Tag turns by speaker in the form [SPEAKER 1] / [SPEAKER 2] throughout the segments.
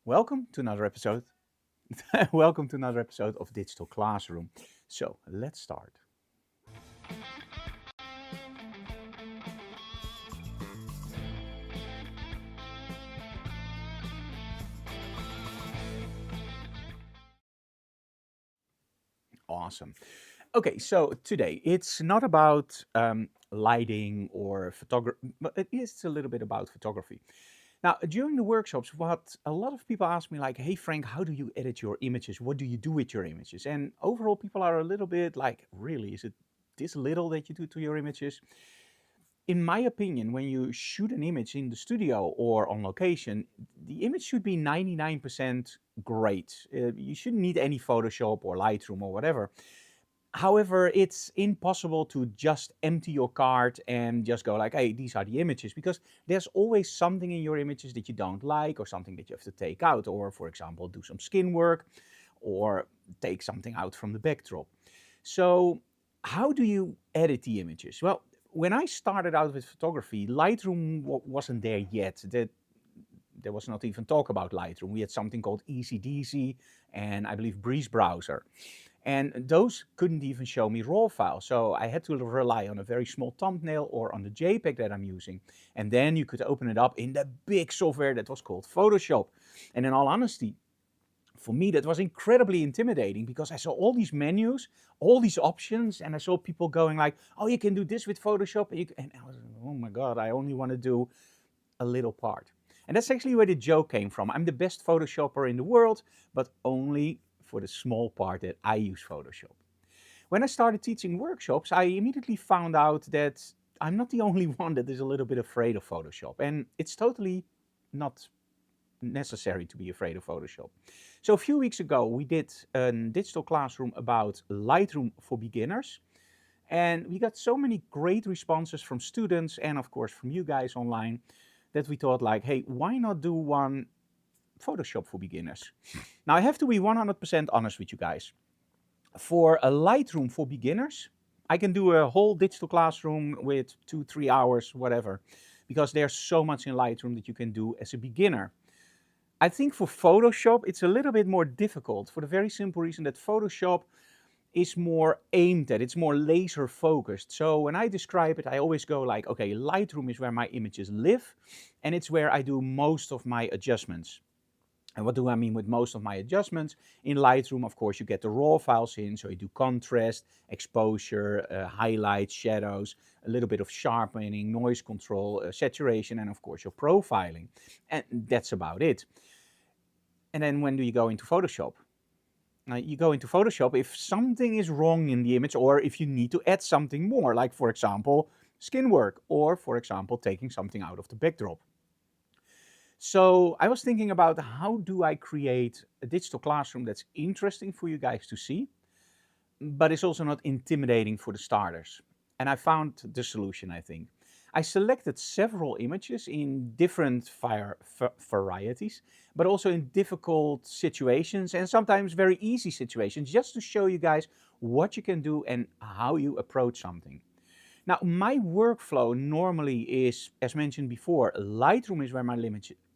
[SPEAKER 1] Welcome to another episode. Welcome to another episode of Digital Classroom. So let's start. Awesome. Okay, so today it's not about lighting or photography, but it is a little bit about photography. Now, during the workshops, what a lot of people ask me, like, hey, Frank, how do you edit your images? What do you do with your images? And overall, people are a little bit like, really, is it this little that you do to your images? In my opinion, when you shoot an image in the studio or on location, the image should be 99% great. You shouldn't need any Photoshop or Lightroom or whatever. However, it's impossible to just empty your card and just go like, hey, these are the images, because there's always something in your images that you don't like or something that you have to take out, or for example, do some skin work or take something out from the backdrop. So how do you edit the images? Well, when I started out with photography, Lightroom wasn't there yet. There was not even talk about Lightroom. We had something called EasyDZ and I believe Breeze Browser. And those couldn't even show me RAW files. So I had to rely on a very small thumbnail or on the JPEG that I'm using. And then you could open it up in the big software that was called Photoshop. And in all honesty, for me, that was incredibly intimidating because I saw all these menus, all these options, and I saw people going like, oh, you can do this with Photoshop. And I was, oh my God, I only want to do a little part. And that's actually where the joke came from. I'm the best Photoshopper in the world, but only for the small part that I use Photoshop. When I started teaching workshops, I immediately found out that I'm not the only one that is a little bit afraid of Photoshop. And it's totally not necessary to be afraid of Photoshop. So a few weeks ago, we did a digital classroom about Lightroom for beginners. And we got so many great responses from students and of course from you guys online that we thought like, hey, why not do one Photoshop for beginners? Now I have to be 100% honest with you guys. For a Lightroom for beginners, I can do a whole digital classroom with 2-3 hours, whatever, because there's so much in Lightroom that you can do as a beginner. I think for Photoshop, it's a little bit more difficult for the very simple reason that Photoshop is more aimed at, it's more laser focused. So when I describe it, I always go like, okay, Lightroom is where my images live and it's where I do most of my adjustments. And what do I mean with most of my adjustments? In Lightroom, of course, you get the raw files in, so you do contrast, exposure, highlights, shadows, a little bit of sharpening, noise control, saturation, and of course your profiling. And that's about it. And then when do you go into Photoshop? You go into Photoshop if something is wrong in the image or if you need to add something more, like for example, skin work, or for example, taking something out of the backdrop. So I was thinking about how do I create a digital classroom that's interesting for you guys to see, but it's also not intimidating for the starters. And I found the solution, I think. I selected several images in different varieties, but also in difficult situations and sometimes very easy situations, just to show you guys what you can do and how you approach something. Now, my workflow normally is, as mentioned before, Lightroom is where my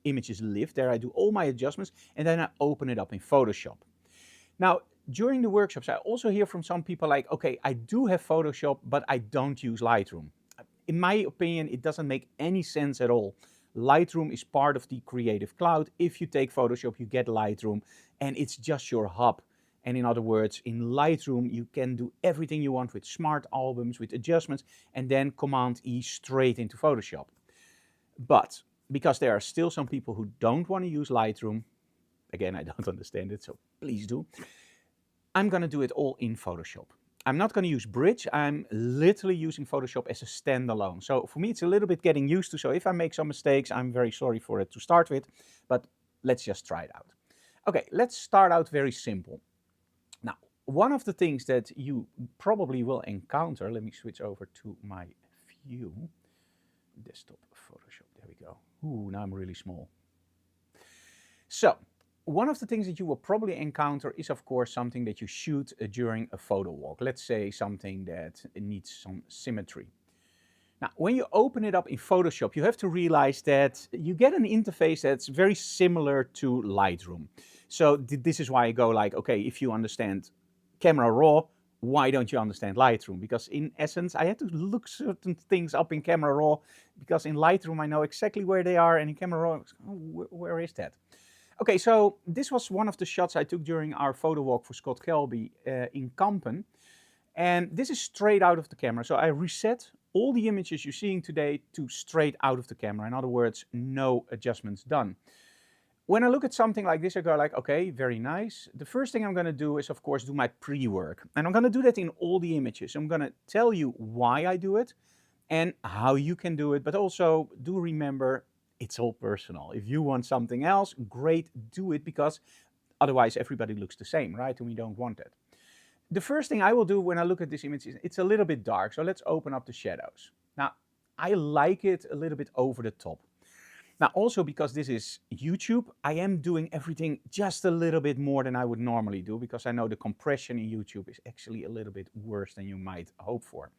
[SPEAKER 1] images live. There I do all my adjustments and then I open it up in Photoshop. Now, during the workshops, I also hear from some people like, okay, I do have Photoshop, but I don't use Lightroom. In my opinion, it doesn't make any sense at all. Lightroom is part of the Creative Cloud. If you take Photoshop, you get Lightroom, and it's just your hub. And in other words, in Lightroom, you can do everything you want with smart albums, with adjustments, and then Command E straight into Photoshop. But because there are still some people who don't want to use Lightroom, again, I don't understand it, so please do. I'm going to do it all in Photoshop. I'm not going to use Bridge. I'm literally using Photoshop as a standalone. So for me, it's a little bit getting used to. So if I make some mistakes, I'm very sorry for it to start with, but let's just try it out. Okay, let's start out very simple. Now, one of the things that you probably will encounter, let me switch over to my view, desktop Photoshop, there we go. Ooh, now I'm really small. So, one of the things that you will probably encounter is, of course, something that you shoot during a photo walk. Let's say something that needs some symmetry. Now, when you open it up in Photoshop, you have to realize that you get an interface that's very similar to Lightroom. So this is why I go like, okay, if you understand Camera Raw, why don't you understand Lightroom? Because in essence, I had to look certain things up in Camera Raw, because in Lightroom, I know exactly where they are, and in Camera Raw, where is that? Okay, so this was one of the shots I took during our photo walk for Scott Kelby in Kampen. And this is straight out of the camera. So I reset all the images you're seeing today to straight out of the camera. In other words, no adjustments done. When I look at something like this, I go like, okay, very nice. The first thing I'm going to do is, of course, do my pre-work. And I'm going to do that in all the images. I'm going to tell you why I do it and how you can do it. But also do remember, it's all personal. If you want something else, great, do it, because otherwise everybody looks the same, right? And we don't want that. The first thing I will do when I look at this image is it's a little bit dark. So let's open up the shadows. Now, I like it a little bit over the top. Now, also because this is YouTube, I am doing everything just a little bit more than I would normally do, because I know the compression in YouTube is actually a little bit worse than you might hope for.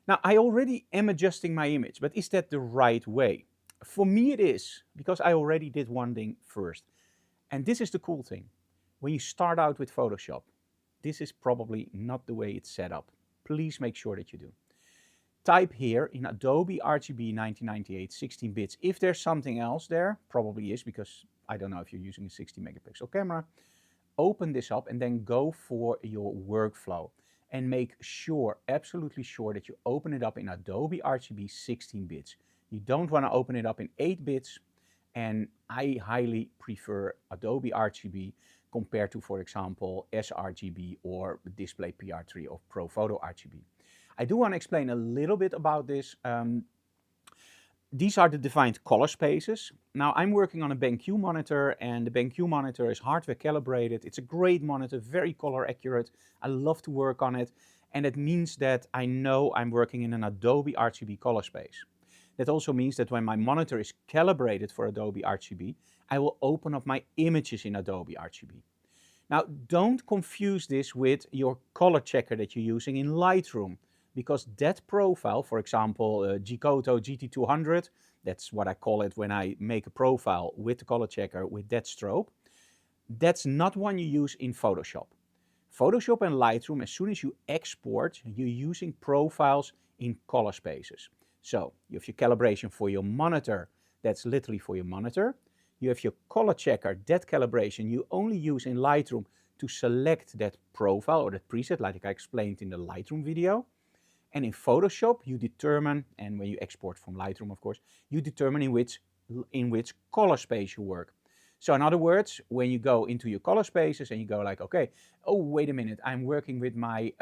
[SPEAKER 1] Now, I already am adjusting my image, but is that the right way? For me, it is, because I already did one thing first. And this is the cool thing. When you start out with Photoshop, this is probably not the way it's set up. Please make sure that you do. Type here in Adobe RGB 1998 16 bits. If there's something else there, probably is, because I don't know if you're using a 60 megapixel camera. Open this up and then go for your workflow and make sure, absolutely sure, that you open it up in Adobe RGB 16 bits. You don't want to open it up in 8 bits, and I highly prefer Adobe RGB compared to, for example, sRGB or Display PR3 or ProPhoto RGB. I do want to explain a little bit about this. These are the defined color spaces. Now, I'm working on a BenQ monitor, and the BenQ monitor is hardware calibrated. It's a great monitor, very color accurate. I love to work on it, and it means that I know I'm working in an Adobe RGB color space. That also means that when my monitor is calibrated for Adobe RGB, I will open up my images in Adobe RGB. Now, don't confuse this with your color checker that you're using in Lightroom, because that profile, for example, Gkoto GT200, that's what I call it when I make a profile with the color checker with that strobe, that's not one you use in Photoshop. Photoshop and Lightroom, as soon as you export, you're using profiles in color spaces. So you have your calibration for your monitor, that's literally for your monitor. You have your color checker, that calibration you only use in Lightroom to select that profile or that preset, like I explained in the Lightroom video. And in Photoshop, you determine, and when you export from Lightroom, of course, you determine in which color space you work. So in other words, when you go into your color spaces and you go like, okay, oh, wait a minute, I'm working with my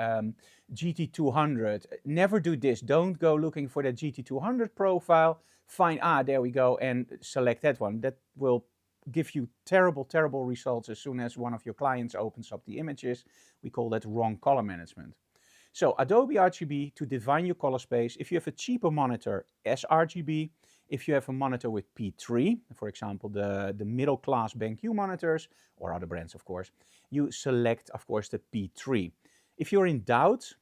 [SPEAKER 1] GT200. Never do this. Don't go looking for that GT200 profile. Find, there we go, and select that one. That will give you terrible, terrible results as soon as one of your clients opens up the images. We call that wrong color management. So Adobe RGB to define your color space. If you have a cheaper monitor, sRGB. If you have a monitor with P3, for example, the middle class BenQ monitors, or other brands, of course, you select, of course, the P3. If you're in doubt,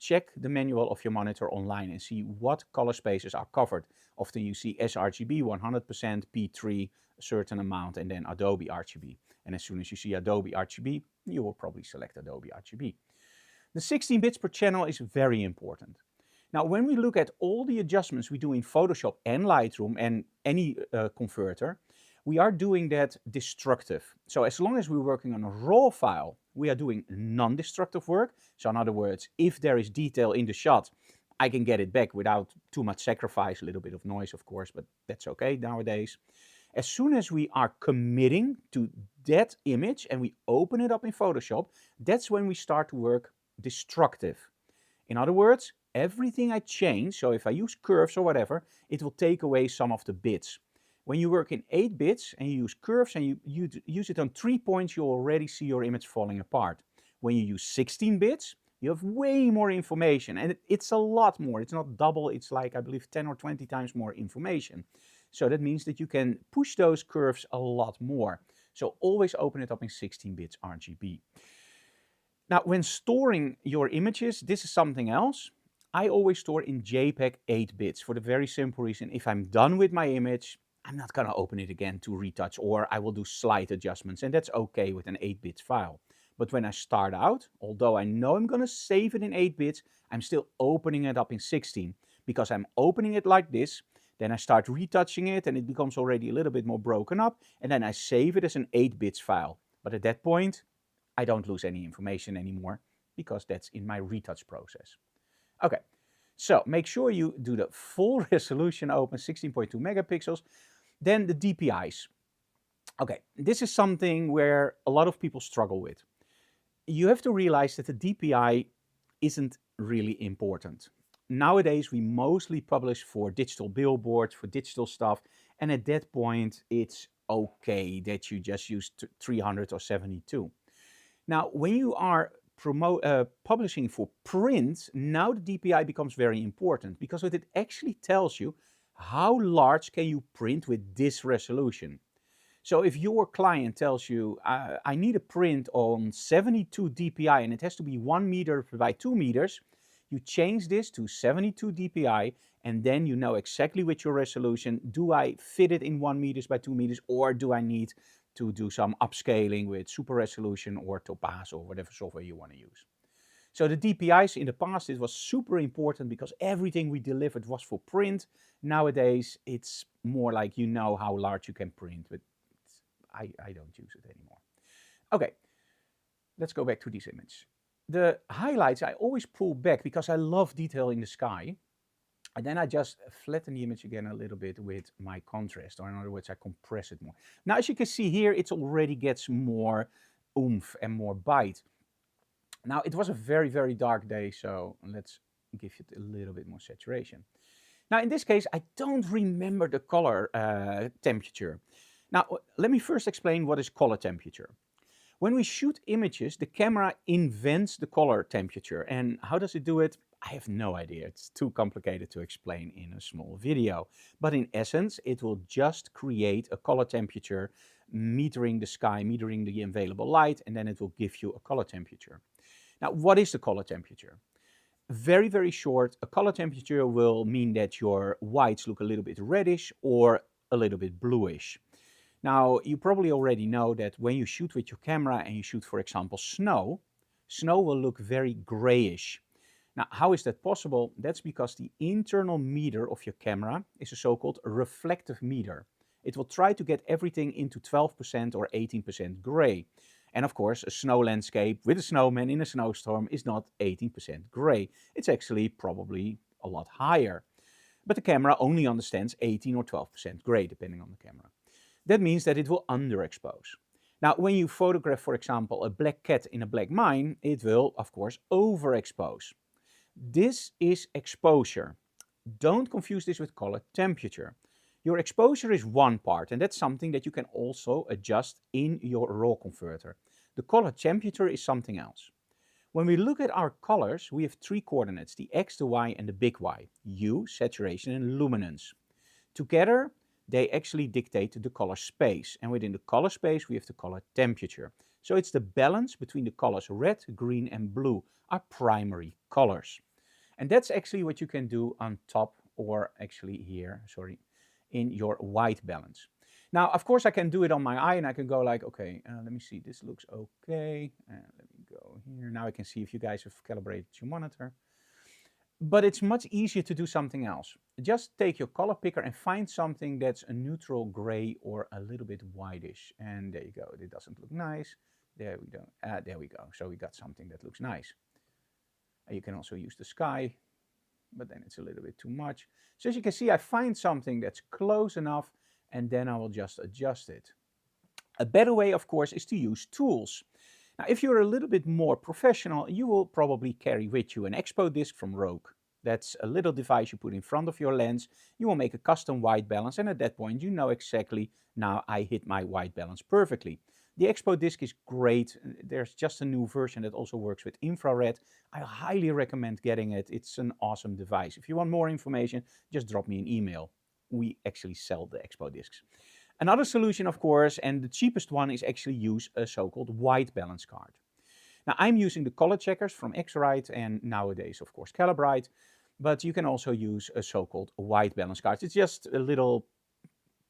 [SPEAKER 1] check the manual of your monitor online and see what color spaces are covered. Often you see sRGB 100%, P3 a certain amount, and then Adobe RGB. And as soon as you see Adobe RGB, you will probably select Adobe RGB. The 16 bits per channel is very important. Now, when we look at all the adjustments we do in Photoshop and Lightroom and any converter, we are doing that destructive. So as long as we're working on a raw file, we are doing non-destructive work. So in other words, if there is detail in the shot, I can get it back without too much sacrifice, a little bit of noise, of course, but that's okay nowadays. As soon as we are committing to that image and we open it up in Photoshop, that's when we start to work destructive. In other words, everything I change, so if I use curves or whatever, it will take away some of the bits. When you work in 8 bits and you use curves and you use it on 3 points, you already see your image falling apart. When you use 16 bits, you have way more information, and it's a lot more. It's not double, it's like, I believe, 10 or 20 times more information. So that means that you can push those curves a lot more. So always open it up in 16 bits RGB. Now, when storing your images, this is something else. I always store in JPEG 8 bits for the very simple reason, if I'm done with my image, I'm not going to open it again to retouch, or I will do slight adjustments, and that's okay with an 8-bit file. But when I start out, although I know I'm going to save it in 8 bits, I'm still opening it up in 16, because I'm opening it like this. Then I start retouching it, and it becomes already a little bit more broken up, and then I save it as an 8-bits file. But at that point, I don't lose any information anymore, because that's in my retouch process. Okay, so make sure you do the full resolution open, 16.2 megapixels. Then the DPIs. Okay, this is something where a lot of people struggle with. You have to realize that the DPI isn't really important. Nowadays, we mostly publish for digital billboards, for digital stuff, and at that point, it's okay that you just use 300 or 72. Now, when you are publishing for print, now the DPI becomes very important, because it actually tells you how large can you print with this resolution. So if your client tells you, I need a print on 72 DPI and it has to be 1 meter by 2 meters, you change this to 72 DPI, and then you know exactly with your resolution, do I fit it in 1 meters by 2 meters, or do I need to do some upscaling with super resolution or Topaz or whatever software you want to use. So the DPIs in the past, it was super important because everything we delivered was for print. Nowadays, it's more like you know how large you can print, but I don't use it anymore. Okay, let's go back to this image. The highlights I always pull back because I love detail in the sky. And then I just flatten the image again a little bit with my contrast, or in other words, I compress it more. Now, as you can see here, it already gets more oomph and more bite. Now, it was a very, very dark day, so let's give it a little bit more saturation. Now, in this case, I don't remember the color temperature. Now, let me first explain what is color temperature. When we shoot images, the camera invents the color temperature. And how does it do it? I have no idea. It's too complicated to explain in a small video. But in essence, it will just create a color temperature, metering the sky, metering the available light, and then it will give you a color temperature. Now, what is the color temperature? Very, very short, a color temperature will mean that your whites look a little bit reddish or a little bit bluish. Now, you probably already know that when you shoot with your camera and you shoot, for example, snow will look very grayish. Now, how is that possible? That's because the internal meter of your camera is a so-called reflective meter. It will try to get everything into 12% or 18% gray. And of course, a snow landscape with a snowman in a snowstorm is not 18% gray. It's actually probably a lot higher. But the camera only understands 18 or 12% gray, depending on the camera. That means that it will underexpose. Now, when you photograph, for example, a black cat in a black mine, it will, of course, overexpose. This is exposure. Don't confuse this with color temperature. Your exposure is one part, and that's something that you can also adjust in your raw converter. The color temperature is something else. When we look at our colors, we have three coordinates, the X, the Y, and the big Y, hue, saturation, and luminance. Together, they actually dictate the color space. And within the color space, we have the color temperature. So it's the balance between the colors red, green, and blue, our primary colors. And that's actually what you can do on top, or actually here, sorry, in your white balance. Now, of course, I can do it on my eye, and I can go like, okay, let me see, this looks okay. Let me go here. Now I can see if you guys have calibrated your monitor. But it's much easier to do something else. Just take your color picker and find something that's a neutral gray or a little bit whitish. And there you go. It doesn't look nice. There we go. There we go. So we got something that looks nice. You can also use the sky, but then it's a little bit too much. So as you can see, I find something that's close enough, and then I will just adjust it. A better way, of course, is to use tools. Now, if you're a little bit more professional, you will probably carry with you an expo disc from Rogue. That's a little device you put in front of your lens. You will make a custom white balance, and at that point you know exactly, now I hit my white balance perfectly. The expo disc is great. There's just a new version that also works with infrared. I highly recommend getting it. It's an awesome device. If you want more information, just drop me an email. We actually sell the expo discs. Another solution, of course, and the cheapest one, is actually use a so-called white balance card. Now, I'm using the color checkers from X-Rite and nowadays, of course, Calibrite. But you can also use a so-called white balance card. It's just a little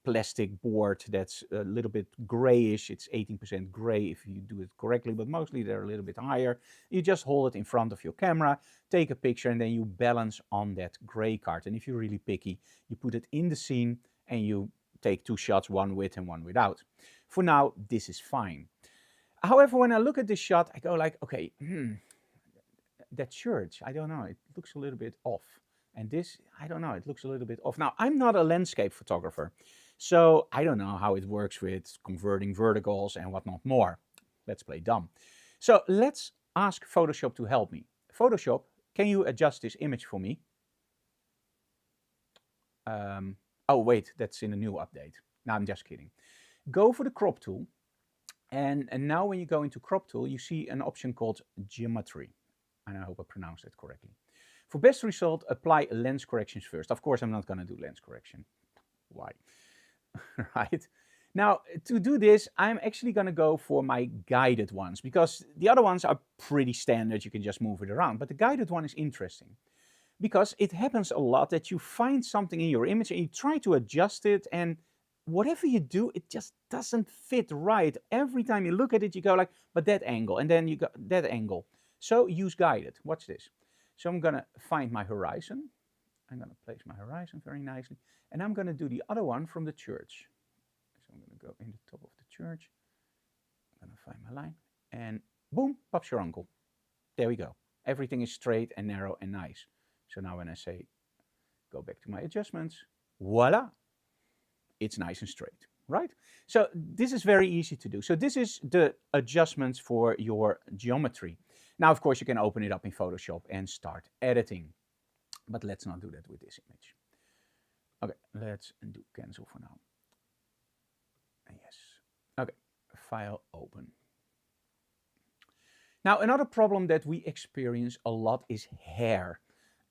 [SPEAKER 1] plastic board that's a little bit grayish. It's 18% gray if you do it correctly, but mostly they're a little bit higher. You just hold it in front of your camera, take a picture, and then you balance on that gray card. And if you're really picky, you put it in the scene and you take 2 shots, one with and one without. For now, this is fine. However, when I look at this shot, I go like, okay, that church, I don't know, it looks a little bit off. And this, I don't know, it looks a little bit off. Now, I'm not a landscape photographer, so I don't know how it works with converting verticals and whatnot more. Let's play dumb. So let's ask Photoshop to help me. Photoshop, can you adjust this image for me? Oh, wait, that's in a new update. No, I'm just kidding. Go for the crop tool. And now when you go into crop tool, you see an option called geometry. And I hope I pronounced that correctly. For best result, apply lens corrections first. Of course, I'm not going to do lens correction. Why? Right? Now, to do this, I'm actually going to go for my guided ones because the other ones are pretty standard. You can just move it around. But the guided one is interesting because it happens a lot that you find something in your image and you try to adjust it, and whatever you do, it just doesn't fit right. Every time you look at it, you go like, but that angle, and then you go that angle. So use guided. Watch this. So I'm going to find my horizon. I'm going to place my horizon very nicely. And I'm going to do the other one from the church. So I'm going to go in the top of the church. I'm going to find my line. And boom, pops your uncle. There we go. Everything is straight and narrow and nice. So now when I say, go back to my adjustments, voila, it's nice and straight, right? So this is very easy to do. So this is the adjustments for your geometry. Now, of course, you can open it up in Photoshop and start editing. But let's not do that with this image. Okay, let's do cancel for now. Yes. Okay, file open. Now, another problem that we experience a lot is hair.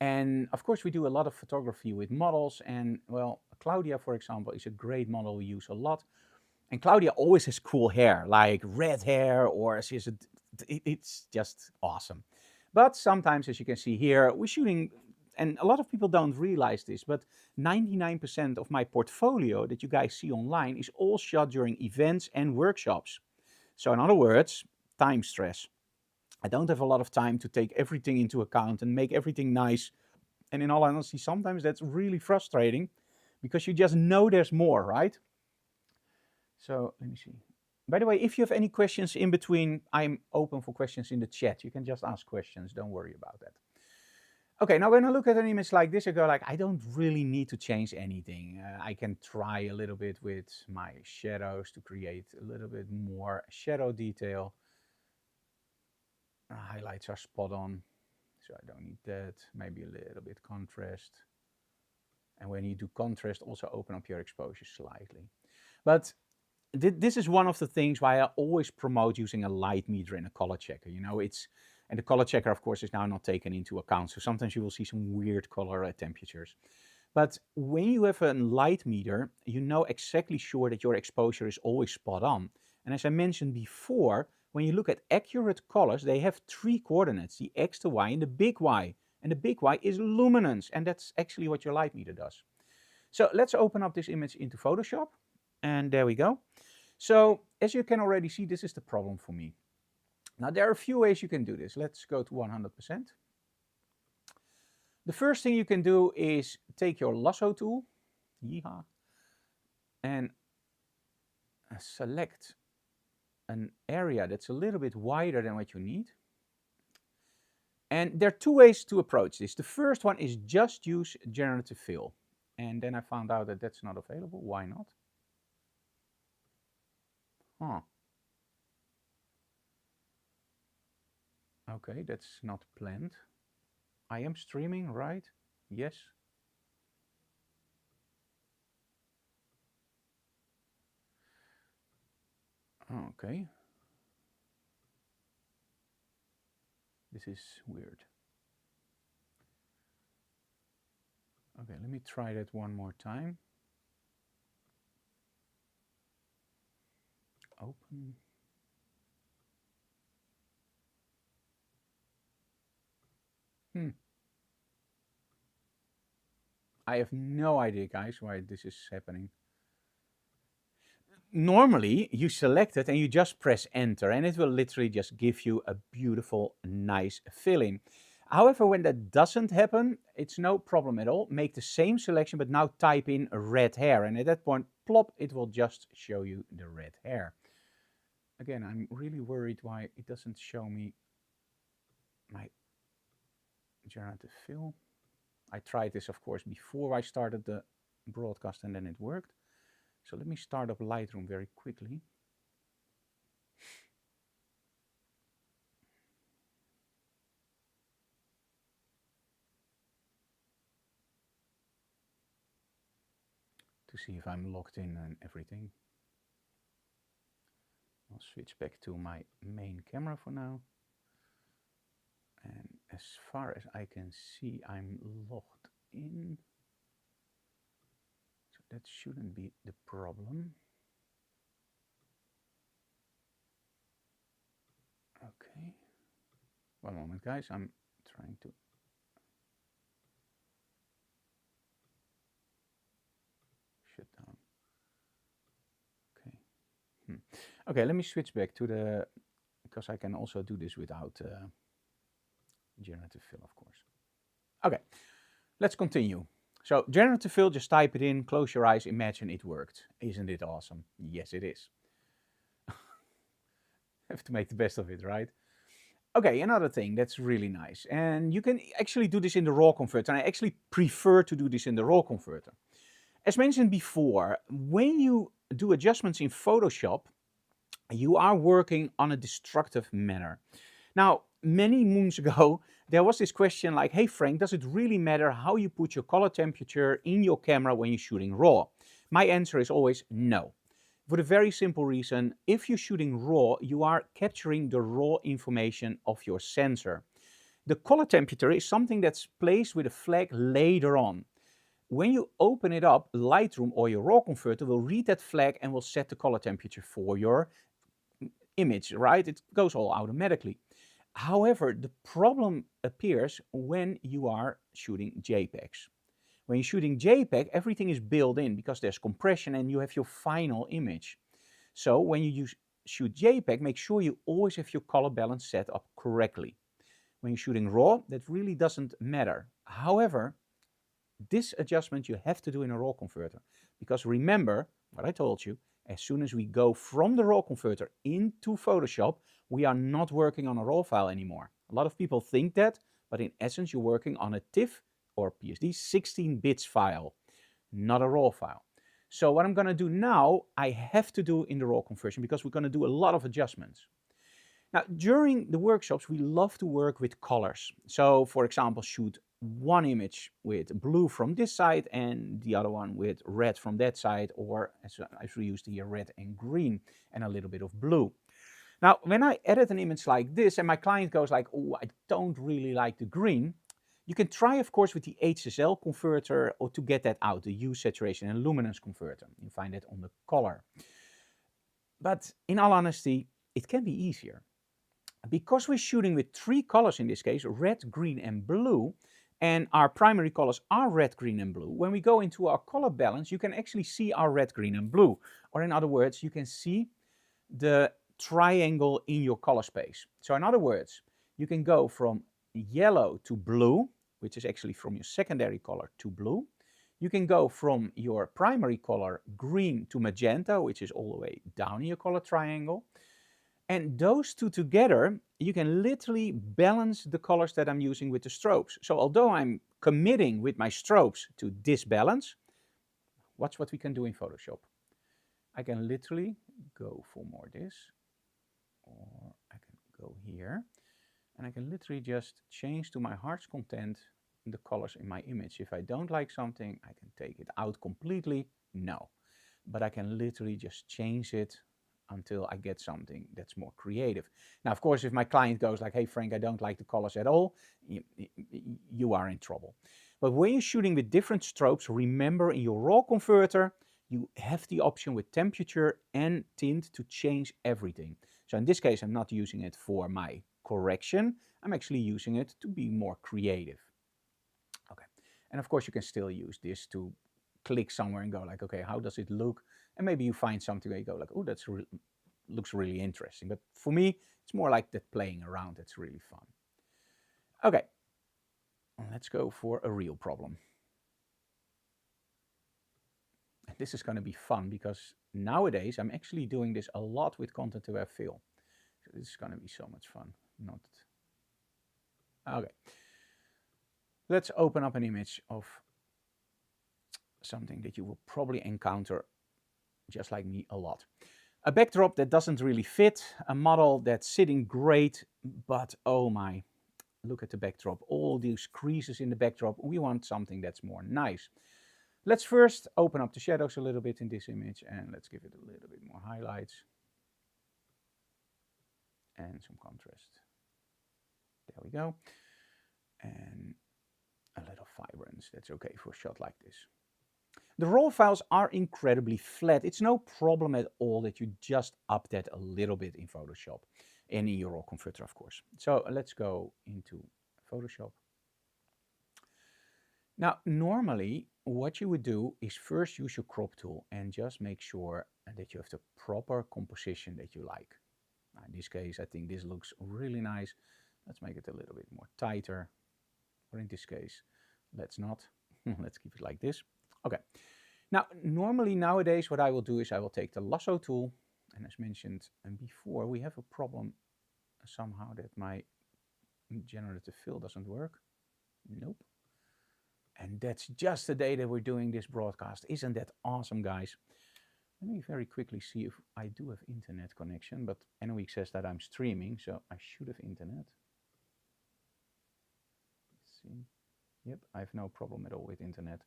[SPEAKER 1] And of course, we do a lot of photography with models. And well, Claudia, for example, is a great model we use a lot. And Claudia always has cool hair, like red hair, or she has it's just awesome. But sometimes, as you can see here, we're shooting, and a lot of people don't realize this, but 99% of my portfolio that you guys see online is all shot during events and workshops. So in other words, time stress. I don't have a lot of time to take everything into account and make everything nice. And in all honesty, sometimes that's really frustrating because you just know there's more, right? So let me see. By the way, if you have any questions in between, I'm open for questions in the chat. You can just ask questions. Don't worry about that. Okay, now when I look at an image like this, I go like, I don't really need to change anything. I can try a little bit with my shadows to create a little bit more shadow detail. Highlights are spot on, so I don't need that. Maybe a little bit contrast. And when you do contrast, also open up your exposure slightly. But this is one of the things why I always promote using a light meter and a color checker. You know, and the color checker, of course, is now not taken into account. So sometimes you will see some weird color temperatures. But when you have a light meter, you know exactly sure that your exposure is always spot on. And as I mentioned before, when you look at accurate colors, they have 3 coordinates, the X, the Y, and the big Y. And the big Y is luminance, and that's actually what your light meter does. So let's open up this image into Photoshop. And there we go. So as you can already see, this is the problem for me. Now there are a few ways you can do this. Let's go to 100%. The first thing you can do is take your lasso tool, yeehaw, and select an area that's a little bit wider than what you need. And there are 2 ways to approach this. The first one is just use generative fill. And then I found out that that's not available. Why not? Huh. Okay, that's not planned. I am streaming, right? Yes. Okay. This is weird. Okay, let me try that one more time. Open. I have no idea, guys, why this is happening. Normally, you select it and you just press enter, and it will literally just give you a beautiful, nice filling. However, when that doesn't happen, it's no problem at all. Make the same selection, but now type in red hair, and at that point, plop, it will just show you the red hair. Again, I'm really worried why it doesn't show me my generative fill. I tried this, of course, before I started the broadcast, and then it worked. So let me start up Lightroom very quickly. To see if I'm logged in and everything. I'll switch back to my main camera for now. And as far as I can see, I'm logged in. So that shouldn't be the problem. Okay. One moment, guys. I'm trying to shut down. Okay. Okay, let me switch back to the, because I can also do this without generative fill, of course. Okay, let's continue. So generative fill, just type it in, close your eyes, imagine it worked. Isn't it awesome? Yes, it is. Have to make the best of it, right? Okay, another thing that's really nice. And you can actually do this in the RAW converter. And I actually prefer to do this in the RAW converter. As mentioned before, when you do adjustments in Photoshop, you are working on a destructive manner. Now, many moons ago, there was this question like, hey Frank, does it really matter how you put your color temperature in your camera when you're shooting RAW? My answer is always no. For the very simple reason, if you're shooting RAW, you are capturing the raw information of your sensor. The color temperature is something that's placed with a flag later on. When you open it up, Lightroom or your RAW converter will read that flag and will set the color temperature for your image, right? It goes all automatically. However, the problem appears when you are shooting JPEGs. When you're shooting JPEG, everything is built in because there's compression and you have your final image. So when you shoot JPEG, make sure you always have your color balance set up correctly. When you're shooting RAW, that really doesn't matter. However, this adjustment you have to do in a RAW converter. Because remember what I told you, as soon as we go from the RAW converter into Photoshop, we are not working on a RAW file anymore. A lot of people think that, but in essence, you're working on a TIFF or PSD 16 bits file, not a RAW file. So what I'm going to do now, I have to do in the RAW conversion because we're going to do a lot of adjustments. Now, during the workshops, we love to work with colors. So, for example, shoot one image with blue from this side and the other one with red from that side, or as we used here, red and green and a little bit of blue. Now, when I edit an image like this and my client goes like, oh, I don't really like the green, you can try, of course, with the HSL converter or to get that out, the hue, saturation, and luminance converter. You find it on the color. But in all honesty, it can be easier. Because we're shooting with three colors in this case, red, green, and blue, and our primary colors are red, green, and blue, when we go into our color balance, you can actually see our red, green, and blue. Or in other words, you can see the triangle in your color space. So in other words, you can go from yellow to blue, which is actually from your secondary color to blue. You can go from your primary color green to magenta, which is all the way down in your color triangle. And those two together, you can literally balance the colors that I'm using with the strobes. So although I'm committing with my strobes to this balance, watch what we can do in Photoshop. I can literally go for more this, or I can go here, and I can literally just change to my heart's content the colors in my image. If I don't like something, I can take it out completely. No, but I can literally just change it until I get something that's more creative. Now, of course, if my client goes like, hey, Frank, I don't like the colors at all, you are in trouble. But when you're shooting with different strobes, remember in your RAW converter, you have the option with temperature and tint to change everything. So in this case, I'm not using it for my correction. I'm actually using it to be more creative. Okay. And of course, you can still use this to click somewhere and go like, okay, how does it look? And maybe you find something where you go like, oh, that's looks really interesting. But for me, it's more like that playing around. It's really fun. Okay, let's go for a real problem. This is going to be fun because nowadays I'm actually doing this a lot with content aware fill. So this is going to be so much fun. Not okay. Let's open up an image of something that you will probably encounter just like me a lot. A backdrop that doesn't really fit, a model that's sitting great, but oh my, look at the backdrop, all these creases in the backdrop. We want something that's more nice. Let's first open up the shadows a little bit in this image and let's give it a little bit more highlights and some contrast. There we go. And a little vibrance, that's okay for a shot like this. The raw files are incredibly flat. It's no problem at all that you just up that a little bit in Photoshop and in your raw converter, of course. So let's go into Photoshop. Now, normally what you would do is first use your crop tool and just make sure that you have the proper composition that you like. Now, in this case, I think this looks really nice. Let's make it a little bit more tighter. Or in this case, let's not. Let's keep it like this. Okay. Now, normally nowadays, what I will do is I will take the lasso tool. And as mentioned before, we have a problem somehow that my generative fill doesn't work. Nope. And that's just the day that we're doing this broadcast. Isn't that awesome, guys? Let me very quickly see if I do have internet connection, but NOEEK says that I'm streaming, so I should have internet. Let's see. Yep, I have no problem at all with internet.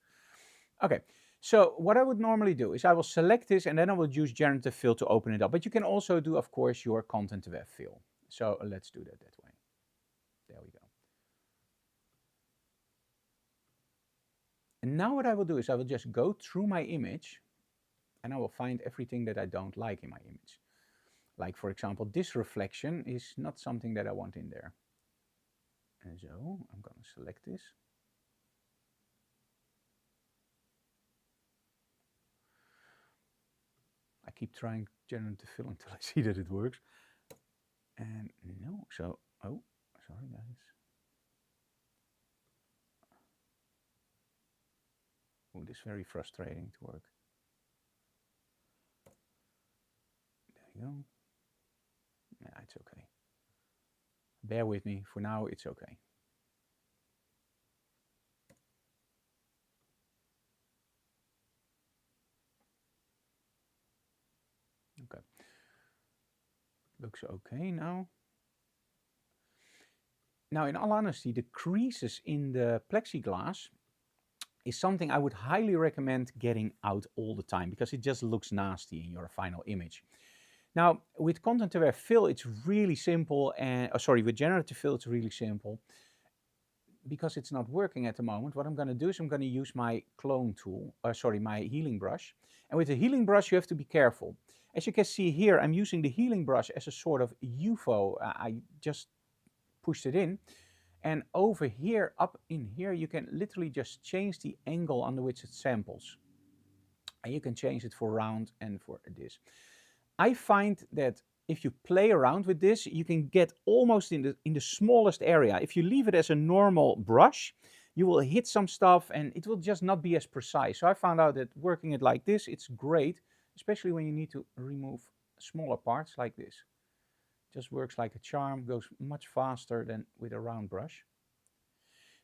[SPEAKER 1] Okay, so what I would normally do is I will select this and then I will use generative fill to open it up. But you can also do, of course, your content aware fill. So let's do that way. There we go. And now what I will do is I will just go through my image and I will find everything that I don't like in my image. Like, for example, this reflection is not something that I want in there. And so I'm going to select this. I keep trying generative fill until I see that it works. And no, so, oh, sorry guys. Oh, this is very frustrating to work. There you go. Yeah, it's okay. Bear with me, for now it's okay. Okay. Looks okay now. Now, in all honesty, the creases in the plexiglass is something I would highly recommend getting out all the time because it just looks nasty in your final image. Now, with content aware fill, it's really simple, and with generative fill, it's really simple. Because it's not working at the moment, what I'm going to do is I'm going to use my clone tool, my healing brush. And with the healing brush, you have to be careful. As you can see here, I'm using the healing brush as a sort of UFO. I just pushed it in. And over here, up in here, you can literally just change the angle under which it samples. And you can change it for round and for this. I find that if you play around with this, you can get almost in the smallest area. If you leave it as a normal brush, you will hit some stuff and it will just not be as precise. So I found out that working it like this, it's great, especially when you need to remove smaller parts like this. Just works like a charm, goes much faster than with a round brush.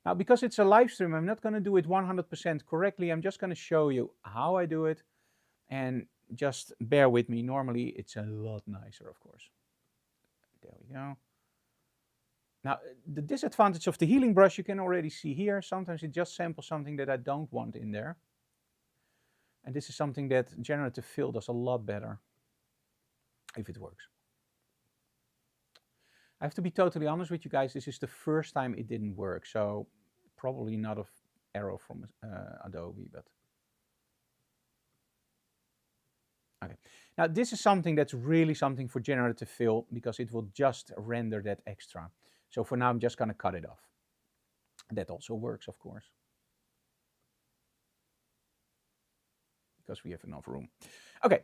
[SPEAKER 1] Now, because it's a live stream, I'm not going to do it 100% correctly. I'm just going to show you how I do it. And just bear with me. Normally, it's a lot nicer, of course. There we go. Now, the disadvantage of the healing brush, you can already see here. Sometimes it just samples something that I don't want in there. And this is something that generative fill does a lot better, if it works. I have to be totally honest with you guys. This is the first time it didn't work. So probably not an error from Adobe, but... Okay. Now this is something that's really something for generative fill because it will just render that extra. So for now, I'm just going to cut it off. That also works, of course. because we have enough room. Okay,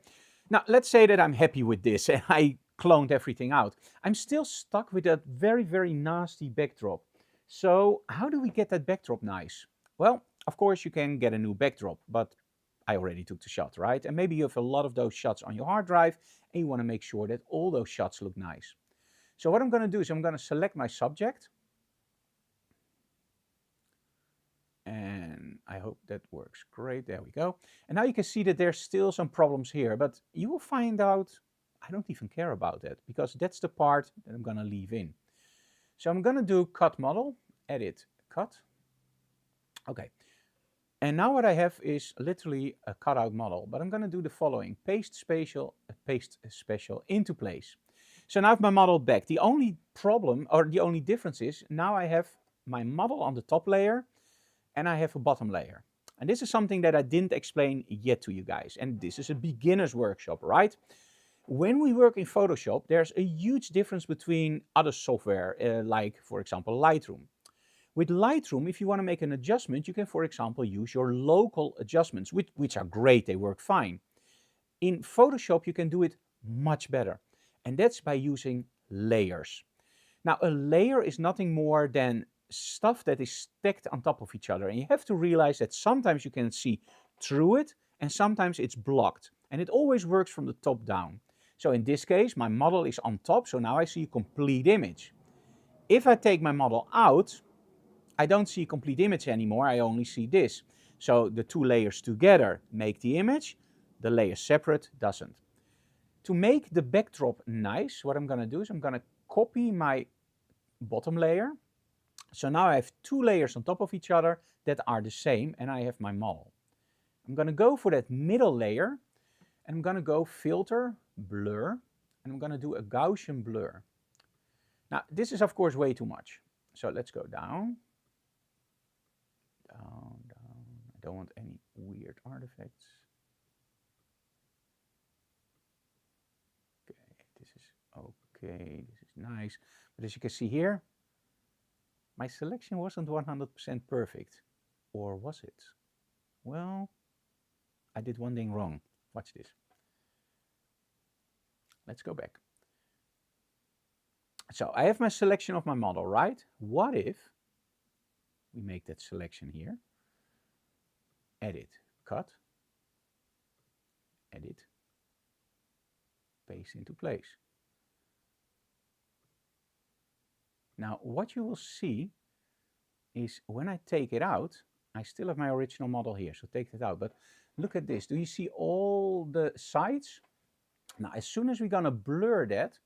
[SPEAKER 1] now let's say that I'm happy with this and I cloned everything out. I'm still stuck with that very, very nasty backdrop. So how do we get that backdrop nice? Well, of course you can get a new backdrop, but I already took the shot, right? And maybe you have a lot of those shots on your hard drive and you want to make sure that all those shots look nice. So what I'm going to do is I'm going to select my subject. And I hope that works great. There we go. And now you can see that there's still some problems here, but you will find out I don't even care about that because that's the part that I'm going to leave in. So I'm going to do cut model, edit, cut. Okay. And now what I have is literally a cutout model, but I'm going to do the following: paste special into place. So now I have my model back. The only problem or the only difference is now I have my model on the top layer and I have a bottom layer. And this is something that I didn't explain yet to you guys. And this is a beginner's workshop, right? When we work in Photoshop, there's a huge difference between other software, like, for example, Lightroom. With Lightroom, if you want to make an adjustment, you can, for example, use your local adjustments, which are great, they work fine. In Photoshop, you can do it much better. And that's by using layers. Now, a layer is nothing more than stuff that is stacked on top of each other. And you have to realize that sometimes you can see through it and sometimes it's blocked. And it always works from the top down. So in this case, my model is on top, so now I see a complete image. If I take my model out, I don't see a complete image anymore, I only see this. So the two layers together make the image, the layer separate doesn't. To make the backdrop nice, what I'm going to do is I'm going to copy my bottom layer. So now I have two layers on top of each other that are the same, and I have my model. I'm going to go for that middle layer, and I'm going to go filter, blur, and I'm going to do a Gaussian blur. Now, this is of course way too much. So let's go down, down, down. I don't want any weird artifacts. Okay, this is okay, this is nice. But as you can see here, my selection wasn't 100% perfect. Or was it? Well, I did one thing wrong. Watch this. Let's go back. So I have my selection of my model, right? What if we make that selection here? Edit, cut, edit, paste into place. Now, what you will see is when I take it out, I still have my original model here, so take it out. But look at this. Do you see all the sides? Now, as soon as we're going to blur that,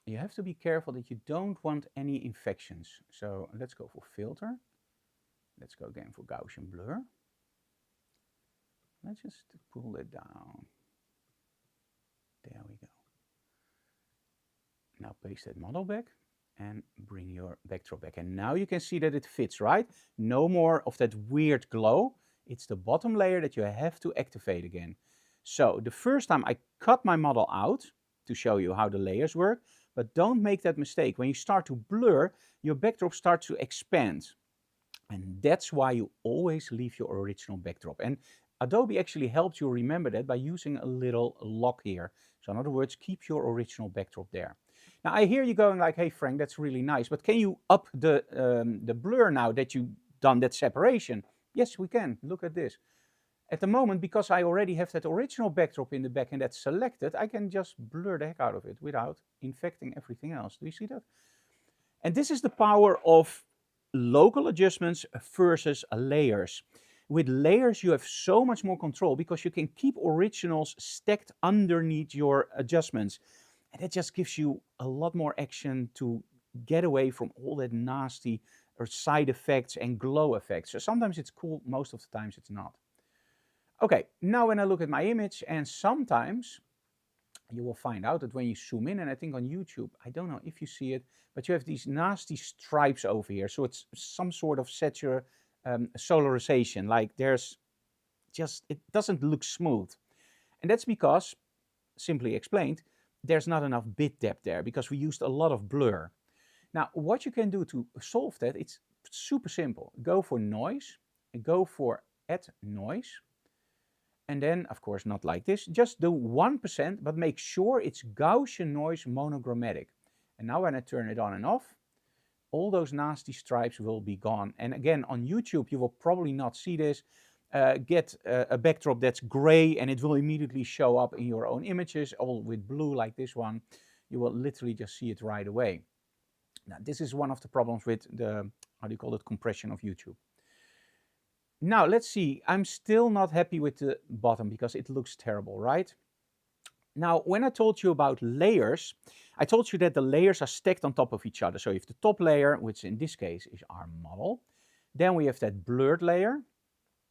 [SPEAKER 1] you have to be careful that you don't want any infections. So let's go for filter. Let's go again for Gaussian blur. Let's just pull it down. There we go. Now paste that model back and bring your backdrop back. And now you can see that it fits, right? No more of that weird glow. It's the bottom layer that you have to activate again. So the first time I cut my model out to show you how the layers work, but don't make that mistake. When you start to blur, your backdrop starts to expand. And that's why you always leave your original backdrop. And Adobe actually helped you remember that by using a little lock here. So in other words, keep your original backdrop there. Now I hear you going like, hey Frank, that's really nice, but can you up the blur now that you've done that separation? Yes, we can. Look at this. At the moment, because I already have that original backdrop in the back and that's selected, I can just blur the heck out of it without infecting everything else. Do you see that? And this is the power of local adjustments versus layers. With layers, you have so much more control because you can keep originals stacked underneath your adjustments. And that just gives you a lot more action to get away from all that nasty or side effects and glow effects. So sometimes it's cool, most of the times it's not. Okay, now when I look at my image, and sometimes you will find out that when you zoom in, and I think on YouTube, I don't know if you see it, but you have these nasty stripes over here. So it's some sort of solarization, like there's just, it doesn't look smooth. And that's because, simply explained, there's not enough bit depth there because we used a lot of blur. Now, what you can do to solve that, it's super simple. Go for noise and go for add noise. And then, of course, not like this. Just do 1%, but make sure it's Gaussian noise monochromatic. And now when I turn it on and off, all those nasty stripes will be gone. And again, on YouTube, you will probably not see this. Get a backdrop that's gray and it will immediately show up in your own images, all with blue like this one. You will literally just see it right away. Now, this is one of the problems with the, how do you call it, compression of YouTube. Now, let's see. I'm still not happy with the bottom because it looks terrible, right? Now, when I told you about layers, I told you that the layers are stacked on top of each other. So you have the top layer, which in this case is our model. Then we have that blurred layer,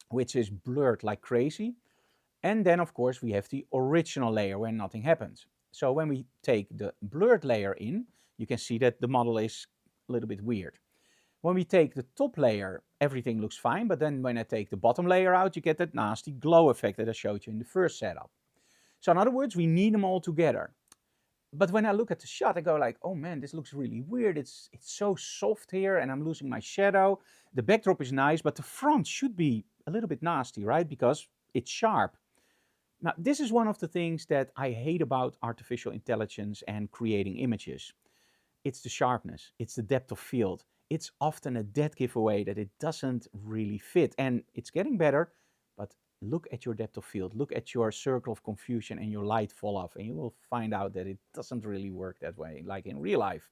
[SPEAKER 1] which is blurred like crazy. And then, of course, we have the original layer where nothing happens. So when we take the blurred layer in, you can see that the model is a little bit weird. When we take the top layer, everything looks fine. But then when I take the bottom layer out, you get that nasty glow effect that I showed you in the first setup. So in other words, we need them all together. But when I look at the shot, I go like, oh man, this looks really weird. It's so soft here and I'm losing my shadow. The backdrop is nice, but the front should be a little bit nasty, right? Because it's sharp. Now, this is one of the things that I hate about artificial intelligence and creating images. It's the sharpness. It's the depth of field. It's often a dead giveaway that it doesn't really fit. And it's getting better, but look at your depth of field. Look at your circle of confusion and your light fall off, and you will find out that it doesn't really work that way, like in real life.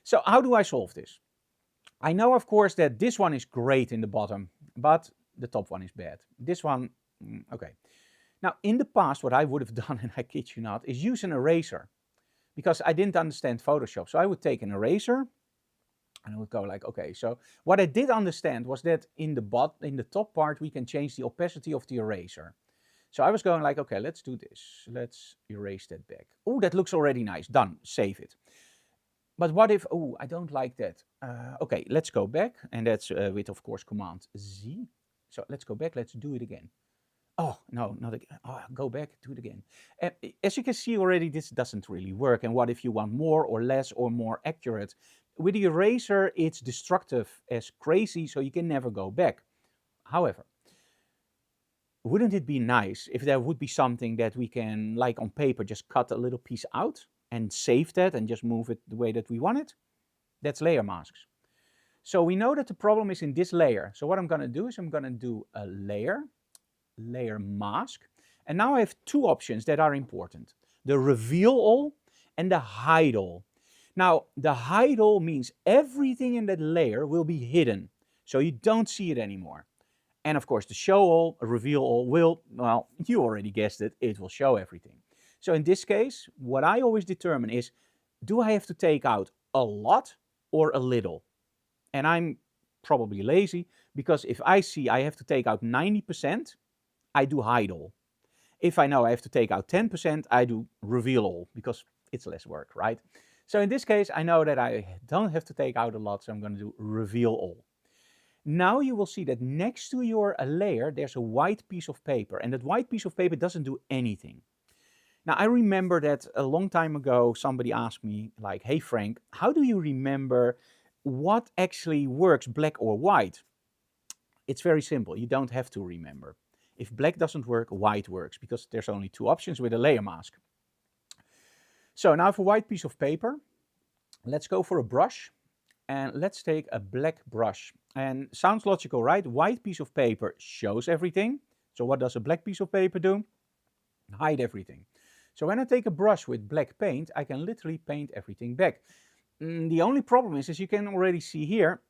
[SPEAKER 1] So how do I solve this? I know, of course, that this one is great in the bottom, but the top one is bad. This one, okay. Now, in the past, what I would have done, and I kid you not, is use an eraser, because I didn't understand Photoshop. So I would take an eraser, and I would go like, okay, so what I did understand was that in the top part, we can change the opacity of the eraser. So I was going like, okay, let's do this. Let's erase that back. Oh, that looks already nice. Done. Save it. But what if, oh, I don't like that. Okay, let's go back. And that's with, of course, Command Z. So let's go back. Let's do it again. Oh, no, not again. Oh, go back, do it again. As you can see already, this doesn't really work. And what if you want more or less or more accurate? With the eraser, it's destructive as crazy, so you can never go back. However, wouldn't it be nice if there would be something that we can, like on paper, just cut a little piece out and save that and just move it the way that we want it? That's layer masks. So we know that the problem is in this layer. So what I'm going to do is I'm going to do a layer mask. And now I have two options that are important. The reveal all and the hide all. Now, the hide all means everything in that layer will be hidden, so you don't see it anymore. And of course, the show all, reveal all will, well, you already guessed it, it will show everything. So in this case, what I always determine is, do I have to take out a lot or a little? And I'm probably lazy, because if I see I have to take out 90%, I do hide all. If I know I have to take out 10%, I do reveal all, because it's less work, right? So in this case, I know that I don't have to take out a lot, so I'm going to do reveal all. Now you will see that next to your layer, there's a white piece of paper, and that white piece of paper doesn't do anything. Now, I remember that a long time ago, somebody asked me, like, hey, Frank, how do you remember what actually works, black or white? It's very simple. You don't have to remember. If black doesn't work, white works, because there's only two options with a layer mask. So now for a white piece of paper, let's go for a brush, and let's take a black brush. And sounds logical, right? White piece of paper shows everything. So what does a black piece of paper do? Hide everything. So when I take a brush with black paint, I can literally paint everything back. The only problem is, as you can already see here,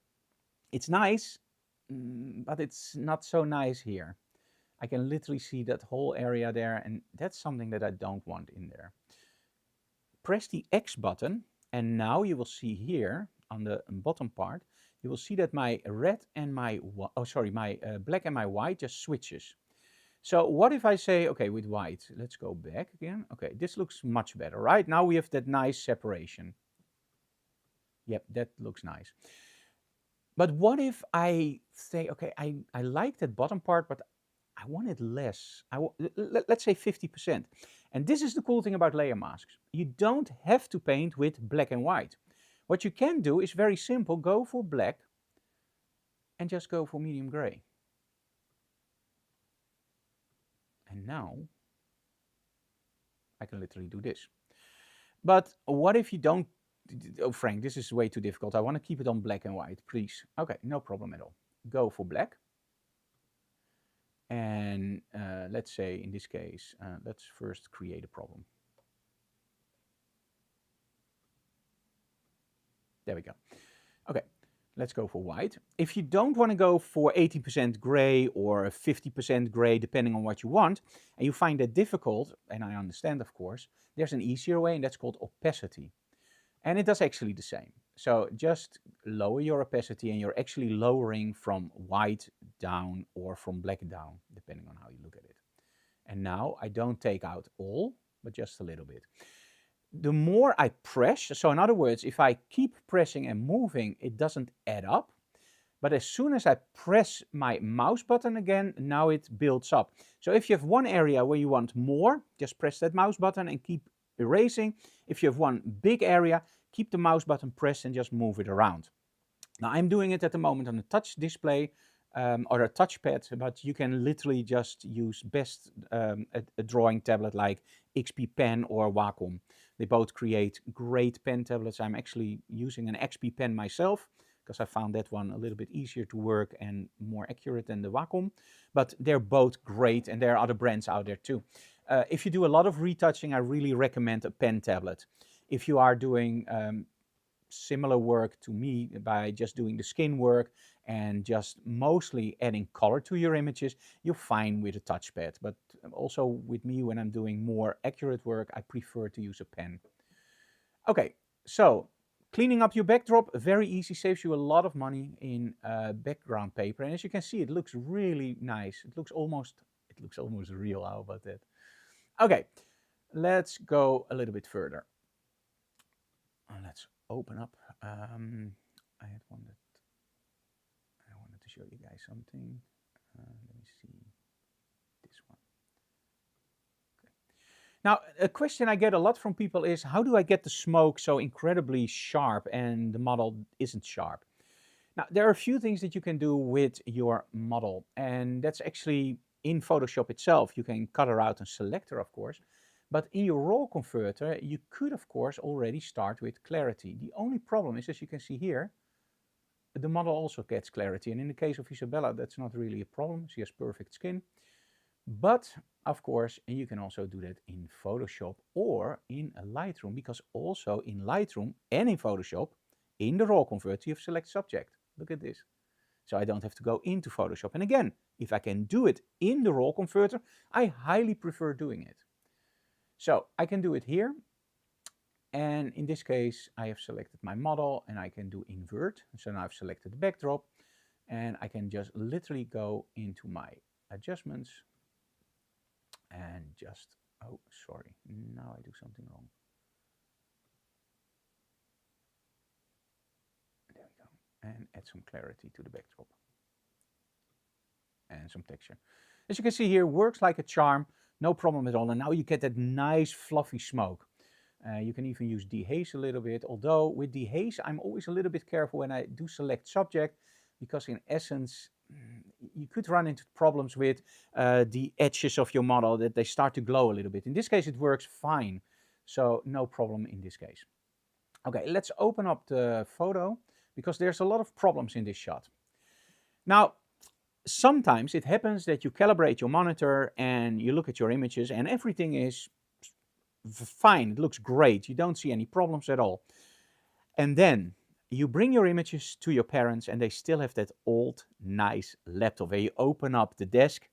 [SPEAKER 1] it's nice, but it's not so nice here. I can literally see that whole area there, and that's something that I don't want in there. Press the X button, and now you will see here on the bottom part, you will see that my red and my black and my white just switches. So what if I say, okay, with white, let's go back again. Okay, this looks much better, right? Now we have that nice separation. Yep, that looks nice. But what if I say, okay, I like that bottom part, but I want it less. Let's say 50%. And this is the cool thing about layer masks. You don't have to paint with black and white. What you can do is very simple. Go for black and just go for medium gray. And now I can literally do this. But what if you don't? Oh, Frank, this is way too difficult. I want to keep it on black and white, please. Okay, no problem at all. Go for black. And let's say in this case, let's first create a problem. There we go. Okay, let's go for white. If you don't want to go for 80% gray or 50% gray, depending on what you want, and you find that difficult, and I understand, of course, there's an easier way, and that's called opacity. And it does actually the same. So just lower your opacity, and you're actually lowering from white down or from black down, depending on how you look at it. And now I don't take out all, but just a little bit. The more I press, so in other words, if I keep pressing and moving, it doesn't add up. But as soon as I press my mouse button again, now it builds up. So if you have one area where you want more, just press that mouse button and keep erasing. If you have one big area, keep the mouse button pressed and just move it around. Now I'm doing it at the moment on a touch display or a touchpad, but you can literally just use best a drawing tablet like XP Pen or Wacom. They both create great pen tablets. I'm actually using an XP Pen myself because I found that one a little bit easier to work and more accurate than the Wacom. But they're both great, and there are other brands out there too. If you do a lot of retouching, I really recommend a pen tablet. If you are doing similar work to me by just doing the skin work and just mostly adding color to your images, you're fine with a touchpad. But also with me, when I'm doing more accurate work, I prefer to use a pen. Okay, so cleaning up your backdrop, very easy, saves you a lot of money in background paper. And as you can see, it looks really nice. It looks almost real. How about that? Okay, let's go a little bit further. Let's open up. I wanted to show you guys something. Let me see this one. Okay. Now, a question I get a lot from people is, how do I get the smoke so incredibly sharp and the model isn't sharp? Now, there are a few things that you can do with your model, and that's actually in Photoshop itself. You can cut her out and select her, of course. But in your raw converter, you could, of course, already start with clarity. The only problem is, as you can see here, the model also gets clarity. And in the case of Isabella, that's not really a problem. She has perfect skin. But, of course, you can also do that in Photoshop or in Lightroom, because also in Lightroom and in Photoshop, in the raw converter, you have select subject. Look at this. So I don't have to go into Photoshop. And again, if I can do it in the raw converter, I highly prefer doing it. So I can do it here. And in this case, I have selected my model and I can do invert. So now I've selected the backdrop and I can just literally go into my adjustments and just, oh, sorry, now I do something wrong. There we go. And add some clarity to the backdrop and some texture. As you can see here, works like a charm. No problem at all. And now you get that nice fluffy smoke. You can even use dehaze a little bit. Although with dehaze, I'm always a little bit careful when I do select subject, because in essence, you could run into problems with the edges of your model, that they start to glow a little bit. In this case, it works fine. So no problem in this case. Okay, let's open up the photo, because there's a lot of problems in this shot. Now, sometimes it happens that you calibrate your monitor and you look at your images and everything is fine. It looks great. You don't see any problems at all. And then you bring your images to your parents and they still have that old, nice laptop where you open up the desk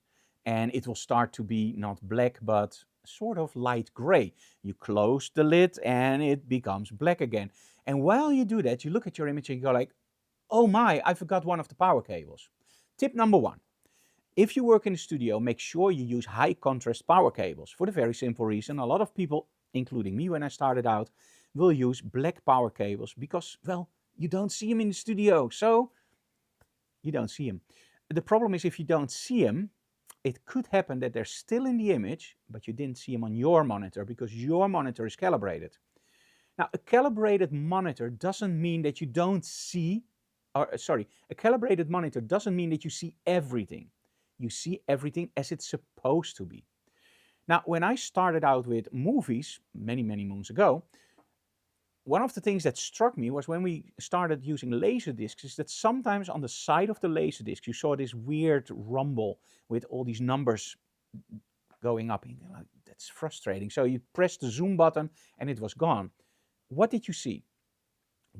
[SPEAKER 1] and it will start to be not black, but sort of light gray. You close the lid and it becomes black again. And while you do that, you look at your image and you go like, oh my, I forgot one of the power cables. Tip number one, if you work in the studio, make sure you use high contrast power cables, for the very simple reason a lot of people, including me when I started out, will use black power cables because, well, you don't see them in the studio, so you don't see them. The problem is, if you don't see them, it could happen that they're still in the image, but you didn't see them on your monitor because your monitor is calibrated. Now, a calibrated monitor doesn't mean that you don't see, a calibrated monitor doesn't mean that you see everything. You see everything as it's supposed to be. Now, when I started out with movies many, many moons ago, one of the things that struck me was when we started using laser discs is that sometimes on the side of the laser disc you saw this weird rumble with all these numbers going up. And you're like, that's frustrating. So you pressed the zoom button and it was gone. What did you see?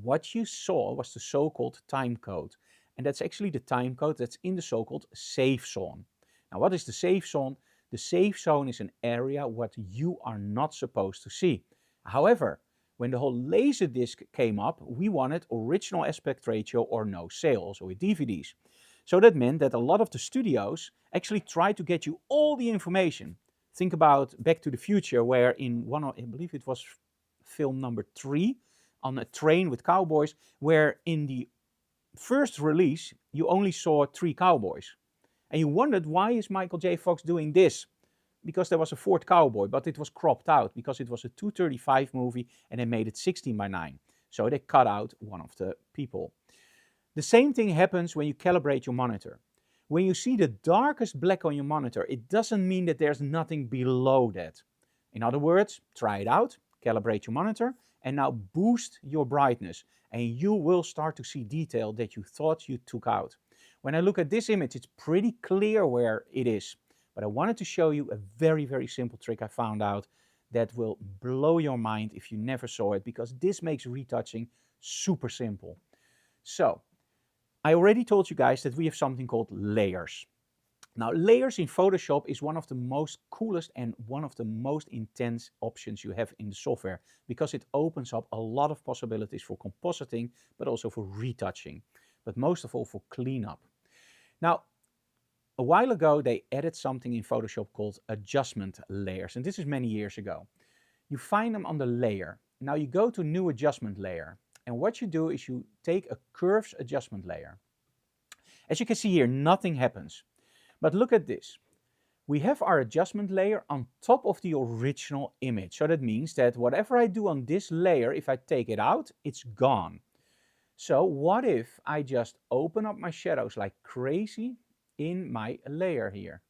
[SPEAKER 1] What you saw was the so-called time code. And that's actually the time code that's in the so-called safe zone. Now, what is the safe zone? The safe zone is an area what you are not supposed to see. However, when the whole laser disc came up, we wanted original aspect ratio or no sale, also with DVDs. So that meant that a lot of the studios actually tried to get you all the information. Think about Back to the Future, where in one, I believe it was film number 3, on a train with cowboys, where in the first release you only saw 3 cowboys. And you wondered, why is Michael J. Fox doing this? Because there was a fourth cowboy, but it was cropped out because it was a 235 movie and they made it 16:9. So they cut out one of the people. The same thing happens when you calibrate your monitor. When you see the darkest black on your monitor, it doesn't mean that there's nothing below that. In other words, try it out, calibrate your monitor, and now boost your brightness, and you will start to see detail that you thought you took out. When I look at this image, it's pretty clear where it is. But I wanted to show you a very, very simple trick I found out that will blow your mind if you never saw it, because this makes retouching super simple. So, I already told you guys that we have something called layers. Now, layers in Photoshop is one of the most coolest and one of the most intense options you have in the software, because it opens up a lot of possibilities for compositing, but also for retouching, but most of all for cleanup. Now, a while ago, they added something in Photoshop called adjustment layers, and this is many years ago. You find them on the layer. Now you go to new adjustment layer, and what you do is you take a curves adjustment layer. As you can see here, nothing happens. But look at this. We have our adjustment layer on top of the original image. So that means that whatever I do on this layer, if I take it out, it's gone. So what if I just open up my shadows like crazy in my layer here?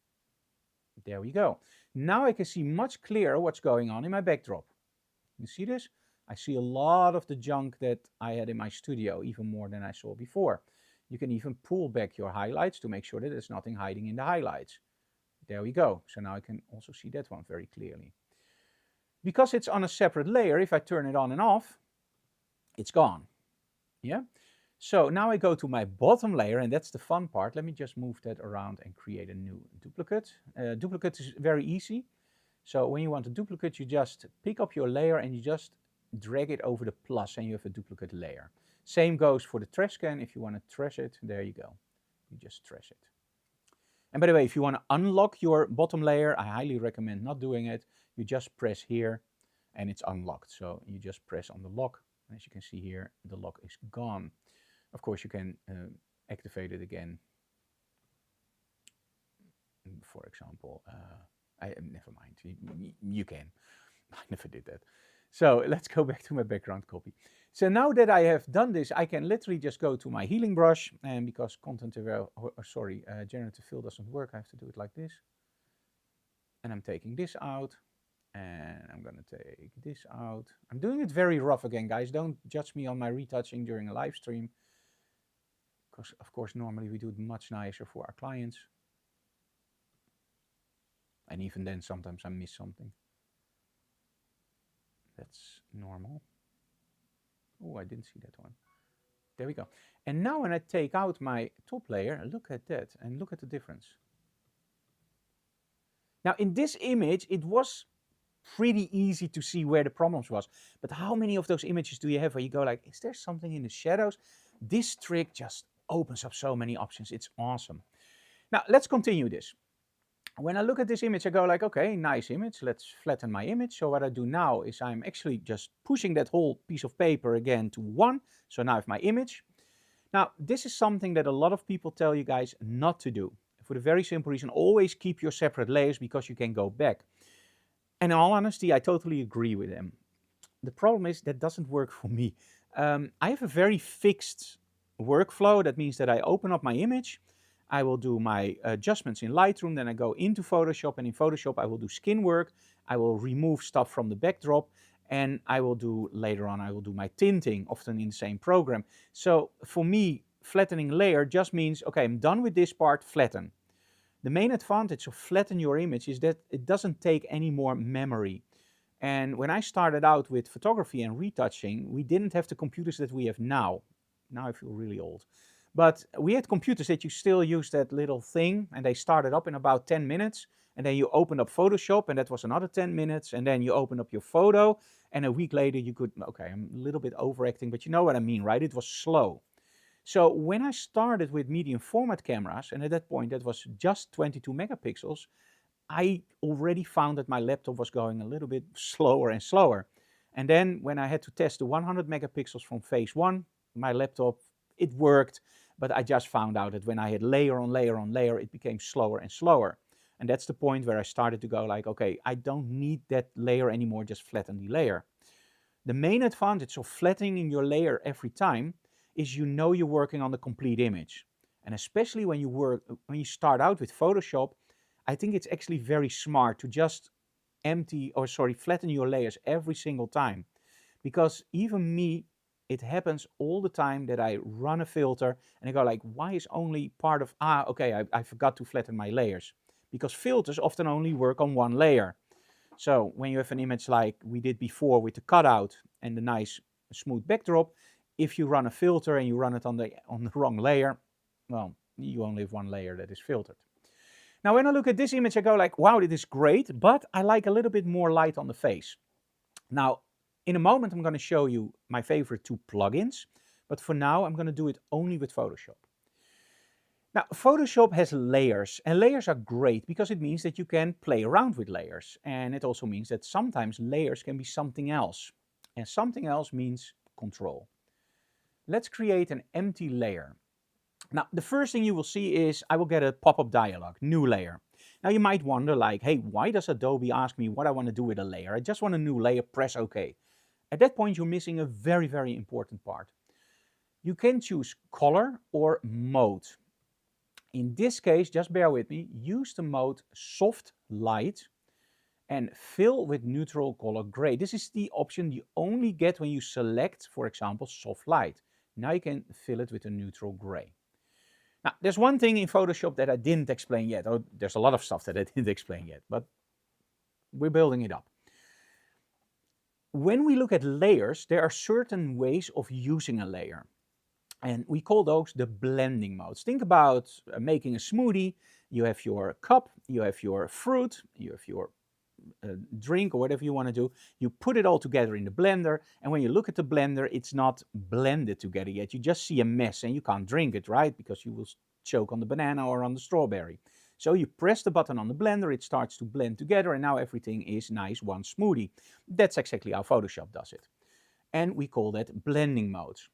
[SPEAKER 1] There we go. Now I can see much clearer what's going on in my backdrop. You see this? I see a lot of the junk that I had in my studio, even more than I saw before. You can even pull back your highlights to make sure that there's nothing hiding in the highlights. There we go. So now I can also see that one very clearly. Because it's on a separate layer, if I turn it on and off, it's gone. Yeah? So now I go to my bottom layer, and that's the fun part. Let me just move that around and create a new duplicate. Duplicate is very easy. So when you want a duplicate, you just pick up your layer and you just drag it over the plus and you have a duplicate layer. Same goes for the trash can. If you want to trash it, there you go. You just trash it. And by the way, if you want to unlock your bottom layer, I highly recommend not doing it. You just press here and it's unlocked. So you just press on the lock. As you can see here, the lock is gone. Of course, you can activate it again. For example, never mind, you can. I never did that. So let's go back to my background copy. So now that I have done this, I can literally just go to my healing brush, and because generative fill doesn't work, I have to do it like this. And I'm taking this out, and I'm gonna take this out. I'm doing it very rough again, guys. Don't judge me on my retouching during a live stream, because of course normally we do it much nicer for our clients. And even then, sometimes I miss something. That's normal. Oh, I didn't see that one. There we go. And now when I take out my top layer, look at that and look at the difference. Now in this image, it was pretty easy to see where the problems was. But how many of those images do you have where you go like, is there something in the shadows? This trick just opens up so many options. It's awesome. Now let's continue this. When I look at this image, I go like, okay, nice image. Let's flatten my image. So what I do now is I'm actually just pushing that whole piece of paper again to 1. So now I have my image. Now, this is something that a lot of people tell you guys not to do. For the very simple reason, always keep your separate layers because you can go back. And in all honesty, I totally agree with them. The problem is that doesn't work for me. I have a very fixed workflow. That means that I open up my image. I will do my adjustments in Lightroom, then I go into Photoshop, and in Photoshop I will do skin work, I will remove stuff from the backdrop, and I will do, later on, I will do my tinting, often in the same program. So for me, flattening layer just means, okay, I'm done with this part, flatten. The main advantage of flatten your image is that it doesn't take any more memory. And when I started out with photography and retouching, we didn't have the computers that we have now. Now I feel really old. But we had computers that you still use that little thing, and they started up in about 10 minutes. And then you opened up Photoshop, and that was another 10 minutes. And then you opened up your photo, and a week later you could, okay, I'm a little bit overacting, but you know what I mean, right? It was slow. So when I started with medium format cameras, and at that point that was just 22 megapixels, I already found that my laptop was going a little bit slower and slower. And then when I had to test the 100 megapixels from phase one, my laptop, it worked, but I just found out that when I had layer on layer on layer, it became slower and slower. And that's the point where I started to go like, okay, I don't need that layer anymore, just flatten the layer. The main advantage of flattening your layer every time is you know you're working on the complete image. And especially when you start out with Photoshop, I think it's actually very smart to just flatten your layers every single time. Because even me, it happens all the time that I run a filter and I go like, why is only part of, okay, I forgot to flatten my layers. Because filters often only work on one layer. So when you have an image like we did before with the cutout and the nice smooth backdrop, if you run a filter and you run it on the wrong layer, well, you only have one layer that is filtered. Now, when I look at this image, I go like, wow, it is great, but I like a little bit more light on the face. Now, in a moment, I'm going to show you my favorite two plugins, but for now, I'm going to do it only with Photoshop. Now, Photoshop has layers, and layers are great because it means that you can play around with layers. And it also means that sometimes layers can be something else. And something else means control. Let's create an empty layer. Now, the first thing you will see is I will get a pop-up dialog, new layer. Now, you might wonder like, hey, why does Adobe ask me what I want to do with a layer? I just want a new layer, press OK. At that point, you're missing a very, very important part. You can choose color or mode. In this case, just bear with me, use the mode soft light and fill with neutral color gray. This is the option you only get when you select, for example, soft light. Now you can fill it with a neutral gray. Now, there's one thing in Photoshop that I didn't explain yet. Oh, there's a lot of stuff that I didn't explain yet, but we're building it up. When we look at layers, there are certain ways of using a layer. And we call those the blending modes. Think about making a smoothie. You have your cup, you have your fruit, you have your drink or whatever you want to do. You put it all together in the blender. And when you look at the blender, it's not blended together yet. You just see a mess and you can't drink it, right? Because you will choke on the banana or on the strawberry. So you press the button on the blender, it starts to blend together, and now everything is nice, one smoothie. That's exactly how Photoshop does it. And we call that blending modes.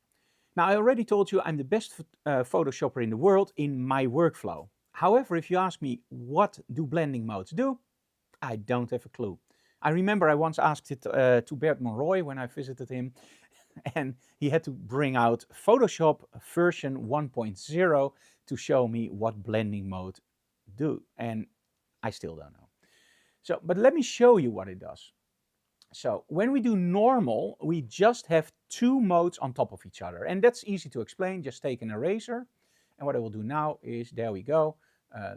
[SPEAKER 1] Now, I already told you I'm the best Photoshopper in the world in my workflow. However, if you ask me what do blending modes do, I don't have a clue. I remember I once asked it to Bert Monroy when I visited him, and he had to bring out Photoshop version 1.0 to show me what blending mode do, and I still don't know. So, but let me show you what it does. So when we do normal, we just have two modes on top of each other. And that's easy to explain. Just take an eraser. And what I will do now is, there we go.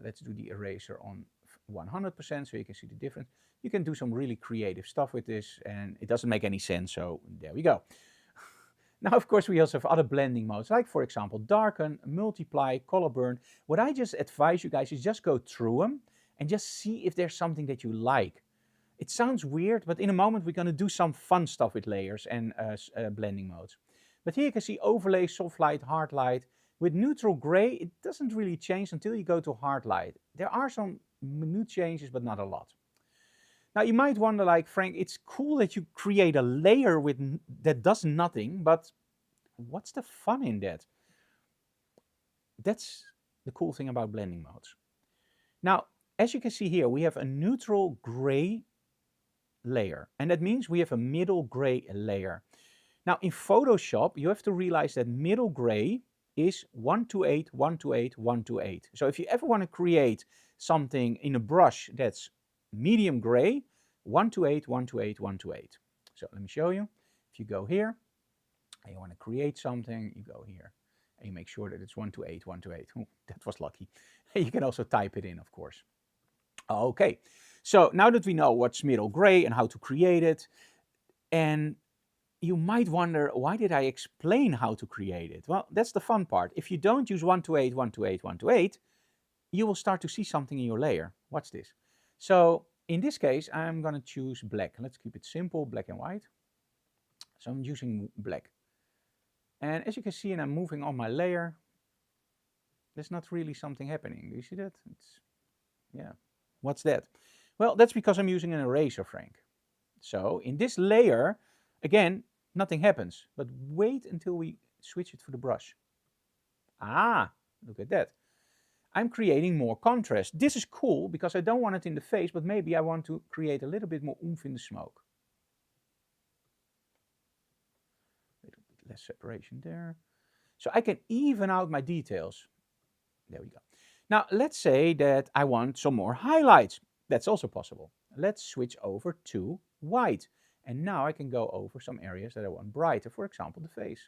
[SPEAKER 1] Let's do the eraser on 100% so you can see the difference. You can do some really creative stuff with this, and it doesn't make any sense. So there we go. Now, of course, we also have other blending modes, like, for example, darken, multiply, color burn. What I just advise you guys is just go through them and just see if there's something that you like. It sounds weird, but in a moment we're going to do some fun stuff with layers and blending modes. But here you can see overlay, soft light, hard light. With neutral gray, it doesn't really change until you go to hard light. There are some minute changes, but not a lot. Now you might wonder, like, Frank, it's cool that you create a layer that does nothing, but what's the fun in that? That's the cool thing about blending modes. Now, as you can see here, we have a neutral gray layer, and that means we have a middle gray layer. Now in Photoshop, you have to realize that middle gray is 128, 128, 128. So if you ever want to create something in a brush that's medium gray, 128, 128, 128. So let me show you. If you go here and you want to create something, you go here and you make sure that it's 128, 128. Ooh, that was lucky. You can also type it in, of course. Okay, so now that we know what's middle gray and how to create it, and you might wonder, why did I explain how to create it? Well, that's the fun part. If you don't use 128, 128, 128, you will start to see something in your layer. Watch this. So in this case, I'm going to choose black. Let's keep it simple, black and white. So I'm using black. And as you can see, and I'm moving on my layer, there's not really something happening. Do you see that? Yeah. What's that? Well, that's because I'm using an eraser, Frank. So in this layer, again, nothing happens. But wait until we switch it for the brush. Ah, look at that. I'm creating more contrast. This is cool because I don't want it in the face, but maybe I want to create a little bit more oomph in the smoke. A little bit less separation there. So I can even out my details. There we go. Now, let's say that I want some more highlights. That's also possible. Let's switch over to white. And now I can go over some areas that I want brighter, for example, the face.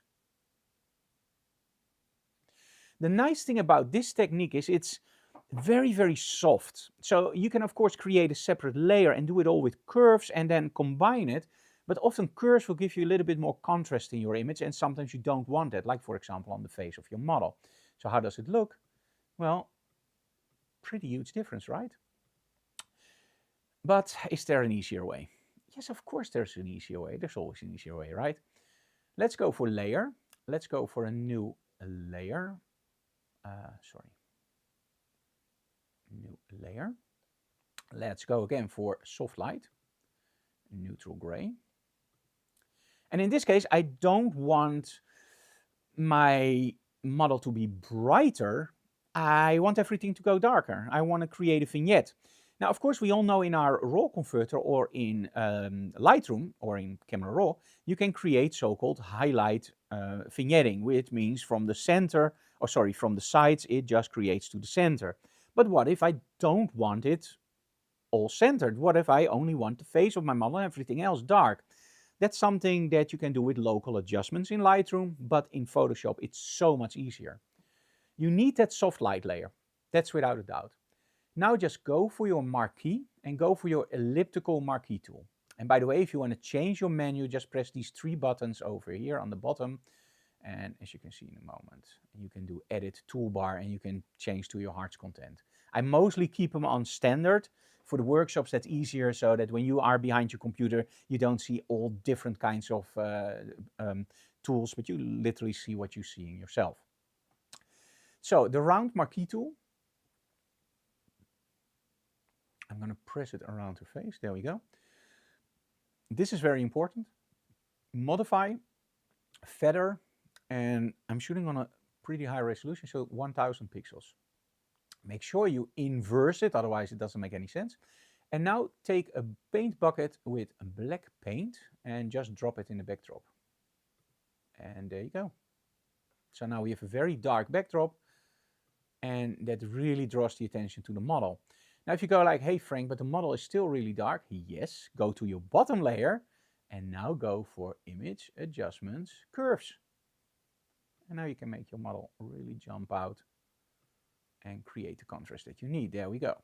[SPEAKER 1] The nice thing about this technique is it's very, very soft. So you can, of course, create a separate layer and do it all with curves and then combine it. But often curves will give you a little bit more contrast in your image, and sometimes you don't want that, like, for example, on the face of your model. So how does it look? Well, pretty huge difference, right? But is there an easier way? Yes, of course there's an easier way. There's always an easier way, right? Let's go for layer. Let's go for a new layer. New layer. Let's go again for soft light, neutral gray. And in this case, I don't want my model to be brighter. I want everything to go darker. I want to create a vignette. Now, of course, we all know in our RAW converter or in Lightroom or in Camera Raw, you can create so-called highlight vignetting, which means from the center, or sorry, from the sides, it just creates to the center. But what if I don't want it all centered? What if I only want the face of my model and everything else dark? That's something that you can do with local adjustments in Lightroom, but in Photoshop, it's so much easier. You need that soft light layer. That's without a doubt. Now just go for your marquee and go for your elliptical marquee tool. And by the way, if you want to change your menu, just press these three buttons over here on the bottom. And as you can see in a moment, you can do edit toolbar and you can change to your heart's content. I mostly keep them on standard. For the workshops, that's easier so that when you are behind your computer, you don't see all different kinds of tools, but you literally see what you see in yourself. So the round marquee tool, I'm going to press it around her face. There we go. This is very important. Modify, feather, and I'm shooting on a pretty high resolution, so 1000 pixels. Make sure you inverse it, otherwise it doesn't make any sense. And now take a paint bucket with black paint and just drop it in the backdrop. And there you go. So now we have a very dark backdrop, and that really draws the attention to the model. Now if you go like, hey Frank, but the model is still really dark. Yes, go to your bottom layer and now go for image adjustments, curves. And now you can make your model really jump out and create the contrast that you need. There we go.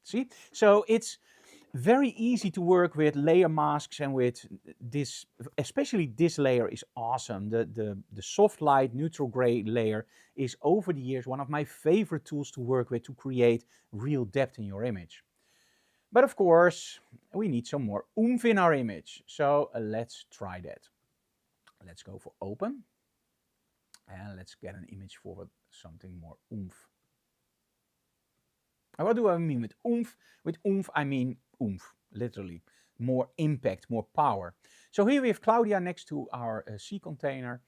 [SPEAKER 1] See? So it's very easy to work with layer masks and with this, especially this layer is awesome. The soft light neutral gray layer is over the years one of my favorite tools to work with to create real depth in your image. But of course, we need some more oomph in our image. So let's try that. Let's go for open. And let's get an image for something more oomph. And what do I mean with oomph? With oomph, I mean oomph, literally. More impact, more power. So here we have Claudia next to our C container.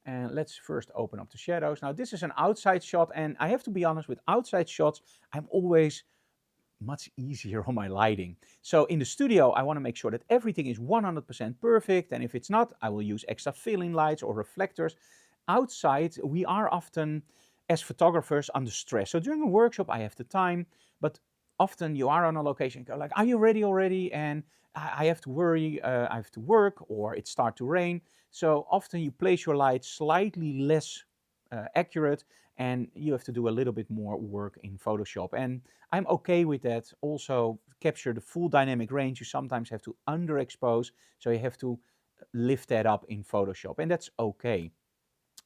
[SPEAKER 1] And let's first open up the shadows. Now this is an outside shot, and I have to be honest, with outside shots, I'm always much easier on my lighting. So in the studio, I want to make sure that everything is 100% perfect. And if it's not, I will use extra filling lights or reflectors. outside, we are often, as photographers, under stress. So during a workshop, I have the time, but often you are on a location, go like, are you ready already? And I have to worry, I have to work, or it start to rain. So often you place your light slightly less accurate, and you have to do a little bit more work in Photoshop. And I'm okay with that. Also, capture the full dynamic range, you sometimes have to underexpose, so you have to lift that up in Photoshop, and that's okay.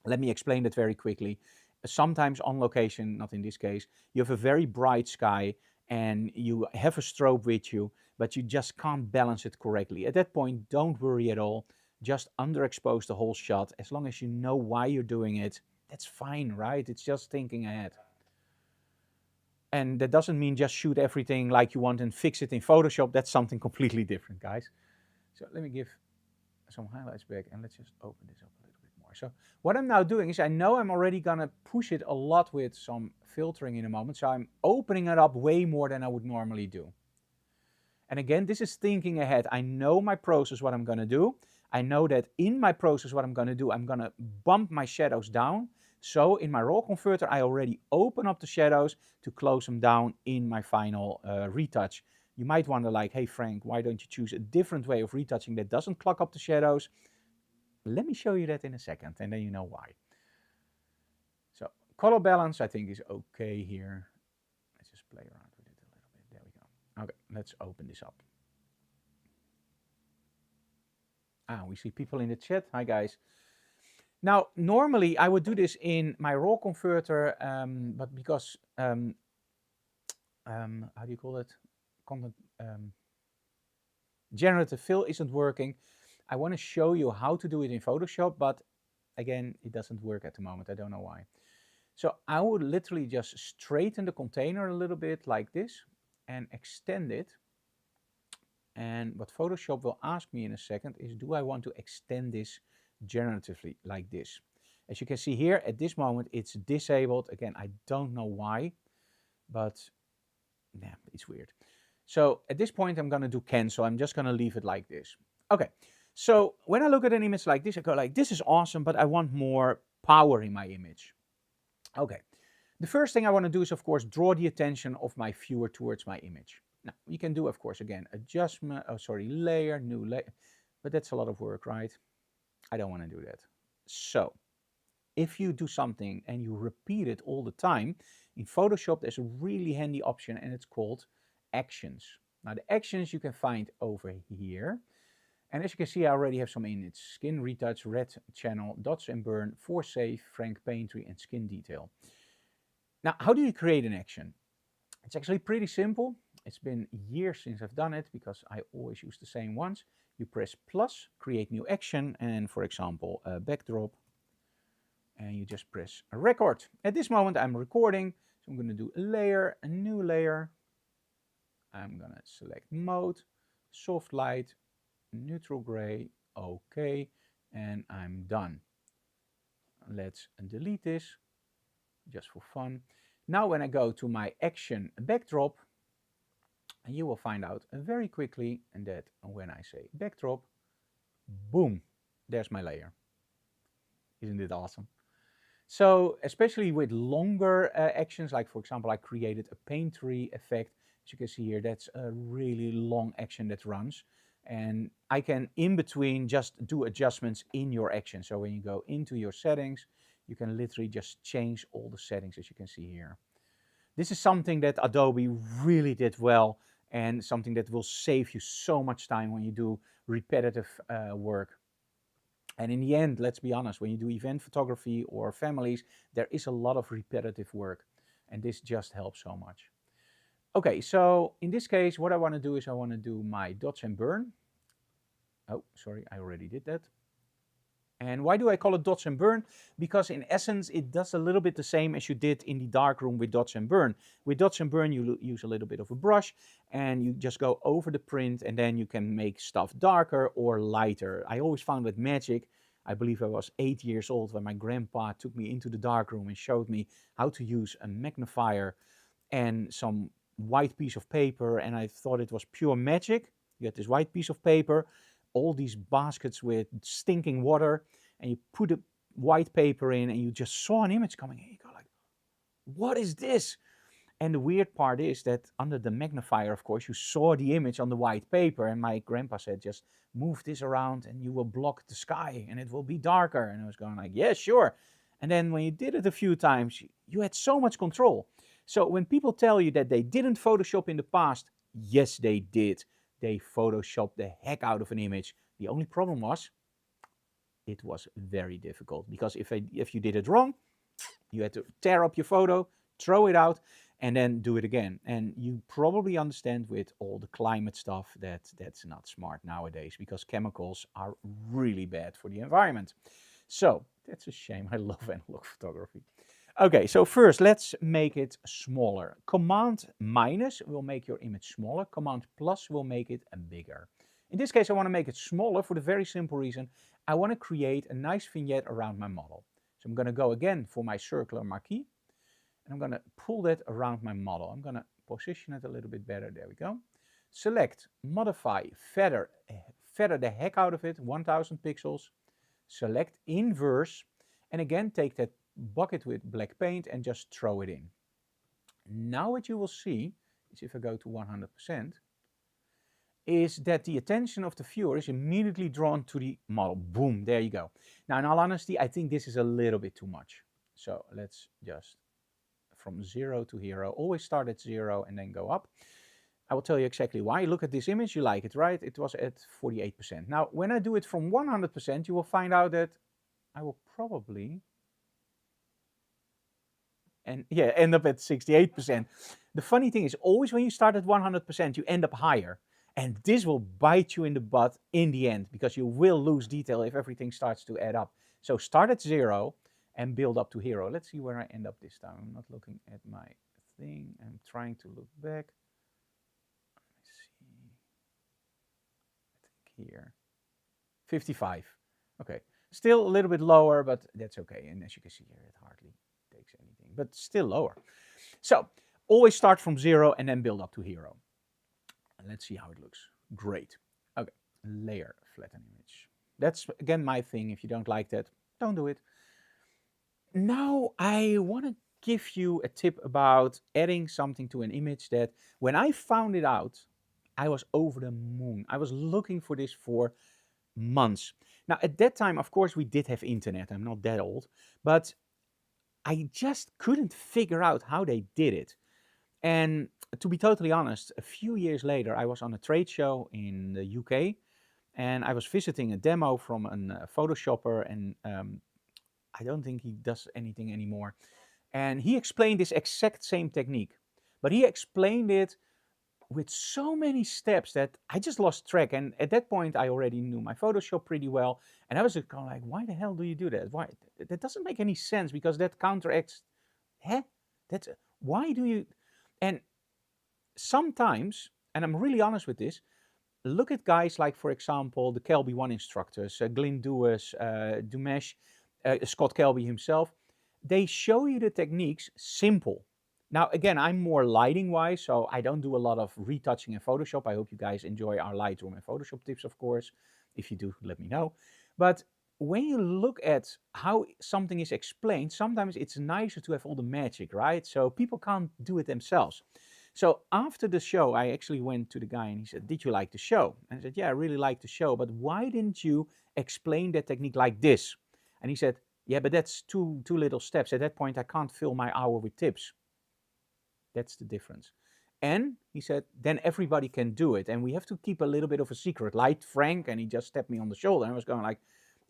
[SPEAKER 1] Let me explain that very quickly. Sometimes on location, not in this case, you have a very bright sky and you have a strobe with you, but you just can't balance it correctly. At that point, don't worry at all. Just underexpose the whole shot. As long as you know why you're doing it, that's fine, right? It's just thinking ahead. And that doesn't mean just shoot everything like you want and fix it in Photoshop. That's something completely different, guys. So let me give some highlights back, and let's just open this up a little bit more. So what I'm now doing is, I know I'm already gonna push it a lot with some filtering in a moment, so I'm opening it up way more than I would normally do. And again, this is thinking ahead. I know my process, what I'm gonna do. I know that in my process, what I'm gonna do, I'm gonna bump my shadows down. So in my raw converter, I already open up the shadows to close them down in my final retouch. You might wonder like, hey Frank, why don't you choose a different way of retouching that doesn't clog up the shadows? Let me show you that in a second, and then you know why. So color balance, I think, is okay here. Let's just play around with it a little bit. There we go. Okay, let's open this up. We see people in the chat. Hi guys. Now, normally I would do this in my raw converter, but because how do you call it? Content generative fill isn't working. I want to show you how to do it in Photoshop, but again, it doesn't work at the moment. I don't know why. So I would literally just straighten the container a little bit like this and extend it. And what Photoshop will ask me in a second is, do I want to extend this generatively like this? As you can see here, at this moment, it's disabled. Again, I don't know why, but yeah, it's weird. So at this point, I'm going to do cancel. I'm just going to leave it like this. Okay, so when I look at an image like this, I go like, this is awesome, but I want more power in my image. Okay, the first thing I want to do is, of course, draw the attention of my viewer towards my image. Now, you can do, of course, again, adjustment, layer, new layer, but that's a lot of work, right? I don't want to do that. So if you do something and you repeat it all the time, in Photoshop, there's a really handy option, and it's called actions. Now, the actions you can find over here. And as you can see, I already have some in it. Skin retouch, red channel, dots and burn, for save, frank painterly, and skin detail. Now, how do you create an action? It's actually pretty simple. It's been years since I've done it because I always use the same ones. You press plus, create new action, and for example, a backdrop. And you just press a record. At this moment, I'm recording, so I'm going to do a layer, a new layer. I'm going to select mode, soft light, neutral gray, okay, and I'm done. Let's delete this just for fun. Now when I go to my action backdrop, you will find out very quickly that when I say backdrop, boom, there's my layer. Isn't it awesome? So especially with longer actions, like for example, I created a painterly effect. As you can see here, that's a really long action that runs. And I can, in between, just do adjustments in your action. So when you go into your settings, you can literally just change all the settings, as you can see here. This is something that Adobe really did well, and something that will save you so much time when you do repetitive work. And in the end, let's be honest, when you do event photography or families, there is a lot of repetitive work, and this just helps so much. Okay, so in this case, what I want to do is I want to do my dots and burn. Oh, sorry, I already did that. And why do I call it dots and burn? Because in essence, it does a little bit the same as you did in the darkroom with dots and burn. With dots and burn, you use a little bit of a brush and you just go over the print, and then you can make stuff darker or lighter. I always found it magic. I believe I was 8 years old when my grandpa took me into the darkroom and showed me how to use a magnifier and some white piece of paper, and I thought it was pure magic. You get this white piece of paper, all these baskets with stinking water, and you put white paper in and you just saw an image coming in, you go like, what is this? And the weird part is that under the magnifier, of course, you saw the image on the white paper. And my grandpa said, just move this around and you will block the sky and it will be darker. And I was going like, yeah, sure. And then when you did it a few times, you had so much control. So when people tell you that they didn't Photoshop in the past, yes, they did. They Photoshopped the heck out of an image. The only problem was, it was very difficult because if you did it wrong, you had to tear up your photo, throw it out, and then do it again. And you probably understand with all the climate stuff that that's not smart nowadays because chemicals are really bad for the environment. So that's a shame. I love analog photography. Okay, so first let's make it smaller. Command minus will make your image smaller. Command plus will make it bigger. In this case, I want to make it smaller for the very simple reason I want to create a nice vignette around my model. So I'm going to go again for my circular marquee, and I'm going to pull that around my model. I'm going to position it a little bit better. There we go. Select, modify, feather the heck out of it, 1000 pixels. Select inverse, and again take that bucket with black paint and just throw it in. Now what you will see is, if I go to 100%, is that the attention of the viewer is immediately drawn to the model. Boom, there you go. Now, in all honesty, I think this is a little bit too much. So let's just, from 0 to hero, always start at 0 and then go up. I will tell you exactly why. Look at this image, you like it, right? It was at 48%. Now, when I do it from 100%, you will find out that I will probably end up at 68%. The funny thing is, always when you start at 100%, you end up higher. And this will bite you in the butt in the end, because you will lose detail if everything starts to add up. So start at 0 and build up to hero. Let's see where I end up this time. I'm not looking at my thing. I'm trying to look back. Let's see. I think here. 55. Okay. Still a little bit lower, but that's okay. And as you can see here, it hardly takes anything, but still lower. So always start from 0 and then build up to hero. And let's see how it looks. Great. Okay. Layer, flatten image. That's again my thing. If you don't like that, don't do it. Now I want to give you a tip about adding something to an image that when I found it out, I was over the moon. I was looking for this for months. Now at that time, of course, we did have internet. I'm not that old, but I just couldn't figure out how they did it. And to be totally honest, a few years later, I was on a trade show in the UK, and I was visiting a demo from a Photoshopper, and I don't think he does anything anymore. And he explained this exact same technique, but he explained it with so many steps that I just lost track. And at that point, I already knew my Photoshop pretty well, and I was just kind of like, why the hell do you do that? Why? That doesn't make any sense, because that counteracts, that's, why do you? And sometimes, and I'm really honest with this, look at guys like, for example, the Kelby One instructors, Glyn Dewis, Dumesh, Scott Kelby himself. They show you the techniques simple. Now, again, I'm more lighting-wise, so I don't do a lot of retouching in Photoshop. I hope you guys enjoy our Lightroom and Photoshop tips, of course. If you do, let me know. But when you look at how something is explained, sometimes it's nicer to have all the magic, right? So people can't do it themselves. So after the show, I actually went to the guy and he said, did you like the show? And I said, yeah, I really liked the show, but why didn't you explain that technique like this? And he said, yeah, but that's two little steps. At that point, I can't fill my hour with tips. That's the difference. And he said, then everybody can do it. And we have to keep a little bit of a secret, like Frank. And he just tapped me on the shoulder. And I was going like,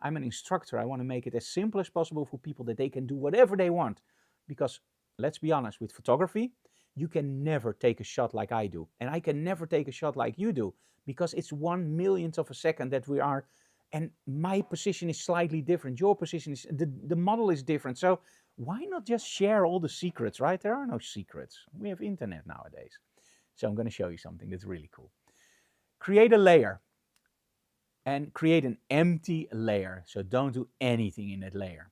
[SPEAKER 1] I'm an instructor. I want to make it as simple as possible for people that they can do whatever they want. Because let's be honest, with photography, you can never take a shot like I do. And I can never take a shot like you do, because it's 1/1,000,000th of a second that we are, and my position is slightly different. Your position is, the model is different. So why not just share all the secrets, right? There are no secrets. We have internet nowadays. So I'm going to show you something that's really cool. Create a layer and create an empty layer. So don't do anything in that layer.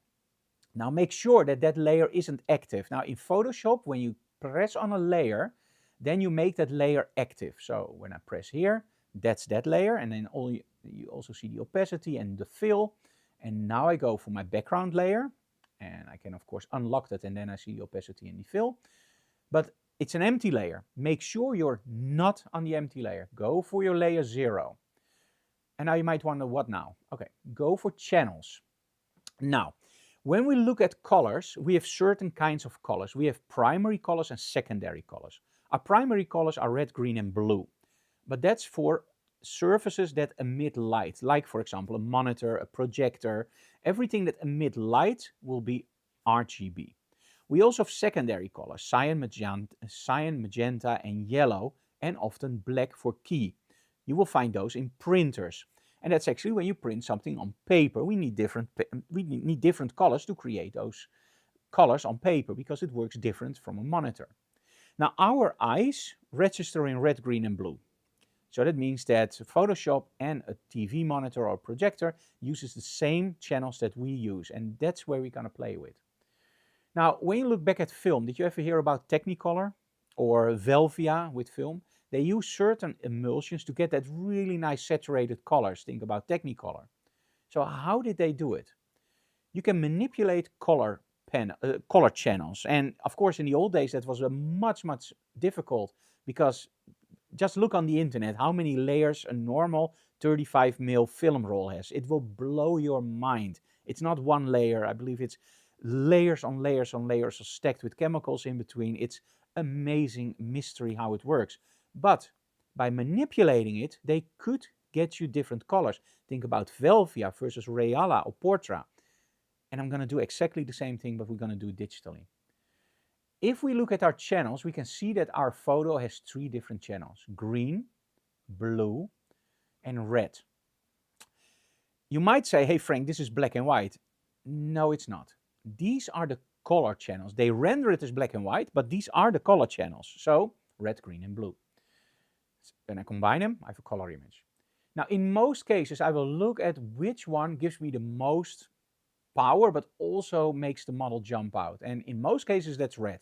[SPEAKER 1] Now make sure that that layer isn't active. Now in Photoshop, when you press on a layer, then you make that layer active. So when I press here, that's that layer. And then you also see the opacity and the fill. And now I go for my background layer, and I can of course unlock that, and then I see the opacity and the fill. But it's an empty layer. Make sure you're not on the empty layer. Go for your layer 0. And now you might wonder, what now? Okay, go for channels. Now, when we look at colors, we have certain kinds of colors. We have primary colors and secondary colors. Our primary colors are red, green, and blue. But that's for surfaces that emit light, like, for example, a monitor, a projector. Everything that emits light will be RGB. We also have secondary colors, cyan, magenta, and yellow, and often black for key. You will find those in printers. And that's actually when you print something on paper. We need different colors to create those colors on paper because it works different from a monitor. Now, our eyes register in red, green, and blue. So that means that Photoshop and a TV monitor or projector uses the same channels that we use, and that's where we're going to play with. Now, when you look back at film, did you ever hear about Technicolor or Velvia with film? They use certain emulsions to get that really nice saturated colors. Think about Technicolor. So how did they do it? You can manipulate color channels. And of course, in the old days, that was much difficult, because just look on the internet how many layers a normal 35mm film roll has. It will blow your mind. It's not one layer. I believe it's layers on layers on layers stacked with chemicals in between. It's amazing mystery how it works. But by manipulating it, they could get you different colors. Think about Velvia versus Reala or Portra. And I'm going to do exactly the same thing, but we're going to do it digitally. If we look at our channels, we can see that our photo has 3 different channels: green, blue, and red. You might say, hey Frank, this is black and white. No, it's not. These are the color channels. They render it as black and white, but these are the color channels. So red, green, and blue. When I combine them, I have a color image. Now, in most cases, I will look at which one gives me the most power, but also makes the model jump out. And in most cases, that's red.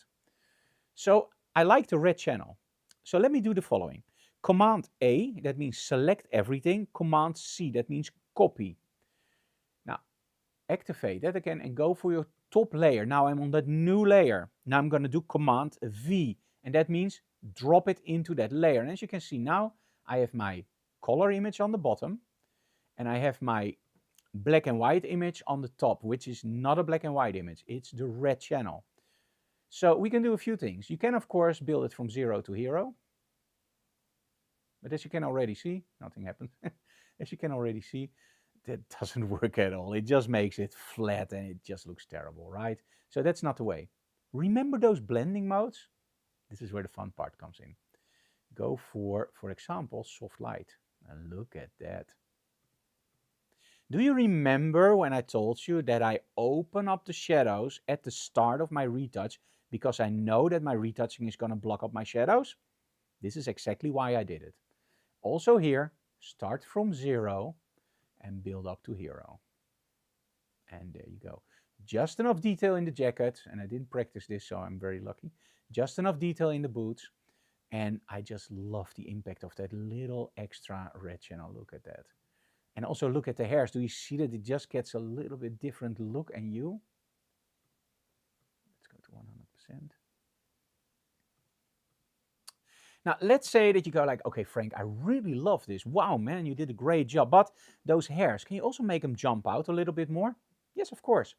[SPEAKER 1] So I like the red channel. So let me do the following. Command A, that means select everything. Command C, that means copy. Now, activate that again and go for your top layer. Now I'm on that new layer. Now I'm going to do Command V, and that means drop it into that layer. And as you can see now, I have my color image on the bottom, and I have my black and white image on the top, which is not a black and white image. It's the red channel. So we can do a few things. You can, of course, build it from 0 to hero. But as you can already see, nothing happened. As you can already see, that doesn't work at all. It just makes it flat and it just looks terrible, right? So that's not the way. Remember those blending modes? This is where the fun part comes in. Go for example, soft light. And look at that. Do you remember when I told you that I open up the shadows at the start of my retouch because I know that my retouching is going to block up my shadows? This is exactly why I did it. Also here, start from 0 and build up to hero. And there you go. Just enough detail in the jacket, and I didn't practice this, so I'm very lucky. Just enough detail in the boots, and I just love the impact of that little extra red channel. Look at that. And also look at the hairs. Do you see that it just gets a little bit different look and hue? Let's go to 100%. Now, let's say that you go like, okay, Frank, I really love this. Wow, man, you did a great job. But those hairs, can you also make them jump out a little bit more? Yes, of course.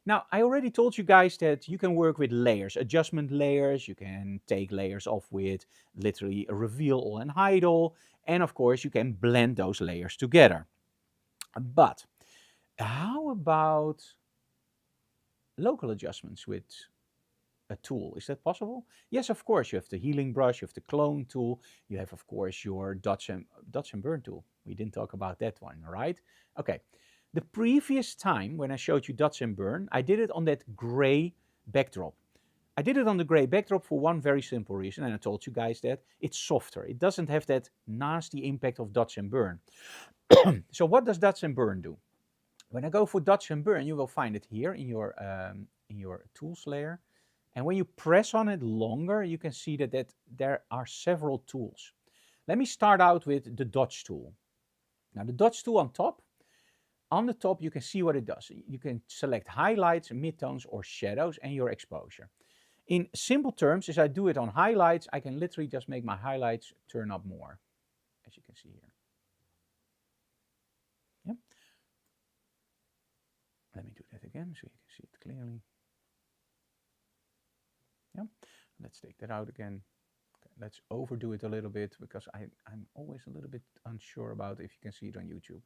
[SPEAKER 1] Now, I already told you guys that you can work with layers, adjustment layers. You can take layers off with literally a reveal all and hide all. And of course, you can blend those layers together. But how about local adjustments with a tool? Is that possible? Yes, of course. You have the healing brush, you have the clone tool, you have, of course, your dodge and burn tool. We didn't talk about that one, right? Okay. The previous time when I showed you dodge and burn, I did it on that gray backdrop. I did it on the gray backdrop for one very simple reason, and I told you guys that it's softer. It doesn't have that nasty impact of dodge and burn. So what does dodge and burn do? When I go for dodge and burn, you will find it here in your tools layer. And when you press on it longer, you can see that there are several tools. Let me start out with the dodge tool. Now the dodge tool on top, On the top, you can see what it does. You can select highlights, midtones, or shadows and your exposure. In simple terms, as I do it on highlights, I can literally just make my highlights turn up more, as you can see here. Yeah. Let me do that again so you can see it clearly. Yeah. Let's take that out again. Okay, let's overdo it a little bit because I'm always a little bit unsure about if you can see it on YouTube.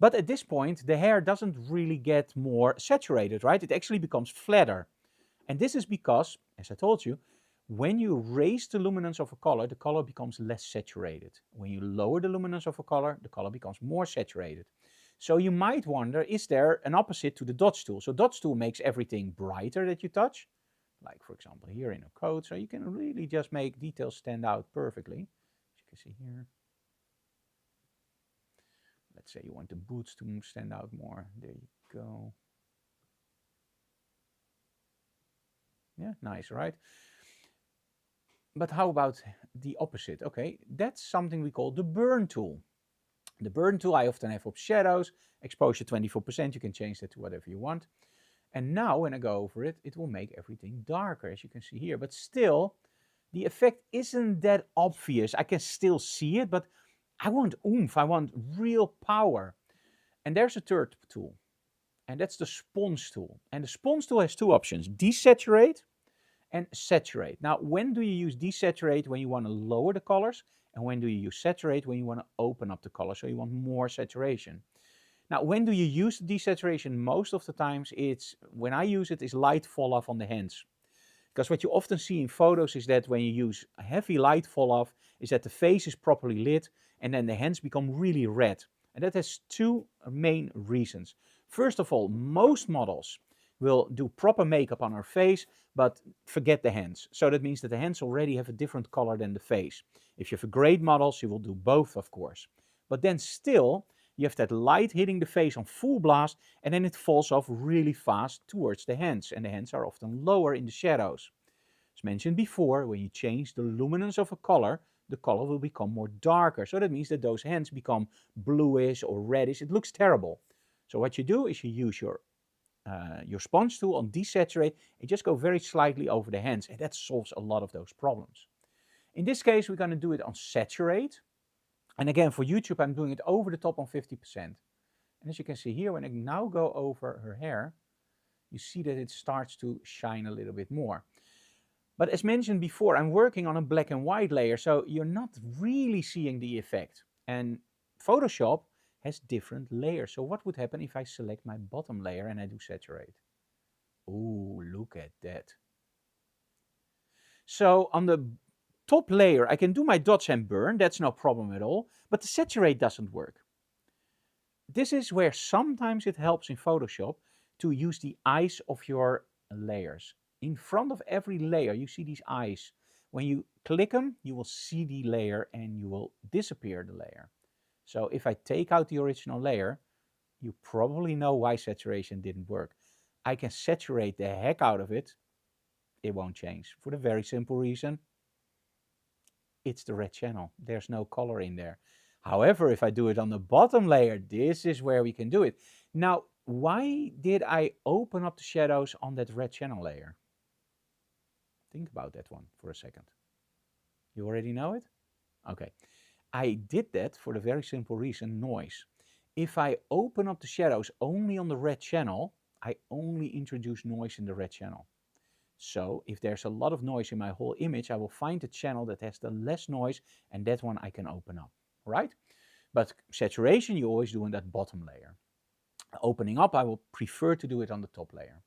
[SPEAKER 1] But at this point, the hair doesn't really get more saturated, right? It actually becomes flatter. And this is because, as I told you, when you raise the luminance of a color, the color becomes less saturated. When you lower the luminance of a color, the color becomes more saturated. So you might wonder, is there an opposite to the dodge tool? So dodge tool makes everything brighter that you touch, like for example here in a coat. So you can really just make details stand out perfectly. As you can see here. Let's say you want the boots to stand out more. There you go. Yeah, nice, right? But how about the opposite? Okay, that's something we call the burn tool. The burn tool I often have up shadows, exposure 24%, you can change that to whatever you want. And now when I go over it, it will make everything darker, as you can see here. But still, the effect isn't that obvious. I can still see it, but I want oomph, I want real power. And there's a third tool, and that's the sponge tool. And the sponge tool has two options, desaturate and saturate. Now, when do you use desaturate? When you want to lower the colors. And when do you use saturate? When you want to open up the color, so you want more saturation. Now, when do you use the desaturation? Most of the times, it's when I use it is light fall off on the hands. Because what you often see in photos is that when you use heavy light fall off, is that the face is properly lit and then the hands become really red. And that has two main reasons. First of all, most models will do proper makeup on our face, but forget the hands. So that means that the hands already have a different color than the face. If you have great models, you will do both, of course. But then still, you have that light hitting the face on full blast, and then it falls off really fast towards the hands, and the hands are often lower in the shadows. As mentioned before, when you change the luminance of a color, the color will become more darker. So that means that those hands become bluish or reddish. It looks terrible. So what you do is you use your sponge tool on desaturate and just go very slightly over the hands, and that solves a lot of those problems. In this case, we're going to do it on saturate. And again, for YouTube, I'm doing it over the top on 50%. And as you can see here, when I now go over her hair, you see that it starts to shine a little bit more. But as mentioned before, I'm working on a black and white layer, so you're not really seeing the effect. And Photoshop has different layers. So what would happen if I select my bottom layer and I do saturate? Oh, look at that. So on the top layer, I can do my dots and burn, that's no problem at all, but the saturate doesn't work. This is where sometimes it helps in Photoshop to use the eyes of your layers. In front of every layer, you see these eyes. When you click them, you will see the layer and you will disappear the layer. So if I take out the original layer, you probably know why saturation didn't work. I can saturate the heck out of it. It won't change for the very simple reason it's the red channel. There's no color in there. However, if I do it on the bottom layer, this is where we can do it. Now, why did I open up the shadows on that red channel layer? Think about that one for a second. You already know it? Okay. I did that for the very simple reason, noise. If I open up the shadows only on the red channel, I only introduce noise in the red channel. So if there's a lot of noise in my whole image, I will find the channel that has the less noise, and that one I can open up, right? But saturation you always do on that bottom layer. Opening up, I will prefer to do it on the top layer.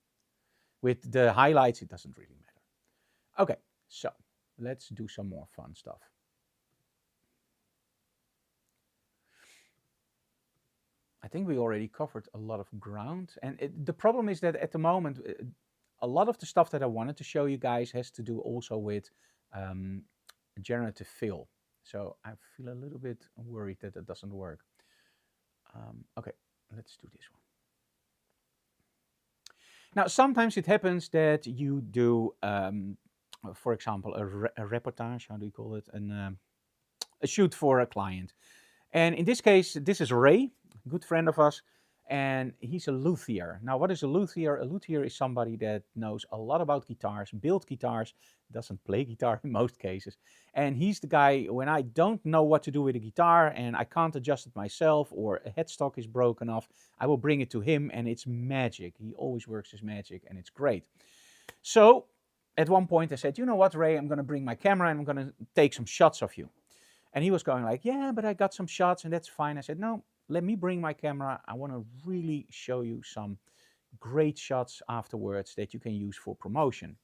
[SPEAKER 1] With the highlights, it doesn't really matter. Okay, so let's do some more fun stuff. I think we already covered a lot of ground, and the problem is that at the moment, a lot of the stuff that I wanted to show you guys has to do also with generative fill. So I feel a little bit worried that it doesn't work. Okay, let's do this one. Now, sometimes it happens that you do, for example, a reportage, how do you call it? A shoot for a client. And in this case, this is Ray, a good friend of us, and he's a luthier. Now, what is a luthier? A luthier is somebody that knows a lot about guitars, build guitars, doesn't play guitar in most cases. And he's the guy, when I don't know what to do with a guitar and I can't adjust it myself or a headstock is broken off, I will bring it to him and it's magic. He always works his magic and it's great. So at one point I said, you know what, Ray, I'm going to bring my camera and I'm going to take some shots of you. And he was going like, yeah, but I got some shots and that's fine. I said, no, let me bring my camera. I want to really show you some great shots afterwards that you can use for promotion.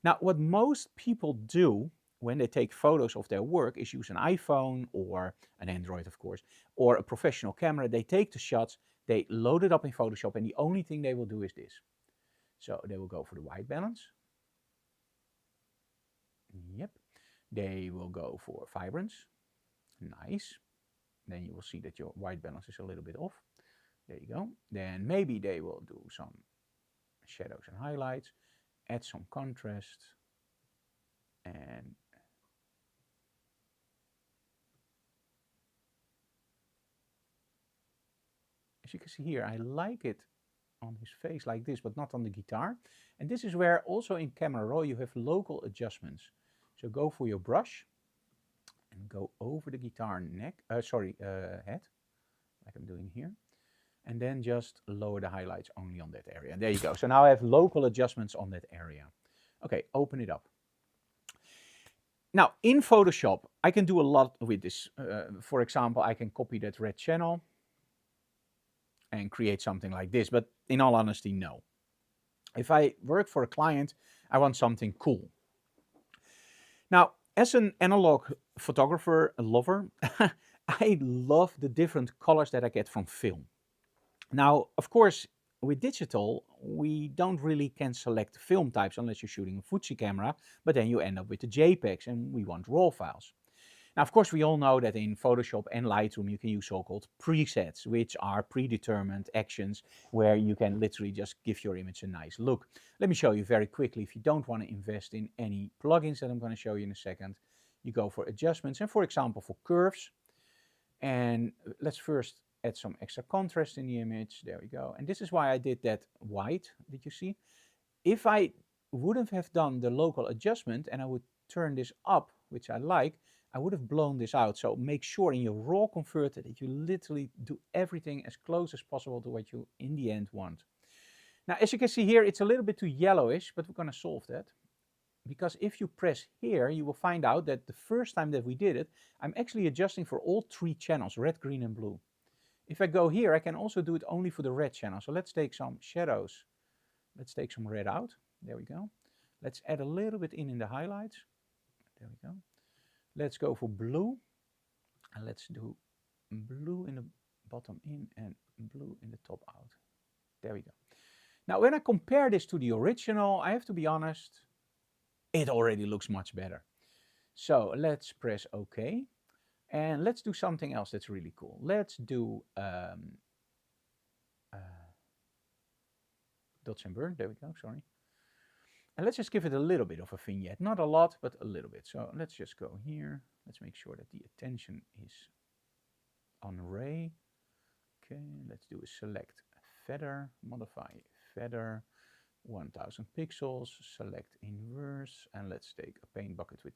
[SPEAKER 1] Now, what most people do when they take photos of their work is use an iPhone or an Android, of course, or a professional camera. They take the shots, they load it up in Photoshop, and the only thing they will do is this. So they will go for the white balance. Yep. They will go for vibrance. Nice. Then you will see that your white balance is a little bit off. There you go. Then maybe they will do some shadows and highlights, add some contrast, and as you can see here, I like it on his face like this, but not on the guitar. And this is where also in Camera Raw you have local adjustments. So go for your brush and go over the guitar neck, head, like I'm doing here. And then just lower the highlights only on that area. And there you go. So now I have local adjustments on that area. Okay, open it up. Now in Photoshop, I can do a lot with this. For example, I can copy that red channel and create something like this. But in all honesty, no. If I work for a client, I want something cool. Now, as an analog photographer, a lover, I love the different colors that I get from film. Now, of course, with digital, we don't really can select film types unless you're shooting a Fuji camera, but then you end up with the JPEGs and we want RAW files. Now, of course, we all know that in Photoshop and Lightroom, you can use so-called presets, which are predetermined actions where you can literally just give your image a nice look. Let me show you very quickly. If you don't want to invest in any plugins that I'm going to show you in a second, you go for adjustments and, for example, for curves. And let's first add some extra contrast in the image. There we go. And this is why I did that white. Did you see? If I wouldn't have done the local adjustment and I would turn this up, which I like, I would have blown this out. So make sure in your raw converter that you literally do everything as close as possible to what you in the end want. Now, as you can see here, it's a little bit too yellowish, but we're going to solve that. Because if you press here, you will find out that the first time that we did it, I'm actually adjusting for all three channels, red, green, and blue. If I go here, I can also do it only for the red channel. So let's take some shadows. Let's take some red out. There we go. Let's add a little bit in the highlights. There we go. Let's go for blue. And let's do blue in the bottom in and blue in the top out. There we go. Now, when I compare this to the original, I have to be honest, it already looks much better. So let's press OK. And let's do something else that's really cool. Let's do dots and burn. There we go, sorry. And let's just give it a little bit of a vignette. Not a lot, but a little bit. So let's just go here. Let's make sure that the attention is on Ray. Okay, let's do a select feather, modify feather, 1000 pixels, select inverse, and let's take a paint bucket with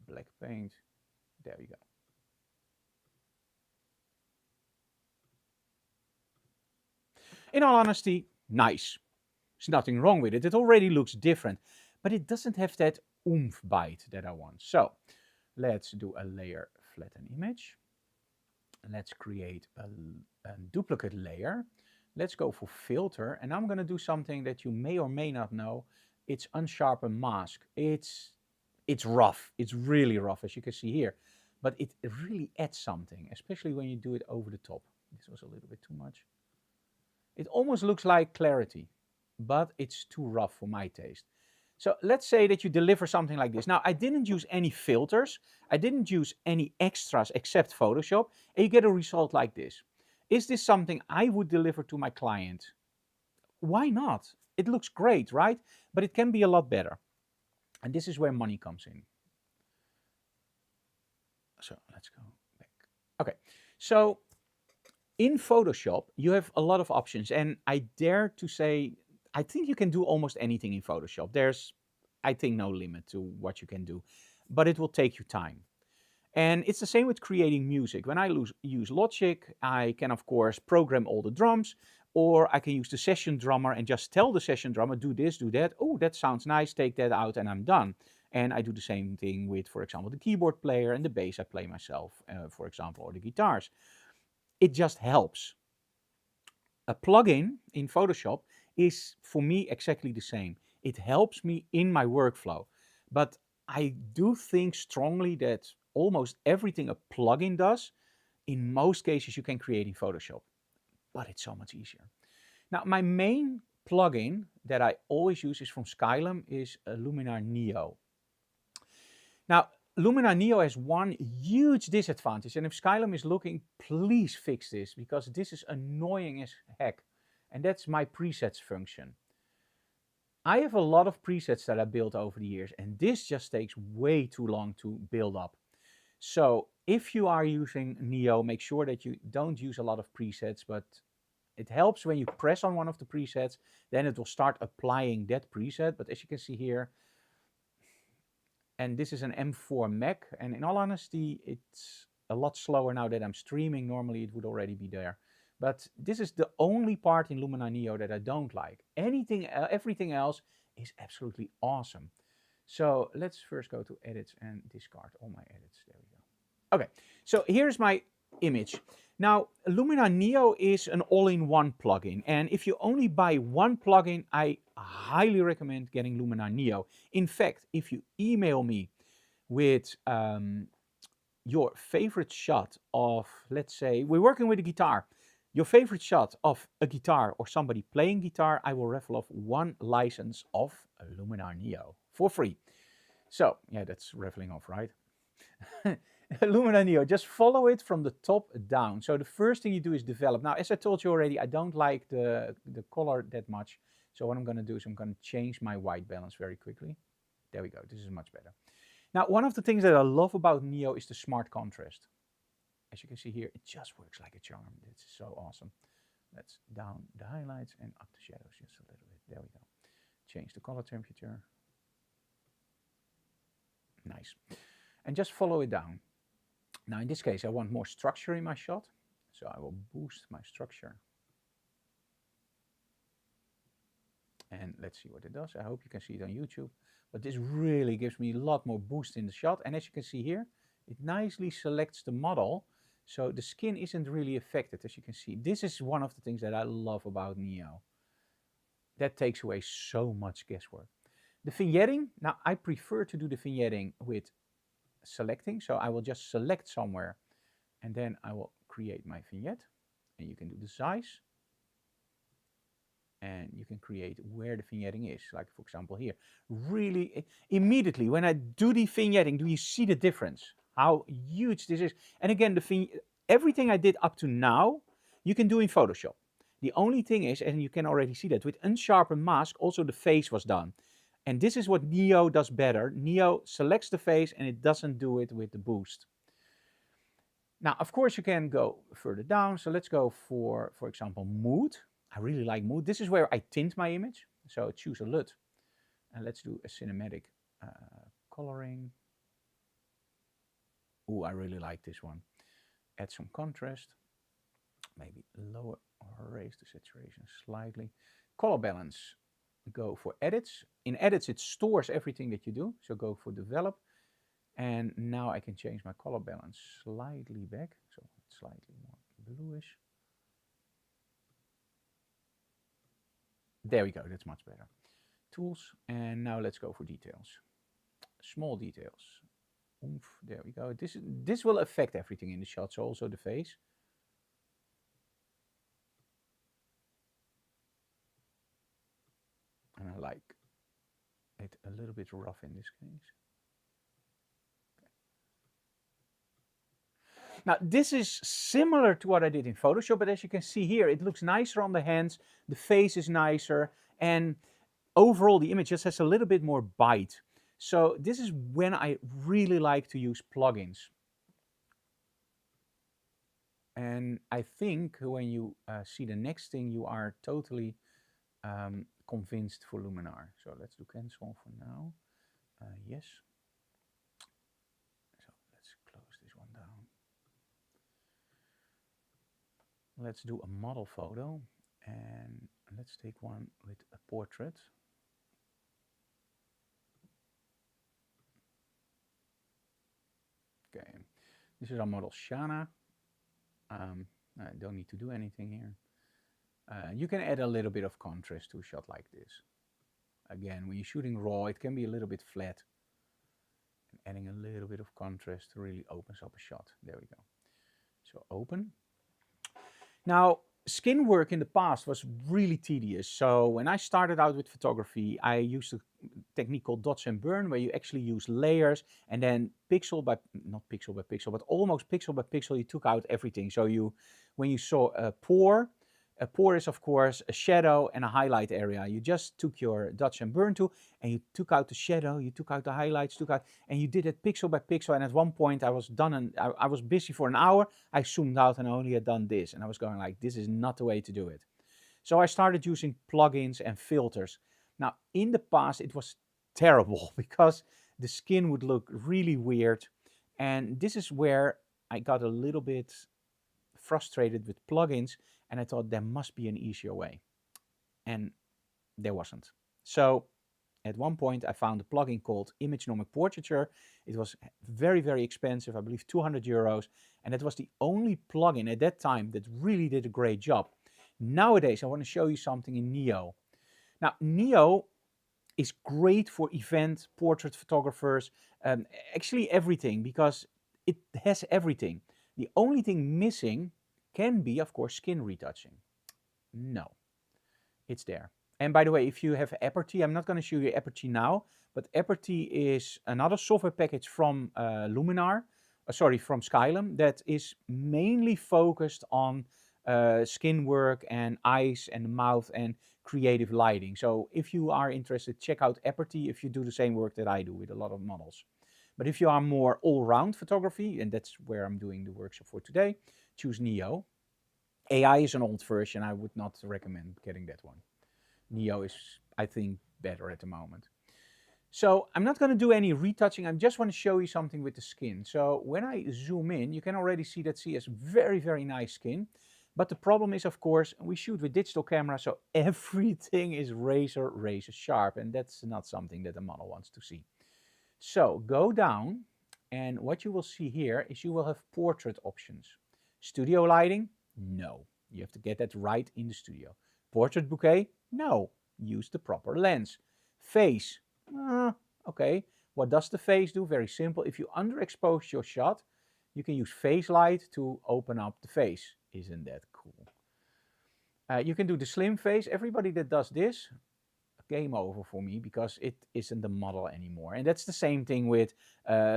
[SPEAKER 1] black paint. There we go. In all honesty, nice. There's nothing wrong with it. It already looks different, but it doesn't have that oomph bite that I want. So let's do a layer flatten image. Let's create a duplicate layer. Let's go for filter, and I'm going to do something that you may or may not know. It's unsharpen mask. It's rough. It's really rough, as you can see here, but it really adds something, especially when you do it over the top. This was a little bit too much. It almost looks like clarity, but it's too rough for my taste. So let's say that you deliver something like this. Now, I didn't use any filters. I didn't use any extras except Photoshop, and you get a result like this. Is this something I would deliver to my client? Why not? It looks great, right? But it can be a lot better. And this is where money comes in. So let's go back. Okay. So in Photoshop, you have a lot of options, and I dare to say, I think you can do almost anything in Photoshop. There's, I think, no limit to what you can do, but it will take you time. And it's the same with creating music. When I use Logic, I can, of course, program all the drums, or I can use the session drummer and just tell the session drummer, do this, do that. Oh, that sounds nice. Take that out, and I'm done. And I do the same thing with, for example, the keyboard player and the bass I play myself, for example, or the guitars. It just helps. A plugin in Photoshop is, for me, exactly the same. It helps me in my workflow. But I do think strongly that almost everything a plugin does, in most cases, you can create in Photoshop. But it's so much easier. Now, my main plugin that I always use is from Skylum is Luminar Neo. Now, Luminar Neo has one huge disadvantage, and if Skylum is looking, please fix this, because this is annoying as heck, and that's my presets function. I have a lot of presets that I built over the years, and this just takes way too long to build up. So if you are using Neo, make sure that you don't use a lot of presets, but it helps when you press on one of the presets, then it will start applying that preset. But as you can see here, and this is an M4 Mac, and in all honesty, it's a lot slower now that I'm streaming. Normally it would already be there. But this is the only part in Luminar Neo that I don't like. Everything else is absolutely awesome. So let's first go to edits and discard all my edits. There we go. Okay, so here's my image. Now, Luminar Neo is an all-in-one plugin, and if you only buy one plugin, I highly recommend getting Luminar Neo. In fact, if you email me with your favorite shot of, let's say, we're working with a guitar, your favorite shot of a guitar or somebody playing guitar, I will raffle off one license of Luminar Neo for free. So, yeah, that's raffling off, right? Luminar Neo, just follow it from the top down. So the first thing you do is develop. Now, as I told you already, I don't like the color that much. So what I'm going to do is I'm going to change my white balance very quickly. There we go. This is much better. Now, one of the things that I love about Neo is the smart contrast. As you can see here, it just works like a charm. It's so awesome. Let's down the highlights and up the shadows just a little bit. There we go. Change the color temperature. Nice. And just follow it down. Now, in this case, I want more structure in my shot, so I will boost my structure. And let's see what it does. I hope you can see it on YouTube, but this really gives me a lot more boost in the shot. And as you can see here, it nicely selects the model, so the skin isn't really affected, as you can see. This is one of the things that I love about Neo. That takes away so much guesswork. The vignetting, now I prefer to do the vignetting with selecting, so I will just select somewhere and then I will create my vignette, and you can do the size and you can create where the vignetting is, like for example here. Really immediately when I do the vignetting, do you see the difference how huge this is? And again, everything I did up to now you can do in Photoshop. The only thing is, and you can already see that with unsharpened mask, also the face was done. And this is what Neo does better. Neo selects the face and it doesn't do it with the boost. Now, of course, you can go further down. So let's go for example, mood. I really like mood. This is where I tint my image. So choose a LUT. And let's do a cinematic coloring. Ooh, I really like this one. Add some contrast. Maybe lower or raise the saturation slightly. Color balance. Go for edits. In edits, it stores everything that you do. So go for develop. And now I can change my color balance slightly back. So it's slightly more bluish. There we go. That's much better. Tools. And now let's go for details. Small details. Oomph. There we go. This will affect everything in the shot. So also the face. And I like it a little bit rough in this case. Okay. Now, this is similar to what I did in Photoshop, but as you can see here, it looks nicer on the hands, the face is nicer, and overall the image just has a little bit more bite. So this is when I really like to use plugins. And I think when you see the next thing, you are totally convinced for Luminar. So let's do cancel for now. Yes. So let's close this one down. Let's do a model photo, and let's take one with a portrait. Okay, this is our model Shana. I don't need to do anything here. You can add a little bit of contrast to a shot like this. Again, when you're shooting raw, it can be a little bit flat. And adding a little bit of contrast really opens up a shot. There we go. So open. Now, skin work in the past was really tedious. So when I started out with photography, I used a technique called dots and burn, where you actually use layers and then pixel by, not pixel by pixel, but almost pixel by pixel, you took out everything. So when you saw a pore is of course a shadow and a highlight area. You just took your dots and burn tool and you took out the shadow, you took out the highlights, and you did it pixel by pixel. And at one point I was done, and I was busy for an hour. I zoomed out and I only had done this, and I was going like, this is not the way to do it. So I started using plugins and filters. Now, in the past, it was terrible because the skin would look really weird. And this is where I got a little bit frustrated with plugins, and I thought there must be an easier way. And there wasn't. So at one point, I found a plugin called Imagenomic Portraiture. It was very, very expensive, I believe 200 euros. And it was the only plugin at that time that really did a great job. Nowadays, I want to show you something in Neo. Now, Neo is great for event, portrait photographers, actually everything, because it has everything. The only thing missing can be, of course, skin retouching. No, it's there. And by the way, if you have Aperty, I'm not going to show you Aperty now, but Aperty is another software package from Luminar, from Skylum, that is mainly focused on skin work and eyes and mouth and creative lighting. So if you are interested, check out Aperty if you do the same work that I do with a lot of models. But if you are more all-round photography, and that's where I'm doing the workshop for today, choose Neo. AI is an old version. I would not recommend getting that one. Neo is, I think, better at the moment. So I'm not going to do any retouching. I just want to show you something with the skin. So when I zoom in, you can already see that she has very, very nice skin. But the problem is, of course, we shoot with digital camera, so everything is razor sharp, and that's not something that the model wants to see. So go down, and what you will see here is you will have portrait options. Studio lighting? No. You have to get that right in the studio. Portrait bouquet? No. Use the proper lens. Face? Okay. What does the face do? Very simple. If you underexpose your shot, you can use face light to open up the face. Isn't that cool? You can do the slim face. Everybody that does this, game over for me, because it isn't the model anymore. And that's the same thing with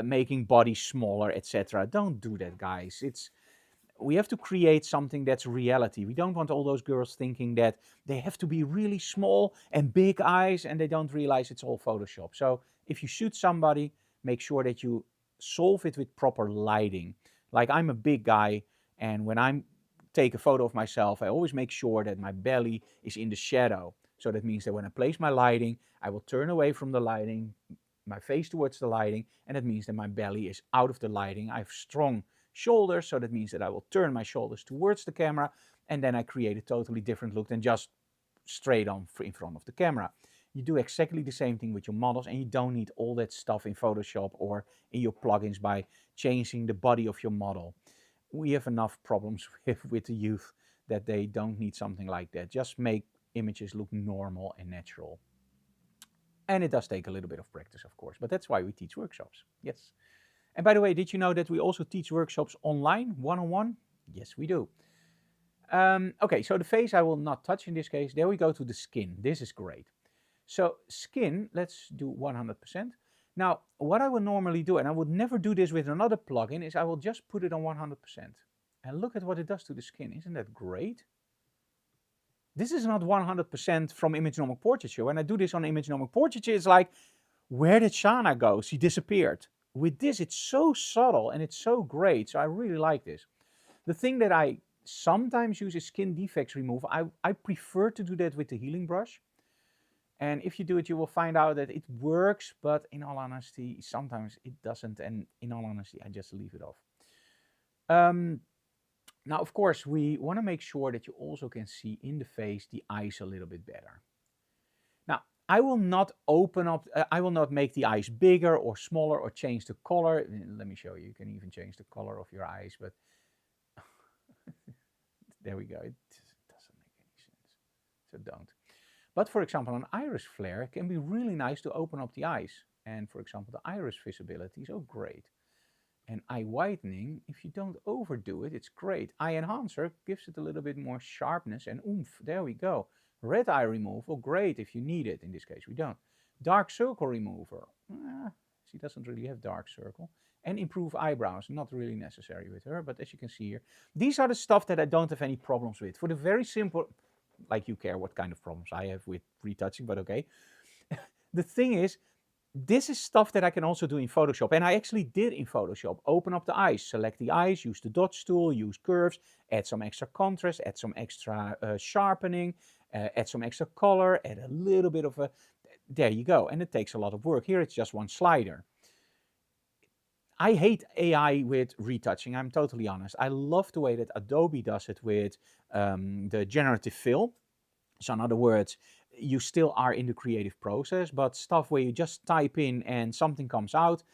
[SPEAKER 1] making bodies smaller, etc. Don't do that, guys. We have to create something that's reality. We don't want all those girls thinking that they have to be really small and big eyes, and they don't realize it's all Photoshop. So if you shoot somebody, make sure that you solve it with proper lighting. Like, I'm a big guy, and when I take a photo of myself, I always make sure that my belly is in the shadow. So that means that when I place my lighting, I will turn away from the lighting, my face towards the lighting, and that means that my belly is out of the lighting. I have strong shoulders, so that means that I will turn my shoulders towards the camera, and then I create a totally different look than just straight on in front of the camera. You do exactly the same thing with your models, and you don't need all that stuff in Photoshop or in your plugins by changing the body of your model. We have enough problems with the youth that they don't need something like that. Just make images look normal and natural. And it does take a little bit of practice, of course, but that's why we teach workshops. Yes. And by the way, did you know that we also teach workshops online, one-on-one? Yes, we do. Okay, so the face I will not touch in this case. There we go to the skin. This is great. So skin, let's do 100%. Now, what I would normally do, and I would never do this with another plugin, is I will just put it on 100%. And look at what it does to the skin. Isn't that great? This is not 100% from Imagenomic Portraiture. When I do this on Imagenomic Portraiture, it's like, where did Shana go? She disappeared. With this, it's so subtle and it's so great. So I really like this. The thing that I sometimes use is skin defects removal. I prefer to do that with the healing brush. And if you do it, you will find out that it works, but in all honesty, sometimes it doesn't. And in all honesty, I just leave it off. Now, of course, we want to make sure that you also can see in the face the eyes a little bit better. Now, I will not I will not make the eyes bigger or smaller or change the color. Let me show you. You can even change the color of your eyes, but there we go. It doesn't make any sense. So don't. But for example, an iris flare can be really nice to open up the eyes. And for example, the iris visibility is great. And eye whitening, if you don't overdo it, it's great. Eye enhancer gives it a little bit more sharpness and oomph. There we go. Red eye removal, great if you need it. In this case, we don't. Dark circle remover. She doesn't really have dark circle. And improve eyebrows, not really necessary with her. But as you can see here, these are the stuff that I don't have any problems with. For the very simple, like you care what kind of problems I have with retouching, but okay. The thing is, this is stuff that I can also do in Photoshop. And I actually did in Photoshop. Open up the eyes, select the eyes, use the dodge tool, use curves, add some extra contrast, add some extra sharpening, add some extra color, add a little bit of a... There you go. And it takes a lot of work. Here it's just one slider. I hate AI with retouching, I'm totally honest. I love the way that Adobe does it with the generative fill. So in other words, you still are in the creative process, but stuff where you just type in and something comes out,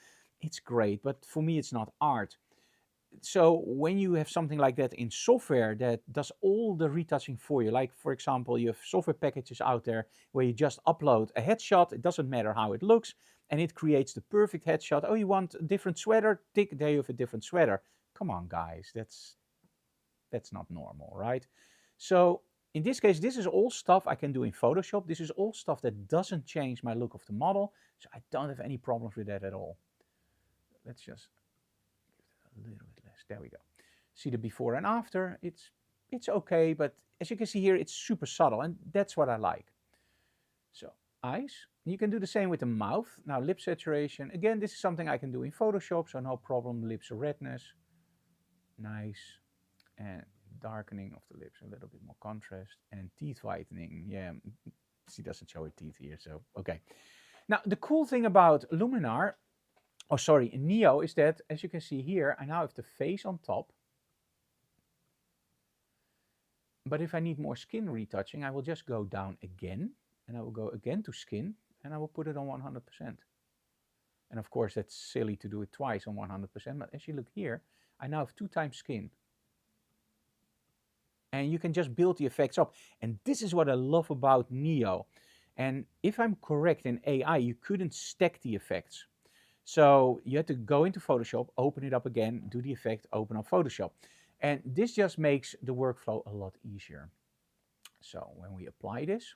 [SPEAKER 1] it's great. But for me, it's not art. So when you have something like that in software that does all the retouching for you, like for example, you have software packages out there where you just upload a headshot, it doesn't matter how it looks, and it creates the perfect headshot. Oh, you want a different sweater? Tick, there you have a different sweater. Come on, guys, that's not normal, right? So in this case, this is all stuff I can do in Photoshop. This is all stuff that doesn't change my look of the model, so I don't have any problems with that at all. Let's just give it a little bit less. There we go. See the before and after. It's okay, but as you can see here, it's super subtle, and that's what I like. So eyes. You can do the same with the mouth. Now lip saturation. Again, this is something I can do in Photoshop, so no problem. Lips redness. Nice. And darkening of the lips, a little bit more contrast, and teeth whitening. Yeah, she doesn't show her teeth here, so okay. Now the cool thing about Luminar, Neo, is that as you can see here, I now have the face on top. But if I need more skin retouching, I will just go down again, and I will go again to skin, and I will put it on 100%. And of course, that's silly to do it twice on 100%, but as you look here, I now have 2 times skin. And you can just build the effects up. And this is what I love about Neo. And if I'm correct in AI, you couldn't stack the effects. So you had to go into Photoshop, open it up again, do the effect, open up Photoshop. And this just makes the workflow a lot easier. So when we apply this,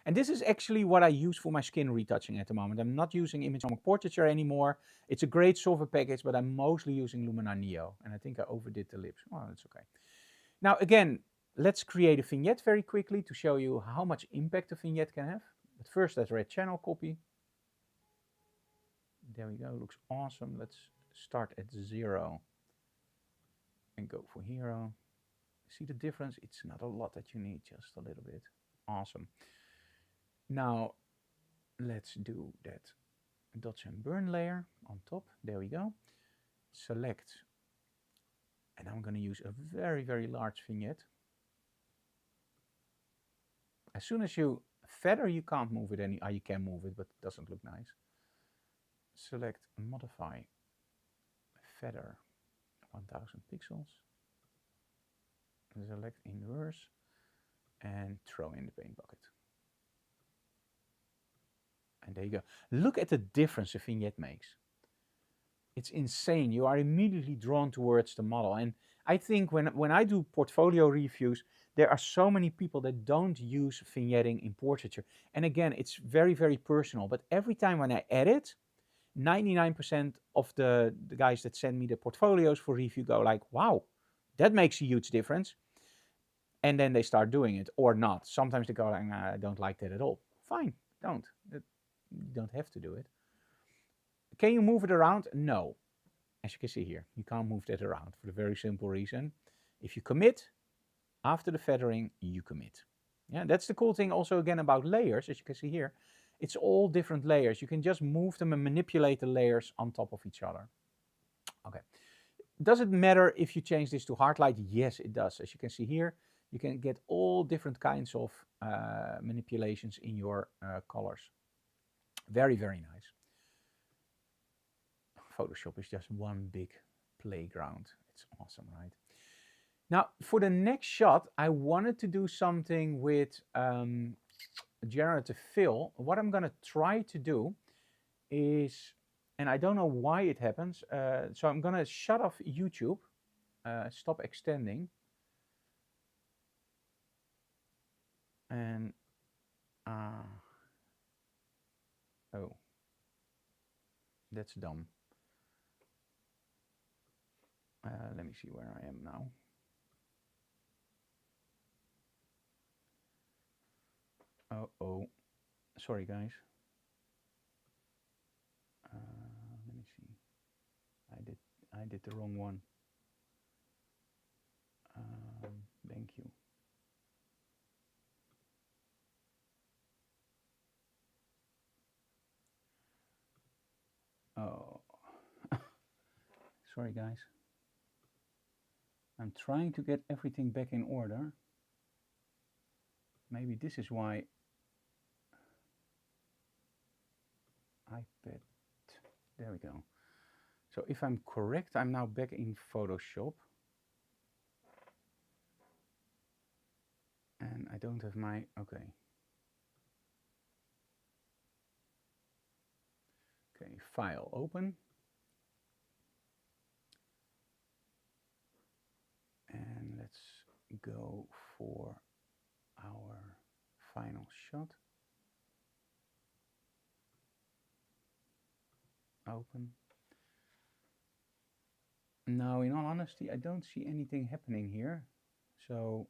[SPEAKER 1] and this is actually what I use for my skin retouching at the moment. I'm not using image portraiture anymore. It's a great software package, but I'm mostly using Luminar Neo. And I think I overdid the lips. Well, that's okay. Now, again, let's create a vignette very quickly to show you how much impact a vignette can have. But first, let's red channel copy. There we go. Looks awesome. Let's start at 0 and go for hero. See the difference? It's not a lot that you need, just a little bit. Awesome. Now, let's do that dots and burn layer on top. There we go. Select. And I'm going to use a very, very large vignette. As soon as you feather, you can't move it you can move it, but it doesn't look nice. Select modify feather 1000 pixels. Select inverse and throw in the paint bucket. And there you go. Look at the difference a vignette makes. It's insane. You are immediately drawn towards the model. And I think when I do portfolio reviews, there are so many people that don't use vignetting in portraiture. And again, it's very, very personal. But every time when I edit, 99% of the guys that send me the portfolios for review go like, wow, that makes a huge difference. And then they start doing it or not. Sometimes they go like, nah, I don't like that at all. Fine, don't. You don't have to do it. Can you move it around? No. as you can see here, you can't move that around for the very simple reason. If you commit, after the feathering, you commit. Yeah, that's the cool thing also again about layers, as you can see here. It's all different layers. You can just move them and manipulate the layers on top of each other. Okay. Does it matter if you change this to hard light? Yes, it does. As you can see here, you can get all different kinds of manipulations in your colors. Very, very nice. Photoshop is just one big playground. It's awesome, right? Now, for the next shot, I wanted to do something with generative fill. What I'm going to try to do is, and I don't know why it happens, so I'm going to shut off YouTube, stop extending, and oh, that's dumb. Let me see where I am now. Oh, sorry guys. Let me see. I did the wrong one. Thank you. Oh, sorry guys. I'm trying to get everything back in order. Maybe this is why iPad. There we go. So if I'm correct, I'm now back in Photoshop. And I don't have my, okay. Okay, file open. And let's go for our final shot. Open. Now, in all honesty, I don't see anything happening here. So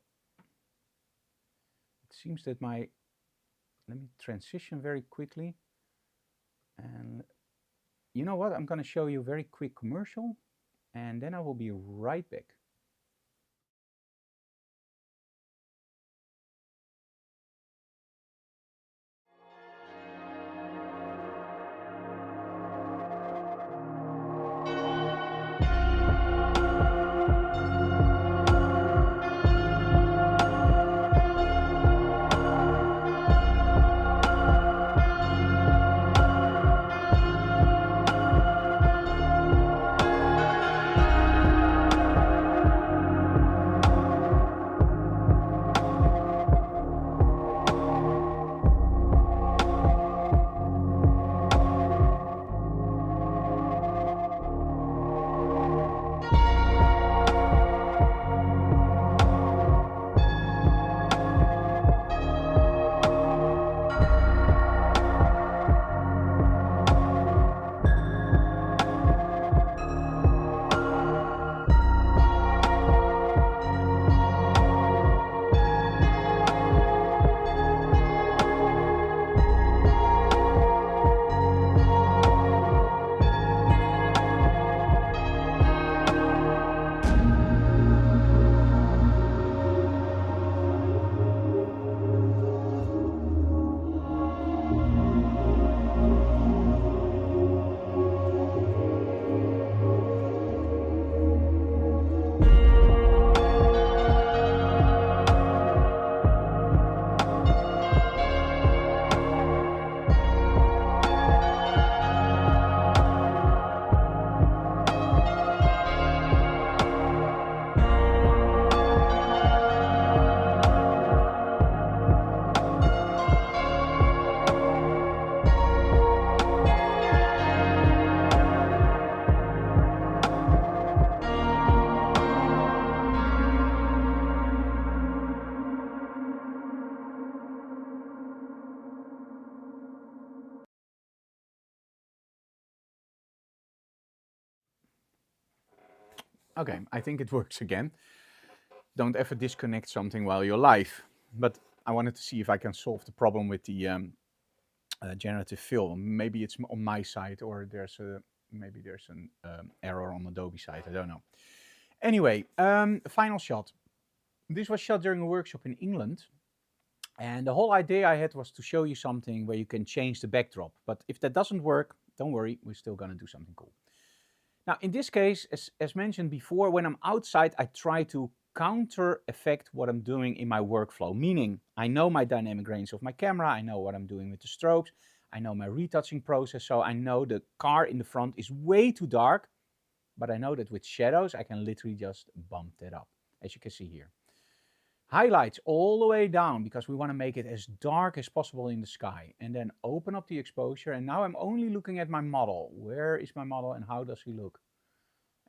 [SPEAKER 1] it seems that let me transition very quickly. And you know what? I'm going to show you a very quick commercial, and then I will be right back. Okay, I think it works again. Don't ever disconnect something while you're live. But I wanted to see if I can solve the problem with the generative fill. Maybe it's on my side or there's maybe there's an error on Adobe side. I don't know. Anyway, final shot. This was shot during a workshop in England. And the whole idea I had was to show you something where you can change the backdrop. But if that doesn't work, don't worry, we're still going to do something cool. Now, in this case, as mentioned before, when I'm outside, I try to counter effect what I'm doing in my workflow. Meaning, I know my dynamic range of my camera, I know what I'm doing with the strobes, I know my retouching process, so I know the car in the front is way too dark, but I know that with shadows, I can literally just bump that up, as you can see here. Highlights all the way down because we want to make it as dark as possible in the sky. And then open up the exposure. And now I'm only looking at my model. Where is my model and how does he look?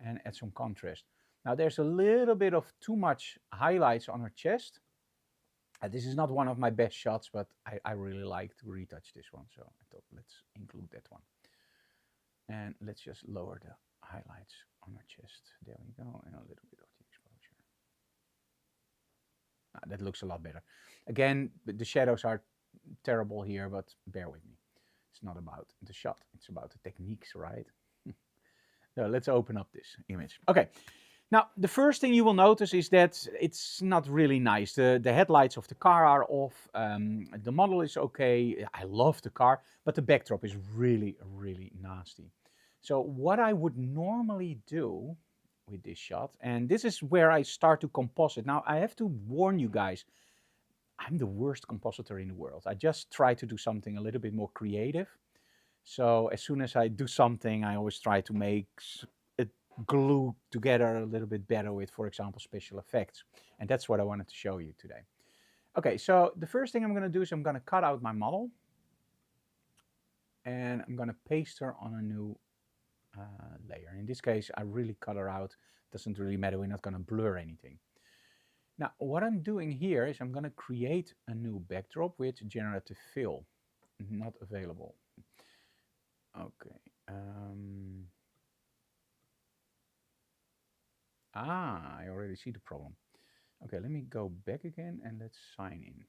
[SPEAKER 1] And add some contrast. Now there's a little bit of too much highlights on her chest. This is not one of my best shots, but I really like to retouch this one. So I thought let's include that one. And let's just lower the highlights on her chest. There we go. And a little bit of the exposure. That looks a lot better. Again, the shadows are terrible here, but bear with me. It's not about the shot. It's about the techniques, right? So let's open up this image. Okay. Now, the first thing you will notice is that it's not really nice. The headlights of the car are off. The model is okay. I love the car, but the backdrop is really, really nasty. So what I would normally do with this shot, and this is where I start to composite. Now, I have to warn you guys, I'm the worst compositor in the world. I just try to do something a little bit more creative. So as soon as I do something, I always try to make it glue together a little bit better with, for example, special effects. And that's what I wanted to show you today. Okay, so the first thing I'm going to do is I'm going to cut out my model. And I'm going to paste her on a new layer. In this case, I really cut her out. Doesn't really matter. We're not going to blur anything. Now, what I'm doing here is I'm going to create a new backdrop with generative fill. Not available. Okay. I already see the problem. Okay, let me go back again and let's sign in.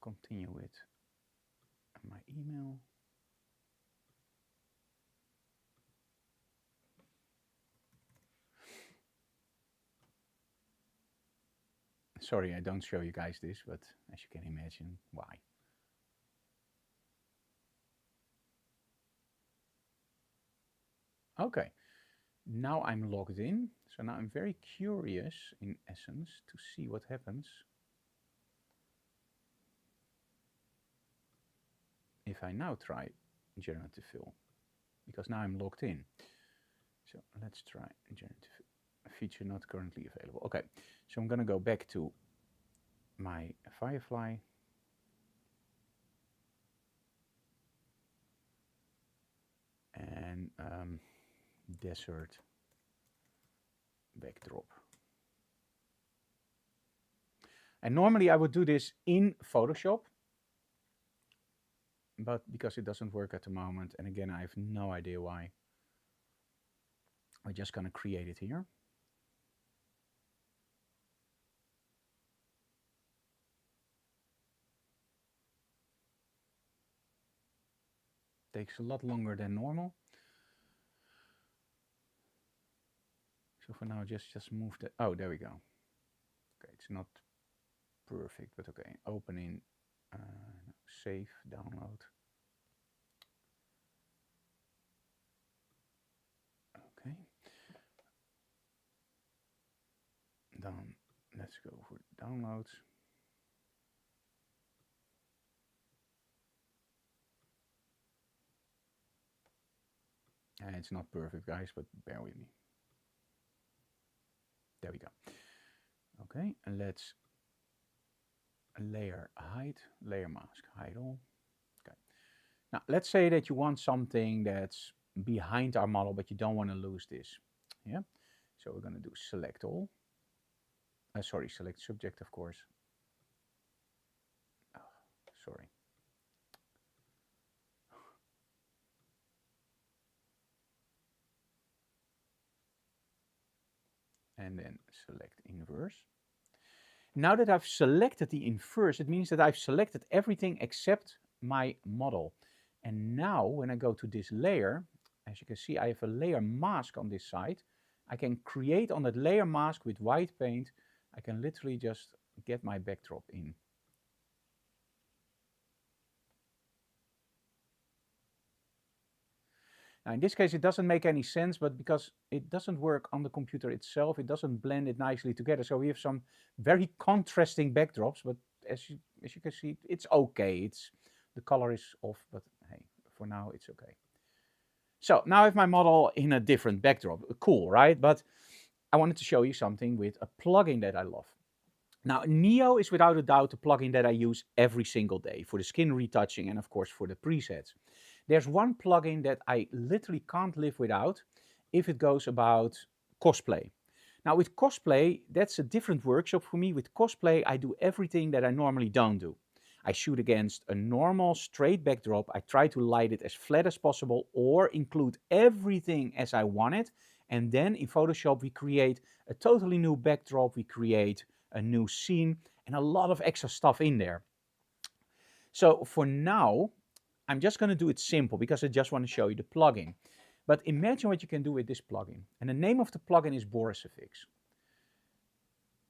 [SPEAKER 1] Continue with my email. Sorry, I don't show you guys this, but as you can imagine, why? Okay, now I'm logged in. So now I'm very curious, in essence, to see what happens if I now try generative fill, because now I'm logged in. So let's try generative feature not currently available. Okay, so I'm going to go back to my Firefly. And desert backdrop. And normally I would do this in Photoshop, but because it doesn't work at the moment, and again, I have no idea why, we're just going to create it here. Takes a lot longer than normal. So for now, just move that. Oh, there we go. Okay, it's not perfect, but okay. Opening, save, download. Okay. Then let's go for downloads. And it's not perfect, guys, but bear with me. There we go. Okay, and let's layer hide, layer mask, hide all. Okay. Now, let's say that you want something that's behind our model, but you don't want to lose this. Yeah. So we're going to do select all. Sorry, select subject, of course. Oh, sorry. And then select inverse. Now that I've selected the inverse, it means that I've selected everything except my model. And now when I go to this layer, as you can see, I have a layer mask on this side. I can create on that layer mask with white paint. I can literally just get my backdrop in. Now in this case, it doesn't make any sense, but because it doesn't work on the computer itself, it doesn't blend it nicely together. So we have some very contrasting backdrops, but as you can see, it's okay. The color is off, but hey, for now it's okay. So now I have my model in a different backdrop. Cool, right? But I wanted to show you something with a plugin that I love. Now, Neo is without a doubt a plugin that I use every single day for the skin retouching and of course for the presets. There's one plugin that I literally can't live without if it goes about cosplay. Now with cosplay, that's a different workshop for me. With cosplay, I do everything that I normally don't do. I shoot against a normal straight backdrop. I try to light it as flat as possible or include everything as I want it. And then in Photoshop, we create a totally new backdrop. We create a new scene and a lot of extra stuff in there. So for now, I'm just going to do it simple because I just want to show you the plugin. But imagine what you can do with this plugin. And the name of the plugin is Borisifix.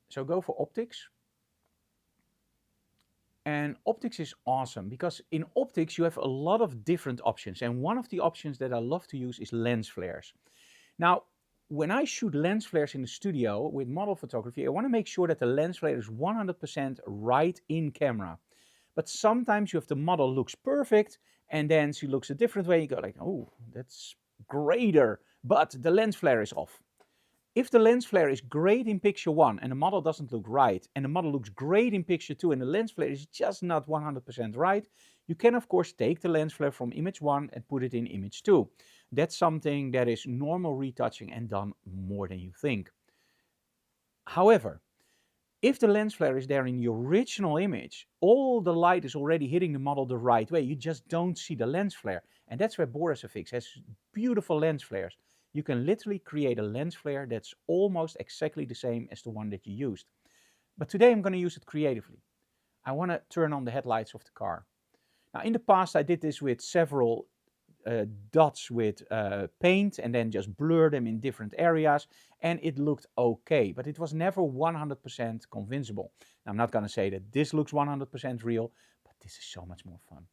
[SPEAKER 1] So go for optics. And optics is awesome because in optics you have a lot of different options. And one of the options that I love to use is lens flares. Now, when I shoot lens flares in the studio with model photography, I want to make sure that the lens flare is 100% right in camera. But sometimes you have the model looks perfect and then she looks a different way. You go like, oh, that's greater, but the lens flare is off. If the lens flare is great in picture 1 and the model doesn't look right, and the model looks great in picture 2 and the lens flare is just not 100% right, you can of course take the lens flare from image 1 and put it in image 2. That's something that is normal retouching and done more than you think. However, if the lens flare is there in the original image, all the light is already hitting the model the right way. You just don't see the lens flare. And that's where Borisifix has beautiful lens flares. You can literally create a lens flare that's almost exactly the same as the one that you used. But today I'm going to use it creatively. I want to turn on the headlights of the car. Now in the past I did this with several dots with paint and then just blur them in different areas and it looked okay, but it was never 100% convincible. Now, I'm not going to say that this looks 100% real, but this is so much more fun.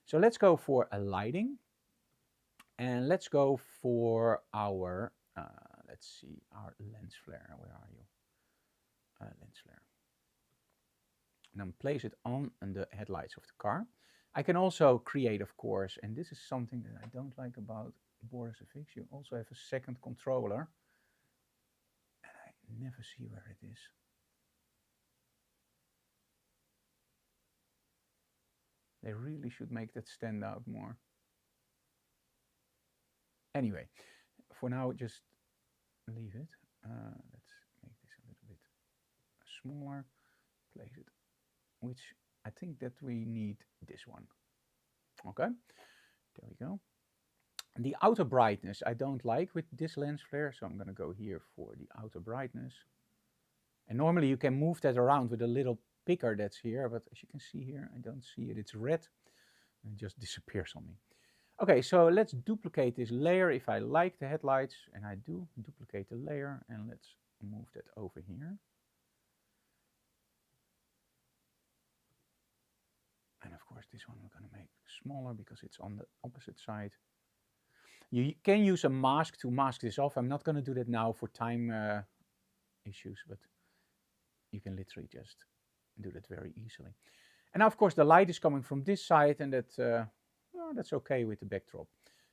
[SPEAKER 1] So let's go for a lighting and let's go for our, let's see, our lens flare. Where are you? Lens flare. And then place it on the headlights of the car. I can also create, of course, and this is something that I don't like about Borisifix. You also have a second controller. And I never see where it is. They really should make that stand out more. Anyway, for now, just leave it. Let's make this a little bit smaller. Place it, which I think that we need this one. Okay, there we go. The outer brightness I don't like with this lens flare, so I'm going to go here for the outer brightness. And normally you can move that around with a little picker that's here, but as you can see here, I don't see it. It's red and it just disappears on me. Okay, so let's duplicate this layer if I like the headlights, and I do. Duplicate the layer and let's move that over here. And of course this one we're going to make smaller because it's on the opposite side. You can use a mask to mask this off. I'm not going to do that now for time issues, but you can literally just do that very easily. And now, of course, the light is coming from this side, and that's okay with the backdrop.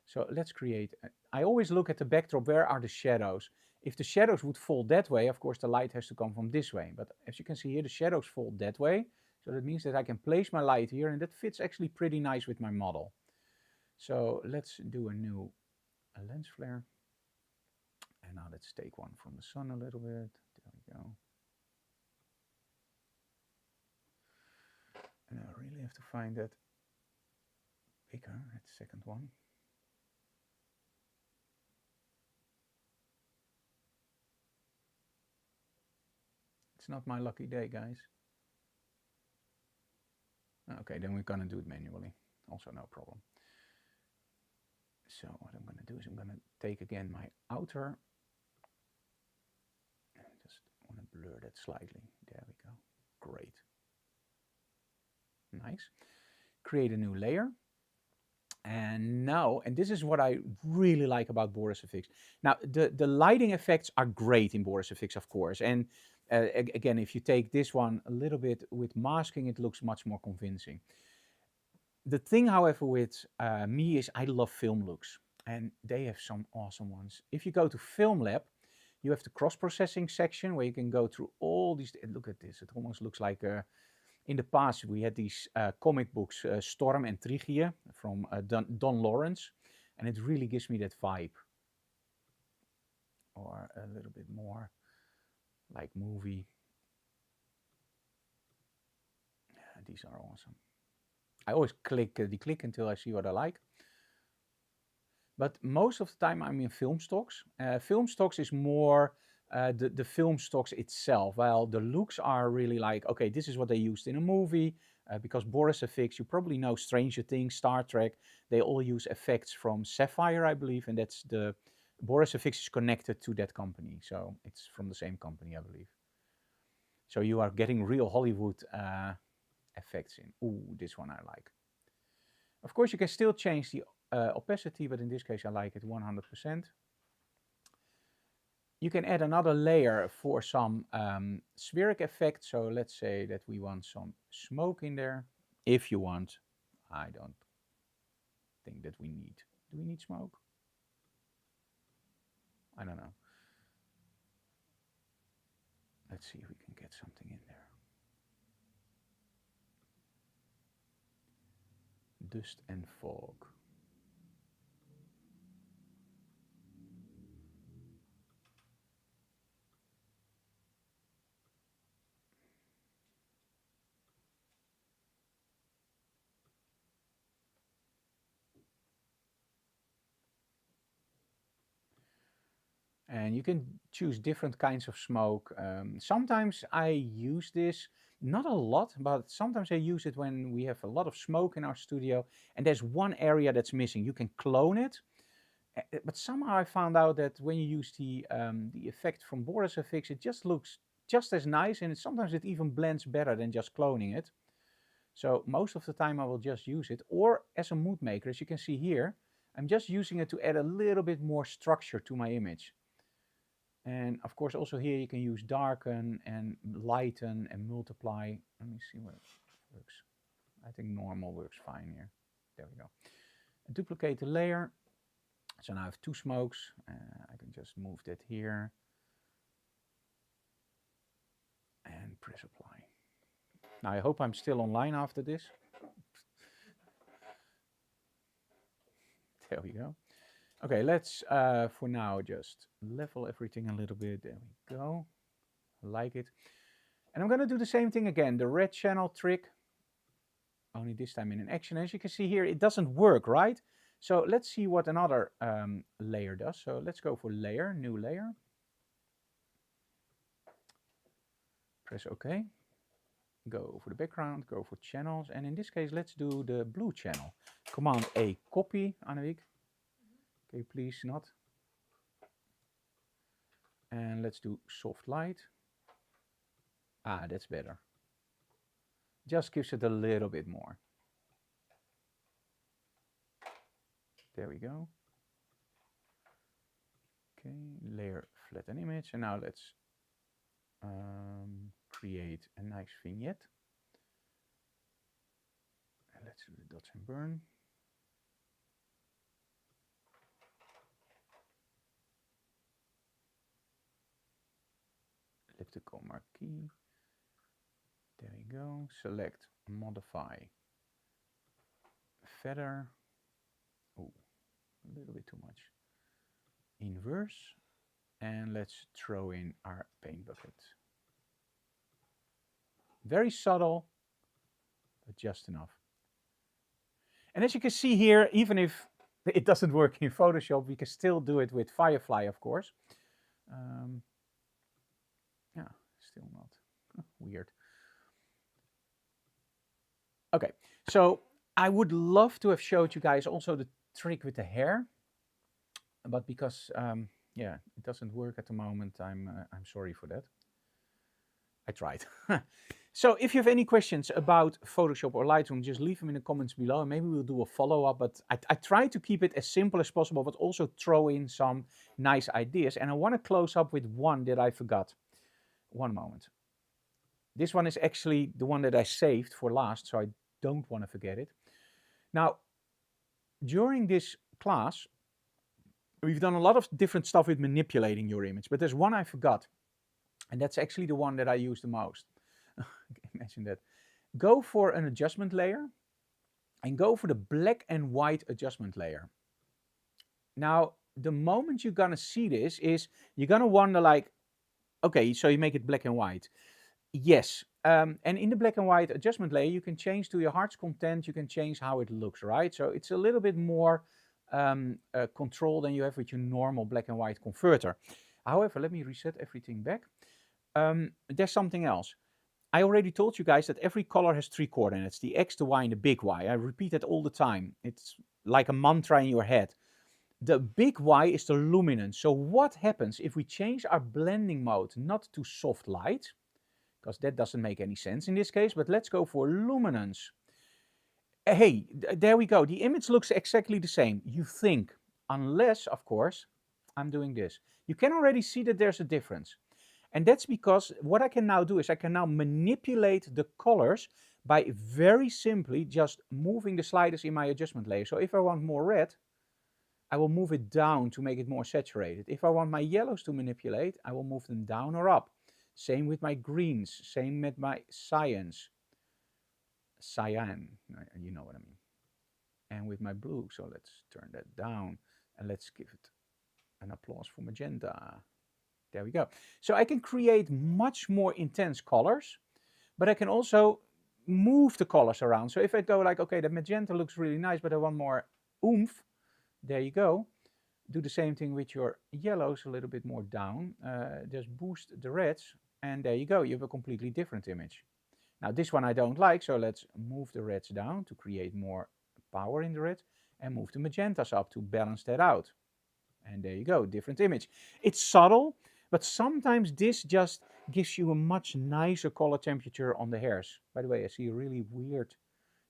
[SPEAKER 1] So let's create, I always look at the backdrop, where are the shadows? If the shadows would fall that way, of course, the light has to come from this way. But as you can see here, the shadows fall that way. So that means that I can place my light here, and that fits actually pretty nice with my model. So let's do a new lens flare. And now let's take one from the sun a little bit. There we go. And I really have to find that bigger, that second one. It's not my lucky day, guys. Okay, then we're gonna do it manually. also no problem. So what I'm going to do is I'm going to take again my outer. I just want to blur that slightly. There we go. Great. Nice. Create a new layer. And now, and this is what I really like about Boris FX. Now, the lighting effects are great in Boris FX, of course. And again, if you take this one a little bit with masking, it looks much more convincing. The thing, however, with me is I love film looks, and they have some awesome ones. If you go to Film Lab, you have the cross-processing section where you can go through all these. Look at this; it almost looks like in the past we had these comic books, Storm and Trigia from Don Lawrence, and it really gives me that vibe, or a little bit more like movie. Yeah, these are awesome. I always click declick until I see what I like. But most of the time I'm in film stocks. Film stocks is more the film stocks itself. Well, the looks are really like, okay, this is what they used in a movie. Because Boris FX, you probably know Stranger Things, Star Trek. They all use effects from Sapphire, I believe. And that's the, Boris FX is connected to that company. So it's from the same company, I believe. So you are getting real Hollywood effects in. Ooh, this one I like. Of course, you can still change the opacity, but in this case I like it 100%. You can add another layer for some spheric effect. So let's say that we want some smoke in there. If you want, I don't think that we need. Do we need smoke? I don't know. Let's see if we can get something in there. Dust and fog. And you can choose different kinds of smoke. Sometimes I use this, not a lot, but sometimes I use it when we have a lot of smoke in our studio and there's one area that's missing. You can clone it, but somehow I found out that when you use the effect from Boris FX, it just looks just as nice, and sometimes it even blends better than just cloning it. So most of the time I will just use it, or as a mood maker, as you can see here, I'm just using it to add a little bit more structure to my image. And of course, also here you can use darken and lighten and multiply. Let me see what works. I think normal works fine here. There we go. Duplicate the layer. So now I have two smokes. I can just move that here and press apply. Now I hope I'm still online after this. There we go. Okay, let's for now just level everything a little bit. There we go. I like it. And I'm going to do the same thing again, the red channel trick, only this time in an action. As you can see here, it doesn't work, right? So let's see what another layer does. So let's go for layer, new layer. Press OK. Go for the background, go for channels. And in this case, let's do the blue channel. Command A, copy, Annemiek. Okay, please not. And let's do soft light. Ah, that's better. Just gives it a little bit more. There we go. Okay, layer flatten image. And now let's create a nice vignette. And let's do the dots and burn. Elliptical marquee. There we go. Select modify feather. Oh, a little bit too much. Inverse. And let's throw in our paint bucket. Very subtle, but just enough. And as you can see here, even if it doesn't work in Photoshop, we can still do it with Firefly, of course. Yeah, still not. Weird. Okay, so I would love to have showed you guys also the trick with the hair, but because yeah, it doesn't work at the moment, I'm sorry for that. I tried. So if you have any questions about Photoshop or Lightroom, just leave them in the comments below and maybe we'll do a follow-up. But I try to keep it as simple as possible, but also throw in some nice ideas. And I want to close up with one that I forgot. One moment. This one is actually the one that I saved for last, so I don't want to forget it. Now, during this class, we've done a lot of different stuff with manipulating your image, but there's one I forgot. And that's actually the one that I use the most. Imagine that. Go for an adjustment layer and go for the black and white adjustment layer. Now, the moment you're gonna see this is you're gonna wonder like, okay, so you make it black and white. Yes, and in the black and white adjustment layer, you can change to your heart's content, you can change how it looks, right? So it's a little bit more control than you have with your normal black and white converter. However, let me reset everything back. There's something else. I already told you guys that every color has 3 coordinates, the X, the Y, and the big Y. I repeat that all the time. It's like a mantra in your head. The big Y is the luminance. So what happens if we change our blending mode not to soft light, because that doesn't make any sense in this case, but let's go for luminance. Hey, there we go. The image looks exactly the same, you think, unless, of course, I'm doing this. You can already see that there's a difference. And that's because what I can now do is I can now manipulate the colors by very simply just moving the sliders in my adjustment layer. So if I want more red, I will move it down to make it more saturated. If I want my yellows to manipulate, I will move them down or up. Same with my greens, same with my cyans. Cyan, you know what I mean. And with my blue, so let's turn that down and let's give it an applause for magenta. There we go. So I can create much more intense colors, but I can also move the colors around. So if I go like, okay, the magenta looks really nice, but I want more oomph, there you go. Do the same thing with your yellows, a little bit more down. Just boost the reds, and there you go. You have a completely different image. Now this one I don't like, so let's move the reds down to create more power in the red, and move the magentas up to balance that out. And there you go, different image. It's subtle, but sometimes this just gives you a much nicer color temperature on the hairs. By the way, I see a really weird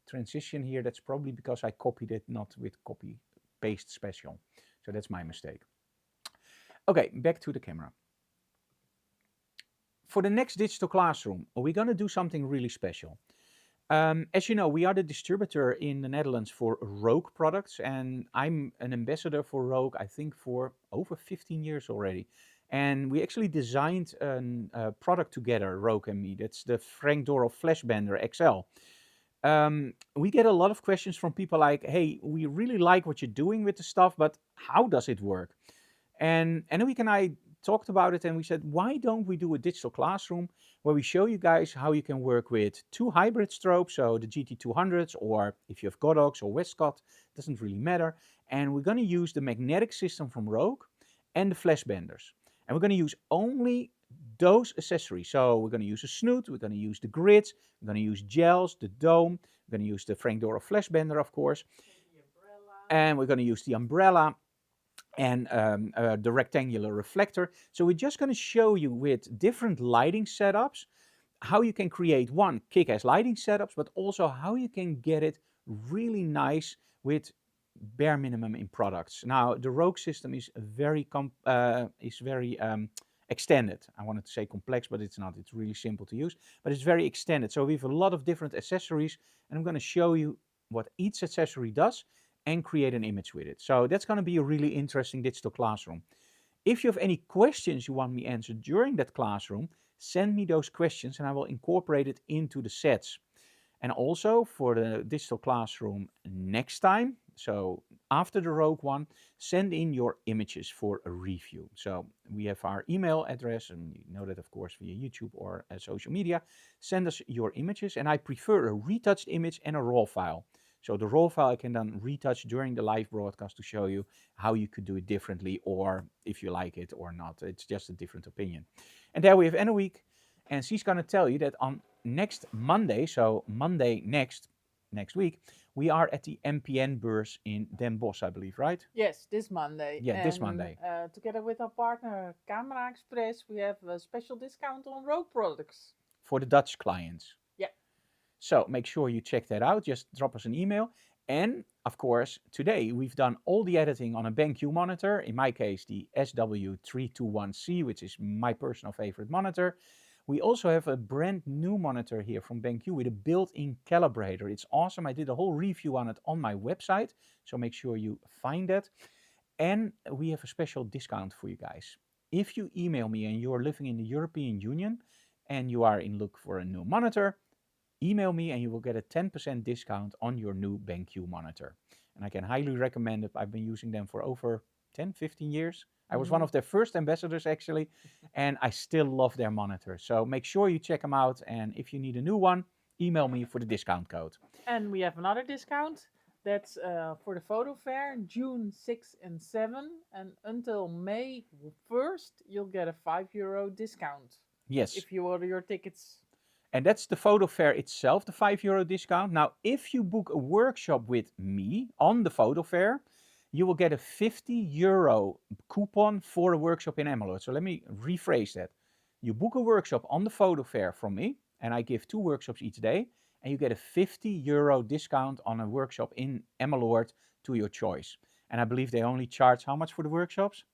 [SPEAKER 1] transition here. That's probably because I copied it, not with copy paste special. So that's my mistake. Okay, back to the camera. For the next digital classroom, we're going to do something really special. As you know, we are the distributor in the Netherlands for Rogue products, and I'm an ambassador for Rogue, I think, for over 15 years already. And we actually designed a product together, Rogue and me. That's the Frank Dorel Flash Bender XL. We get a lot of questions from people like, hey, we really like what you're doing with the stuff, but how does it work? And Anouk and I talked about it and we said, why don't we do a digital classroom where we show you guys how you can work with 2 hybrid strobes, so the GT200s, or if you have Godox or Westcott, doesn't really matter. And we're going to use the magnetic system from Rogue and the flash benders. And we're going to use only those accessories. So we're going to use a snoot, we're going to use the grids, we're going to use gels, the dome, we're going to use the Frank Dorel flash bender, of course. And we're going to use the umbrella and the rectangular reflector. So we're just going to show you with different lighting setups how you can create one kick-ass lighting setups, but also how you can get it really nice with bare minimum in products. Now the Rogue system is very extended. I wanted to say complex, but it's not. It's really simple to use, but it's very extended. So we have a lot of different accessories, and I'm going to show you what each accessory does and create an image with it. So that's going to be a really interesting digital classroom. If you have any questions you want me answered during that classroom, send me those questions and I will incorporate it into the sets. And also for the digital classroom next time, so after the Rogue one, send in your images for a review. So we have our email address, and you know that of course via YouTube or social media. Send us your images, and I prefer a retouched image and a raw file. So the raw file I can then retouch during the live broadcast to show you how you could do it differently, or if you like it or not. It's just a different opinion. And there we have Anouk, and she's going to tell you that on next Monday, so Monday next week, We are at the MPN Beurs in Den Bosch, I believe, right?
[SPEAKER 2] Yes, this Monday.
[SPEAKER 1] Yeah, this
[SPEAKER 2] And
[SPEAKER 1] Monday.
[SPEAKER 2] together with our partner Camera Express, we have a special discount on road products.
[SPEAKER 1] For the Dutch clients.
[SPEAKER 2] Yeah.
[SPEAKER 1] So make sure you check that out. Just drop us an email. And of course, today we've done all the editing on a BenQ monitor. In my case, the SW321C, which is my personal favorite monitor. We also have a brand new monitor here from BenQ with a built-in calibrator. It's awesome. I did a whole review on it on my website. So make sure you find that. And we have a special discount for you guys. If you email me and you're living in the European Union and you are in look for a new monitor, email me and you will get a 10% discount on your new BenQ monitor. And I can highly recommend it. I've been using them for over 10, 15 years. I was one of their first ambassadors actually, and I still love their monitor. So make sure you check them out. And if you need a new one, email me for the discount code.
[SPEAKER 2] And we have another discount. That's for the photo fair, June 6 and 7. And until May 1st, you'll get a €5 discount.
[SPEAKER 1] Yes.
[SPEAKER 2] If you order your tickets.
[SPEAKER 1] And that's the photo fair itself, the €5 discount. Now, if you book a workshop with me on the photo fair, you will get a €50 coupon for a workshop in Emmeloord. So let me rephrase that. You book a workshop on the photo fair from me, and I give 2 workshops each day, and you get a €50 discount on a workshop in Emmeloord to your choice. And I believe they only charge how much for the workshops?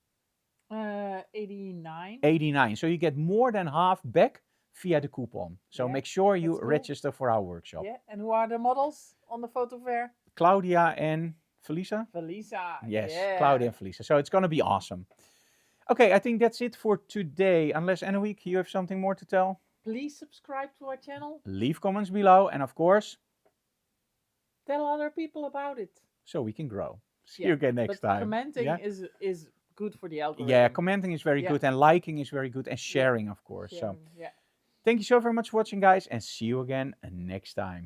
[SPEAKER 2] 89.
[SPEAKER 1] 89. So you get more than half back via the coupon. So
[SPEAKER 2] Yeah,
[SPEAKER 1] make sure you
[SPEAKER 2] cool.
[SPEAKER 1] register for our workshop.
[SPEAKER 2] Yeah, and who are the models on the photo fair?
[SPEAKER 1] Claudia and Felisa?
[SPEAKER 2] Felisa.
[SPEAKER 1] Yes,
[SPEAKER 2] yeah.
[SPEAKER 1] Claudia and Felisa. So it's going to be awesome. Okay, I think that's it for today. Unless, Anneweek, you have something more to tell?
[SPEAKER 2] Please subscribe to our channel.
[SPEAKER 1] Leave comments below. And of course,
[SPEAKER 2] tell other people about it.
[SPEAKER 1] So we can grow. See you again next time.
[SPEAKER 2] Commenting is good for the algorithm.
[SPEAKER 1] Yeah, commenting is very good. And liking is very good. And sharing, of course.
[SPEAKER 2] Sharing,
[SPEAKER 1] so thank you so very much for watching, guys. And see you again next time.